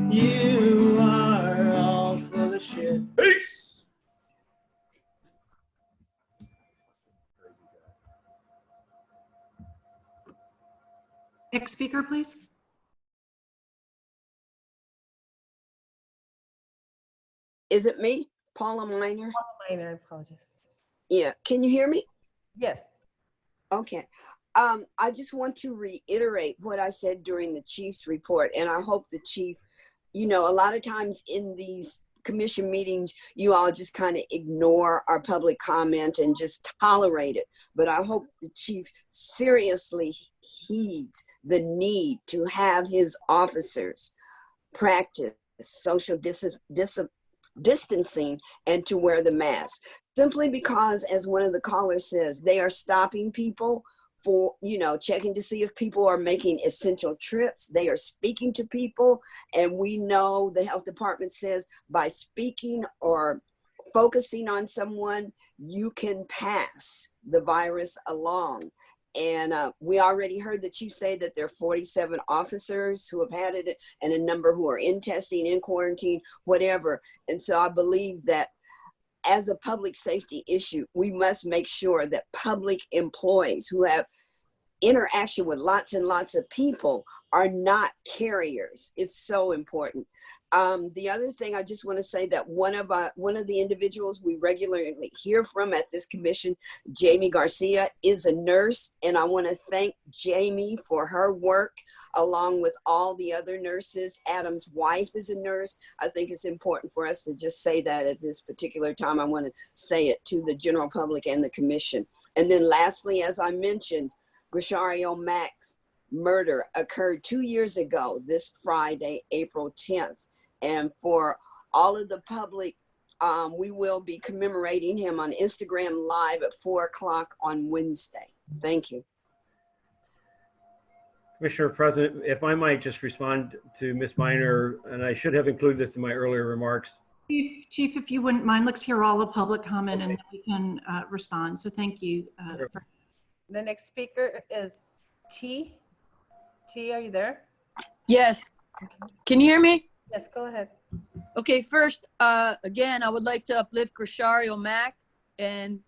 You are all full of shit. Peace. Next speaker, please. Is it me? Paula Miner? Paula Miner, I apologize. Yeah, can you hear me? Yes. Okay. I just want to reiterate what I said during the chief's report, and I hope the chief, you know, a lot of times in these commission meetings, you all just kind of ignore our public comment and just tolerate it. But I hope the chief seriously heeds the need to have his officers practice social distancing and to wear the mask. Simply because, as one of the callers says, they are stopping people for, checking to see if people are making essential trips. They are speaking to people. And we know the health department says by speaking or focusing on someone, you can pass the virus along. And we already heard the chief say that there are 47 officers who have had it and a number who are in testing, in quarantine, whatever. And so I believe that as a public safety issue, we must make sure that public employees who have interaction with lots and lots of people are not carriers. It's so important. The other thing I just want to say that one of the individuals we regularly hear from at this commission, Jaime Garcia, is a nurse, and I want to thank Jaime for her work along with all the other nurses. Adam's wife is a nurse. I think it's important for us to just say that at this particular time. I want to say it to the general public and the commission. And then lastly, as I mentioned, Grishario Mack's murder occurred 2 years ago, this Friday, April 10th. And for all of the public, we will be commemorating him on Instagram Live at 4 o'clock on Wednesday. Thank you. Commissioner President, if I might just respond to Ms. Miner, and I should have included this in my earlier remarks. Chief, if you wouldn't mind, let's hear all the public comment and then we can respond. So thank you. The next speaker is T. T, are you there? Yes. Can you hear me? Yes, go ahead. Okay, first, again, I would like to uplift Grishario Mack and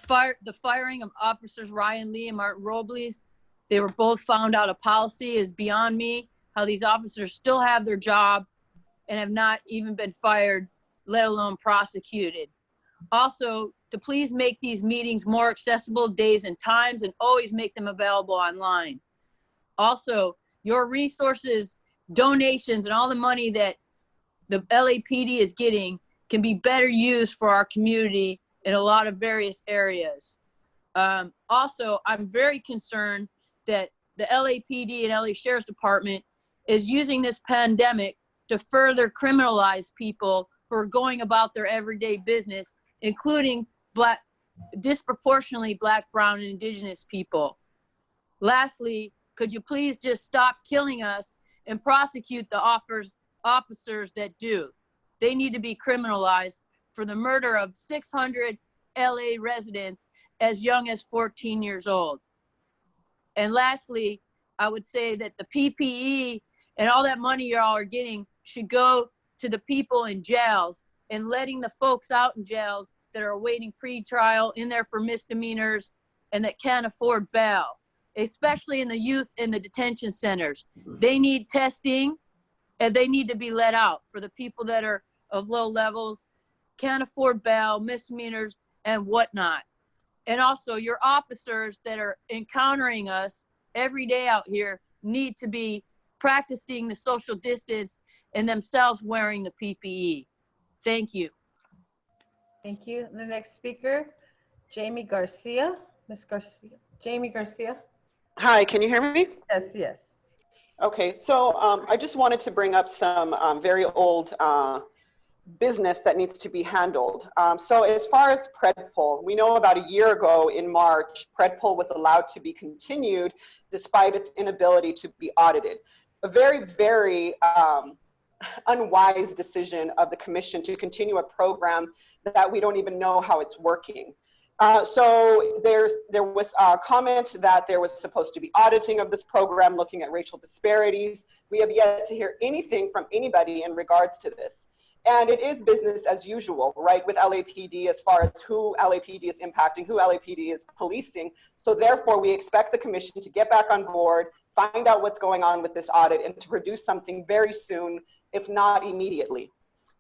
the firing of officers Ryan Lee and Martin Robles. They were both found out of policy. Is beyond me how these officers still have their job and have not even been fired, let alone prosecuted. Also, to please make these meetings more accessible days and times and always make them available online. Also, your resources, donations, and all the money that the LAPD is getting can be better used for our community in a lot of various areas. Also, I'm very concerned that the LAPD and LA Sheriff's Department is using this pandemic to further criminalize people who are going about their everyday business, including disproportionately Black, Brown, and Indigenous people. Lastly, could you please just stop killing us and prosecute the officers that do? They need to be criminalized for the murder of 600 LA residents as young as 14 years old. And lastly, I would say that the PPE and all that money y'all are getting should go to the people in jails and letting the folks out in jails that are awaiting pre-trial in there for misdemeanors and that can't afford bail, especially in the youth in the detention centers. They need testing and they need to be let out for the people that are of low levels, can't afford bail, misdemeanors, and whatnot. And also your officers that are encountering us every day out here need to be practicing the social distance and themselves wearing the PPE. Thank you. Thank you. The next speaker, Jaime Garcia. Ms. Garcia. Jaime Garcia. Hi, can you hear me? Yes, yes. Okay, so I just wanted to bring up some very old business that needs to be handled. So as far as PredPol, we know about a year ago in March, PredPol was allowed to be continued despite its inability to be audited. A very, very unwise decision of the commission to continue a program that we don't even know how it's working. So there was a comment that there was supposed to be auditing of this program, looking at racial disparities. We have yet to hear anything from anybody in regards to this. And it is business as usual, right, with LAPD as far as who LAPD is impacting, who LAPD is policing. So therefore, we expect the commission to get back on board, find out what's going on with this audit, and to produce something very soon, if not immediately.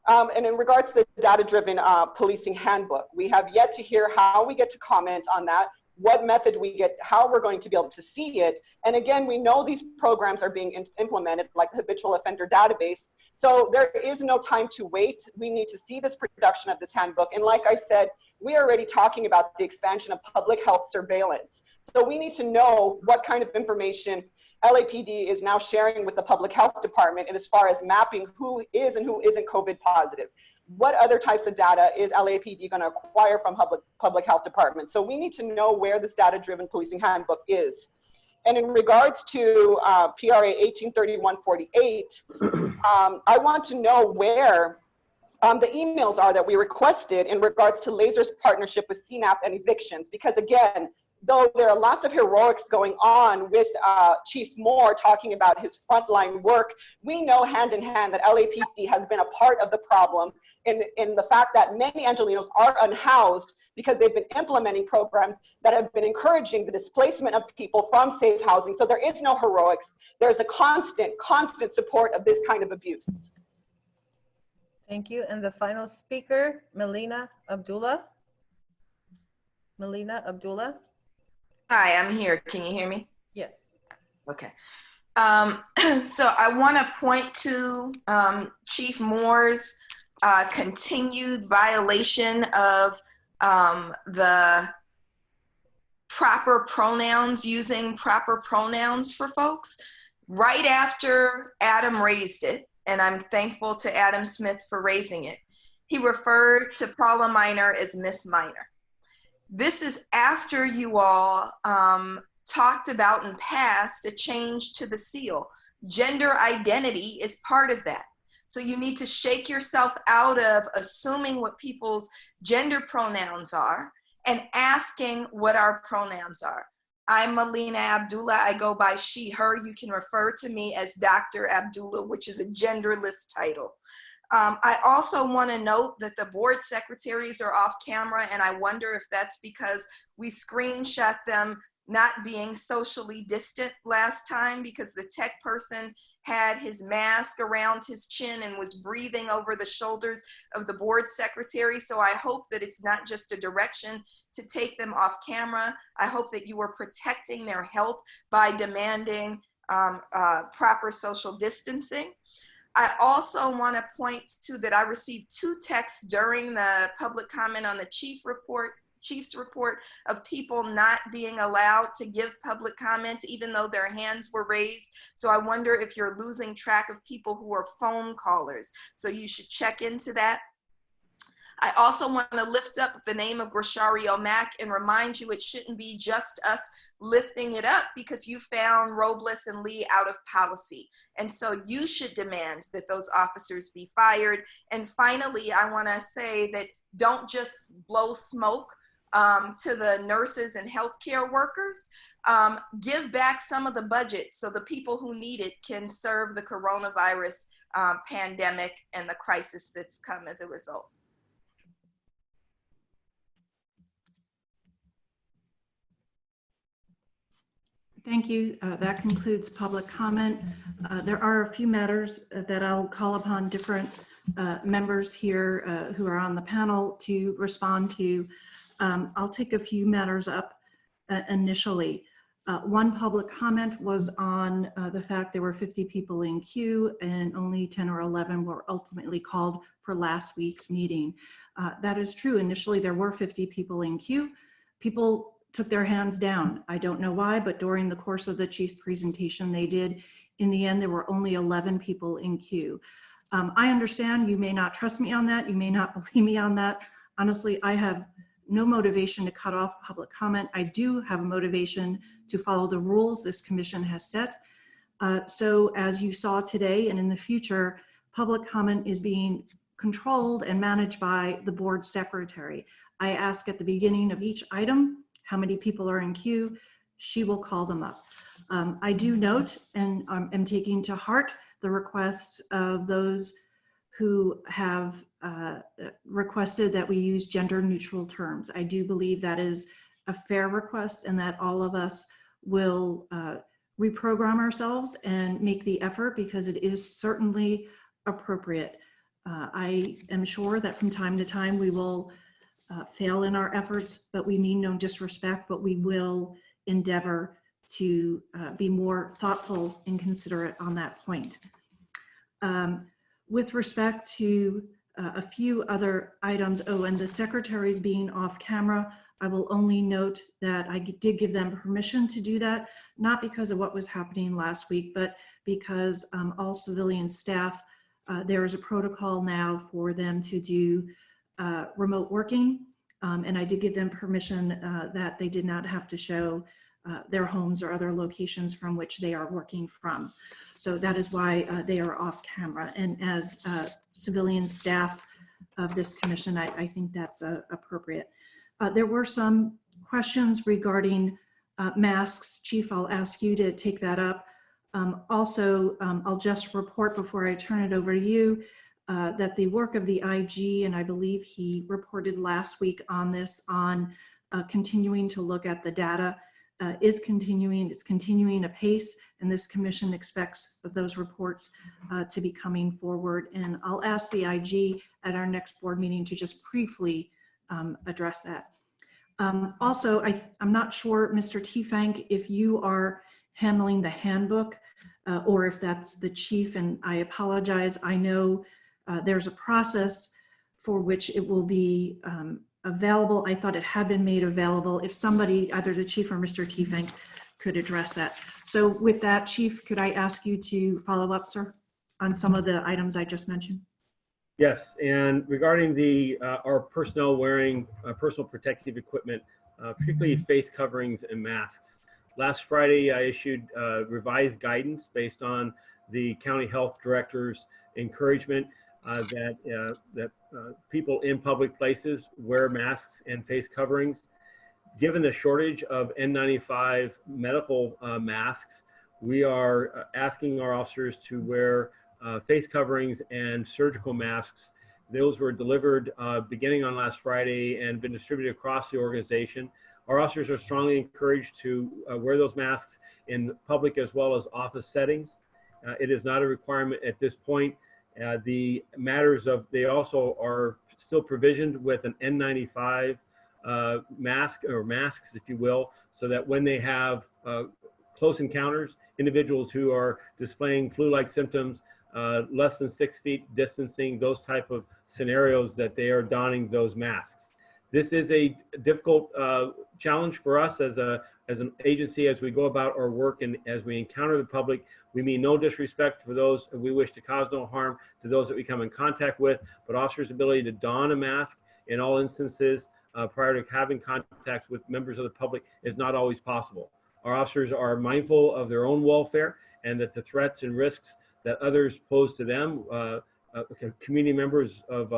And in regards to the data-driven policing handbook, we have yet to hear how we get to comment on that, what method we get, how we're going to be able to see it. And again, we know these programs are being implemented, like the habitual offender database. So there is no time to wait. We need to see this production of this handbook. And like I said, we are already talking about the expansion of public health surveillance. So we need to know what kind of information LAPD is now sharing with the public health department, and as far as mapping who is and who isn't COVID positive. What other types of data is LAPD going to acquire from public health departments? So we need to know where this data-driven policing handbook is. And in regards to PRA 183148, I want to know where the emails are that we requested in regards to Laser's partnership with CNAP and evictions, because again, though there are lots of heroics going on with Chief Moore talking about his frontline work, we know hand in hand that LAPD has been a part of the problem in the fact that many Angelenos are unhoused because they've been implementing programs that have been encouraging the displacement of people from safe housing. So there is no heroics. There's a constant support of this kind of abuse. Thank you. And the final speaker, Melina Abdullah. Melina Abdullah. Hi, I'm here. Can you hear me? Yes. Okay. So I want to point to Chief Moore's continued violation of the proper pronouns, using proper pronouns for folks. Right after Adam raised it, and I'm thankful to Adam Smith for raising it, he referred to Paula Miner as Miss Miner. This is after you all talked about and passed a change to the seal. Gender identity is part of that. So you need to shake yourself out of assuming what people's gender pronouns are and asking what our pronouns are. I'm Melina Abdullah. I go by she, her. You can refer to me as Dr. Abdullah, which is a genderless title. I also want to note that the board secretaries are off camera, and I wonder if that's because we screenshot them not being socially distant last time, because the tech person had his mask around his chin and was breathing over the shoulders of the board secretary. So I hope that it's not just a direction to take them off camera. I hope that you are protecting their health by demanding proper social distancing. I also want to point to that I received 2 texts during the public comment on the chief's report of people not being allowed to give public comment even though their hands were raised. So I wonder if you're losing track of people who are phone callers. So you should check into that. I also want to lift up the name of Grishario Mack and remind you it shouldn't be just us lifting it up, because you found Robles and Lee out of policy. And so you should demand that those officers be fired. And finally, I want to say that don't just blow smoke to the nurses and healthcare workers. Give back some of the budget so the people who need it can serve the coronavirus pandemic and the crisis that's come as a result. Thank you. That concludes public comment. There are a few matters that I'll call upon different members here who are on the panel to respond to. I'll take a few matters up initially. One public comment was on the fact there were 50 people in queue and only 10 or 11 were ultimately called for last week's meeting. That is true. Initially, there were 50 people in queue. People took their hands down. I don't know why, but during the course of the chief's presentation, they did. In the end, there were only 11 people in queue. I understand you may not trust me on that. You may not believe me on that. Honestly, I have no motivation to cut off public comment. I do have a motivation to follow the rules this commission has set. So as you saw today and in the future, public comment is being controlled and managed by the board secretary. I ask at the beginning of each item how many people are in queue. She will call them up. I do note and am taking to heart the requests of those who have requested that we use gender neutral terms. I do believe that is a fair request and that all of us will reprogram ourselves and make the effort, because it is certainly appropriate. I am sure that from time to time we will fail in our efforts, but we mean no disrespect, but we will endeavor to be more thoughtful and considerate on that point. With respect to a few other items, and the secretaries being off camera, I will only note that I did give them permission to do that, not because of what was happening last week, but because all civilian staff, there is a protocol now for them to do remote working. And I did give them permission that they did not have to show their homes or other locations from which they are working from. So that is why they are off camera. And as civilian staff of this commission, I think that's appropriate. There were some questions regarding masks. Chief, I'll ask you to take that up. Also, I'll just report before I turn it over to you that the work of the IG, and I believe he reported last week on this, on continuing to look at the data, is continuing. It's continuing apace, and this commission expects those reports to be coming forward. And I'll ask the IG at our next board meeting to just briefly address that. Also, I'm not sure, Mr. Tiefenk, if you are handling the handbook or if that's the chief, and I apologize. I know there's a process for which it will be available. I thought it had been made available. If somebody, either the chief or Mr. Tiefenk, could address that. So with that, Chief, could I ask you to follow up, sir, on some of the items I just mentioned? Yes, and regarding the our personnel wearing personal protective equipment, particularly face coverings and masks. Last Friday, I issued revised guidance based on the county health director's encouragement that people in public places wear masks and face coverings. Given the shortage of N95 medical masks, we are asking our officers to wear face coverings and surgical masks. Those were delivered beginning on last Friday and been distributed across the organization. Our officers are strongly encouraged to wear those masks in public as well as office settings. It is not a requirement at this point. The matters of, they also are still provisioned with an N95 mask, or masks, if you will, so that when they have close encounters, individuals who are displaying flu-like symptoms, less than 6 feet distancing, those type of scenarios, that they are donning those masks. This is a difficult challenge for us as an agency as we go about our work, and as we encounter the public. We mean no disrespect for those, we wish to cause no harm to those that we come in contact with, but officers' ability to don a mask in all instances prior to having contact with members of the public is not always possible. Our officers are mindful of their own welfare and that the threats and risks that others pose to them, community members of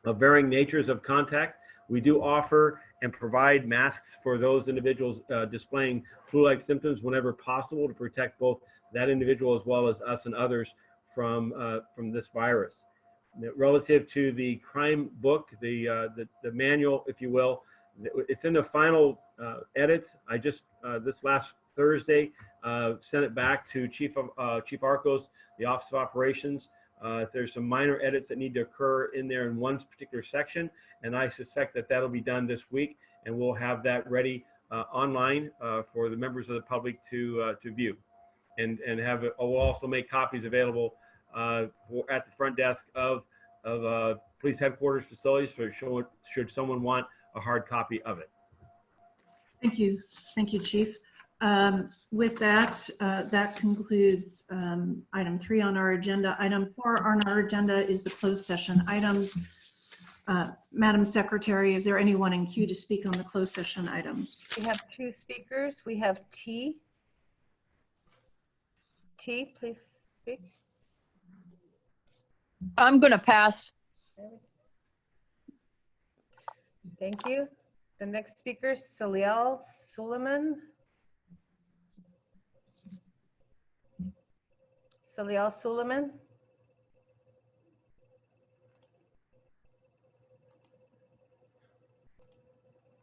varying natures of contacts. We do offer and provide masks for those individuals displaying flu-like symptoms whenever possible, to protect both that individual as well as us and others from this virus. Relative to the crime book, the manual, if you will, it's in the final edits. I just this last Thursday sent it back to Chief Arcos, the Office of Operations. There's some minor edits that need to occur in there in one particular section, and I suspect that that'll be done this week, and we'll have that ready online for the members of the public to view, and have it. We'll also make copies available at the front desk of police headquarters facilities, for should someone want a hard copy of it. Thank you, Chief. With that, that concludes item 3 on our agenda. Item 4 on our agenda is the closed session items. Madam Secretary, is there anyone in queue to speak on the closed session items? We have 2 speakers. We have T. T, please speak. I'm going to pass. Thank you. The next speaker, Saliel Suleiman. Saliel Suleiman.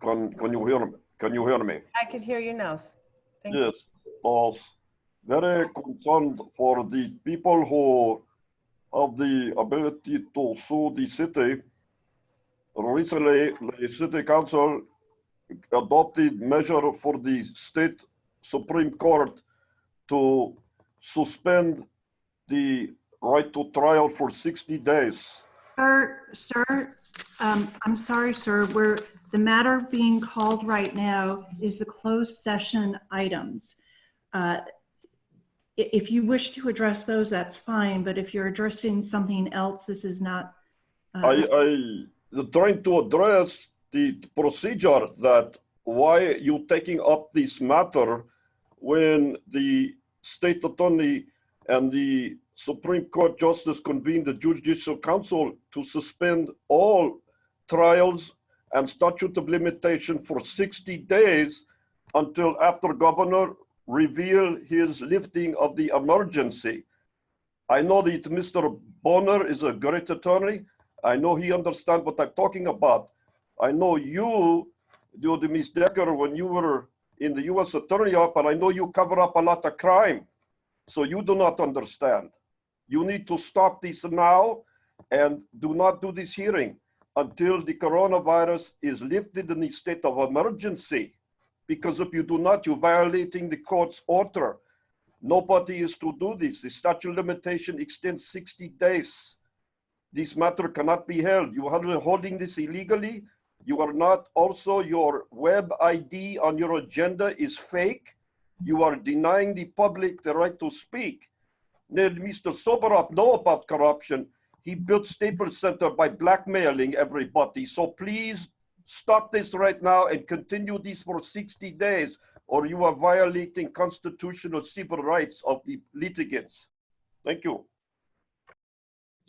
Can you hear me? Can you hear me? I can hear you now. Thank you. Yes. Very concerned for the people who have the ability to sue the city. Recently, the city council adopted measure for the state Supreme Court to suspend the right to trial for 60 days. Sir, I'm sorry, sir. The matter being called right now is the closed session items. If you wish to address those, that's fine, but if you're addressing something else, this is not. I'm trying to address the procedure that why you taking up this matter when the state attorney and the Supreme Court Justice convened the Judicial Council to suspend all trials and statute of limitation for 60 days until after governor reveal his lifting of the emergency. I know that Mr. Bonner is a great attorney. I know he understands what I'm talking about. I know you, Ms. Decker, when you were in the U.S. Attorney Office, I know you cover up a lot of crime. So you do not understand. You need to stop this now and do not do this hearing until the coronavirus is lifted in the state of emergency. Because if you do not, you're violating the court's order. Nobody is to do this. The statute of limitation extends 60 days. This matter cannot be held. You are holding this illegally. You are not, also your web ID on your agenda is fake. You are denying the public the right to speak. Now, Mr. Soboroff knows about corruption. He built Staples Center by blackmailing everybody. So please stop this right now and continue this for 60 days, or you are violating constitutional civil rights of the litigants. Thank you.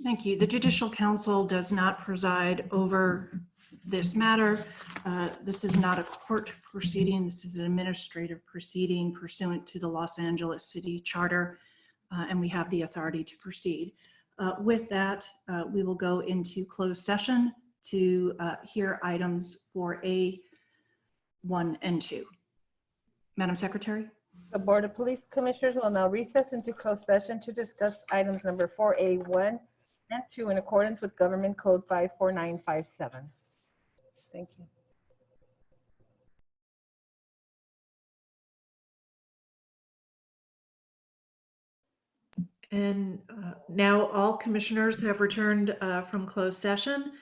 Thank you. The Judicial Council does not preside over this matter. This is not a court proceeding. This is an administrative proceeding pursuant to the Los Angeles City Charter, and we have the authority to proceed. With that, we will go into closed session to hear items for A1 and 2. Madam Secretary. The Board of Police Commissioners will now recess into closed session to discuss items number 4A1 and 2 in accordance with Government Code 54957. Thank you. And now all commissioners have returned from closed session.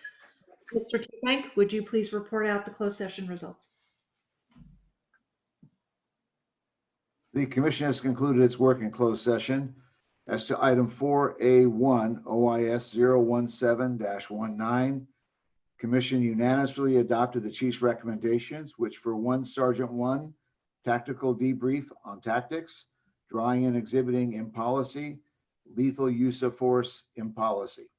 Mr. T-Bank, would you please report out the closed session results? The commission has concluded its work in closed session. As to item 4A1, OIS 017-19, commission unanimously adopted the chief's recommendations, which for 1 Sergeant 1, tactical debrief on tactics, drawing and exhibiting in policy, lethal use of force in policy.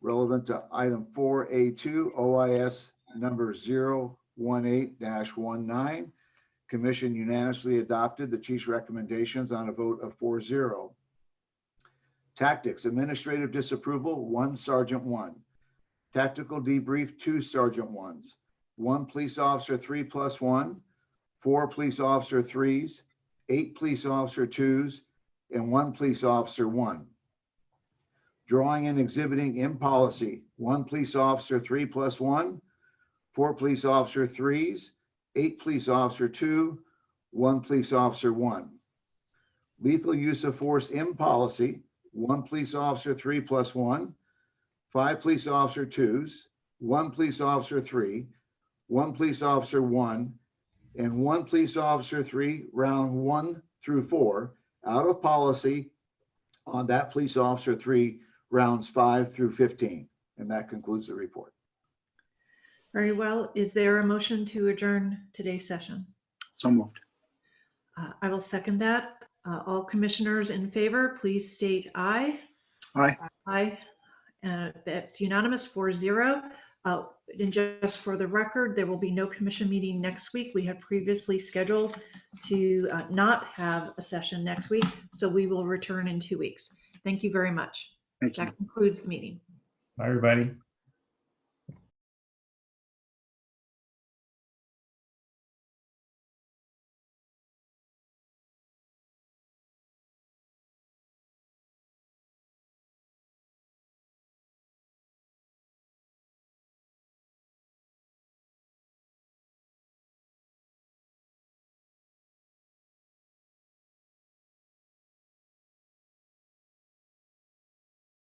Relevant to item 4A2, OIS number 018-19, commission unanimously adopted the chief's recommendations on a vote of 4-0. Tactics, administrative disapproval, 1 Sergeant 1. Tactical debrief, 2 Sergeant 1s. 1 police officer 3+1, 4 police officer 3s, 8 police officer 2s, and 1 police officer 1. Drawing and exhibiting in policy, 1 police officer 3+1, 4 police officer 3s, 8 police officer 2, 1 police officer 1. Lethal use of force in policy, 1 police officer 3+1, 5 police officer 2s, 1 police officer 3, 1 police officer 1, and 1 police officer 3, round 1 through 4, out of policy on that police officer 3, rounds 5 through 15. And that concludes the report. Very well. Is there a motion to adjourn today's session? So moved. I will second that. All commissioners in favor, please state aye. Aye. Aye. That's unanimous, 4-0. And just for the record, there will be no commission meeting next week. We had previously scheduled to not have a session next week, so we will return in 2 weeks. Thank you very much. Thank you. That concludes the meeting. Bye, everybody.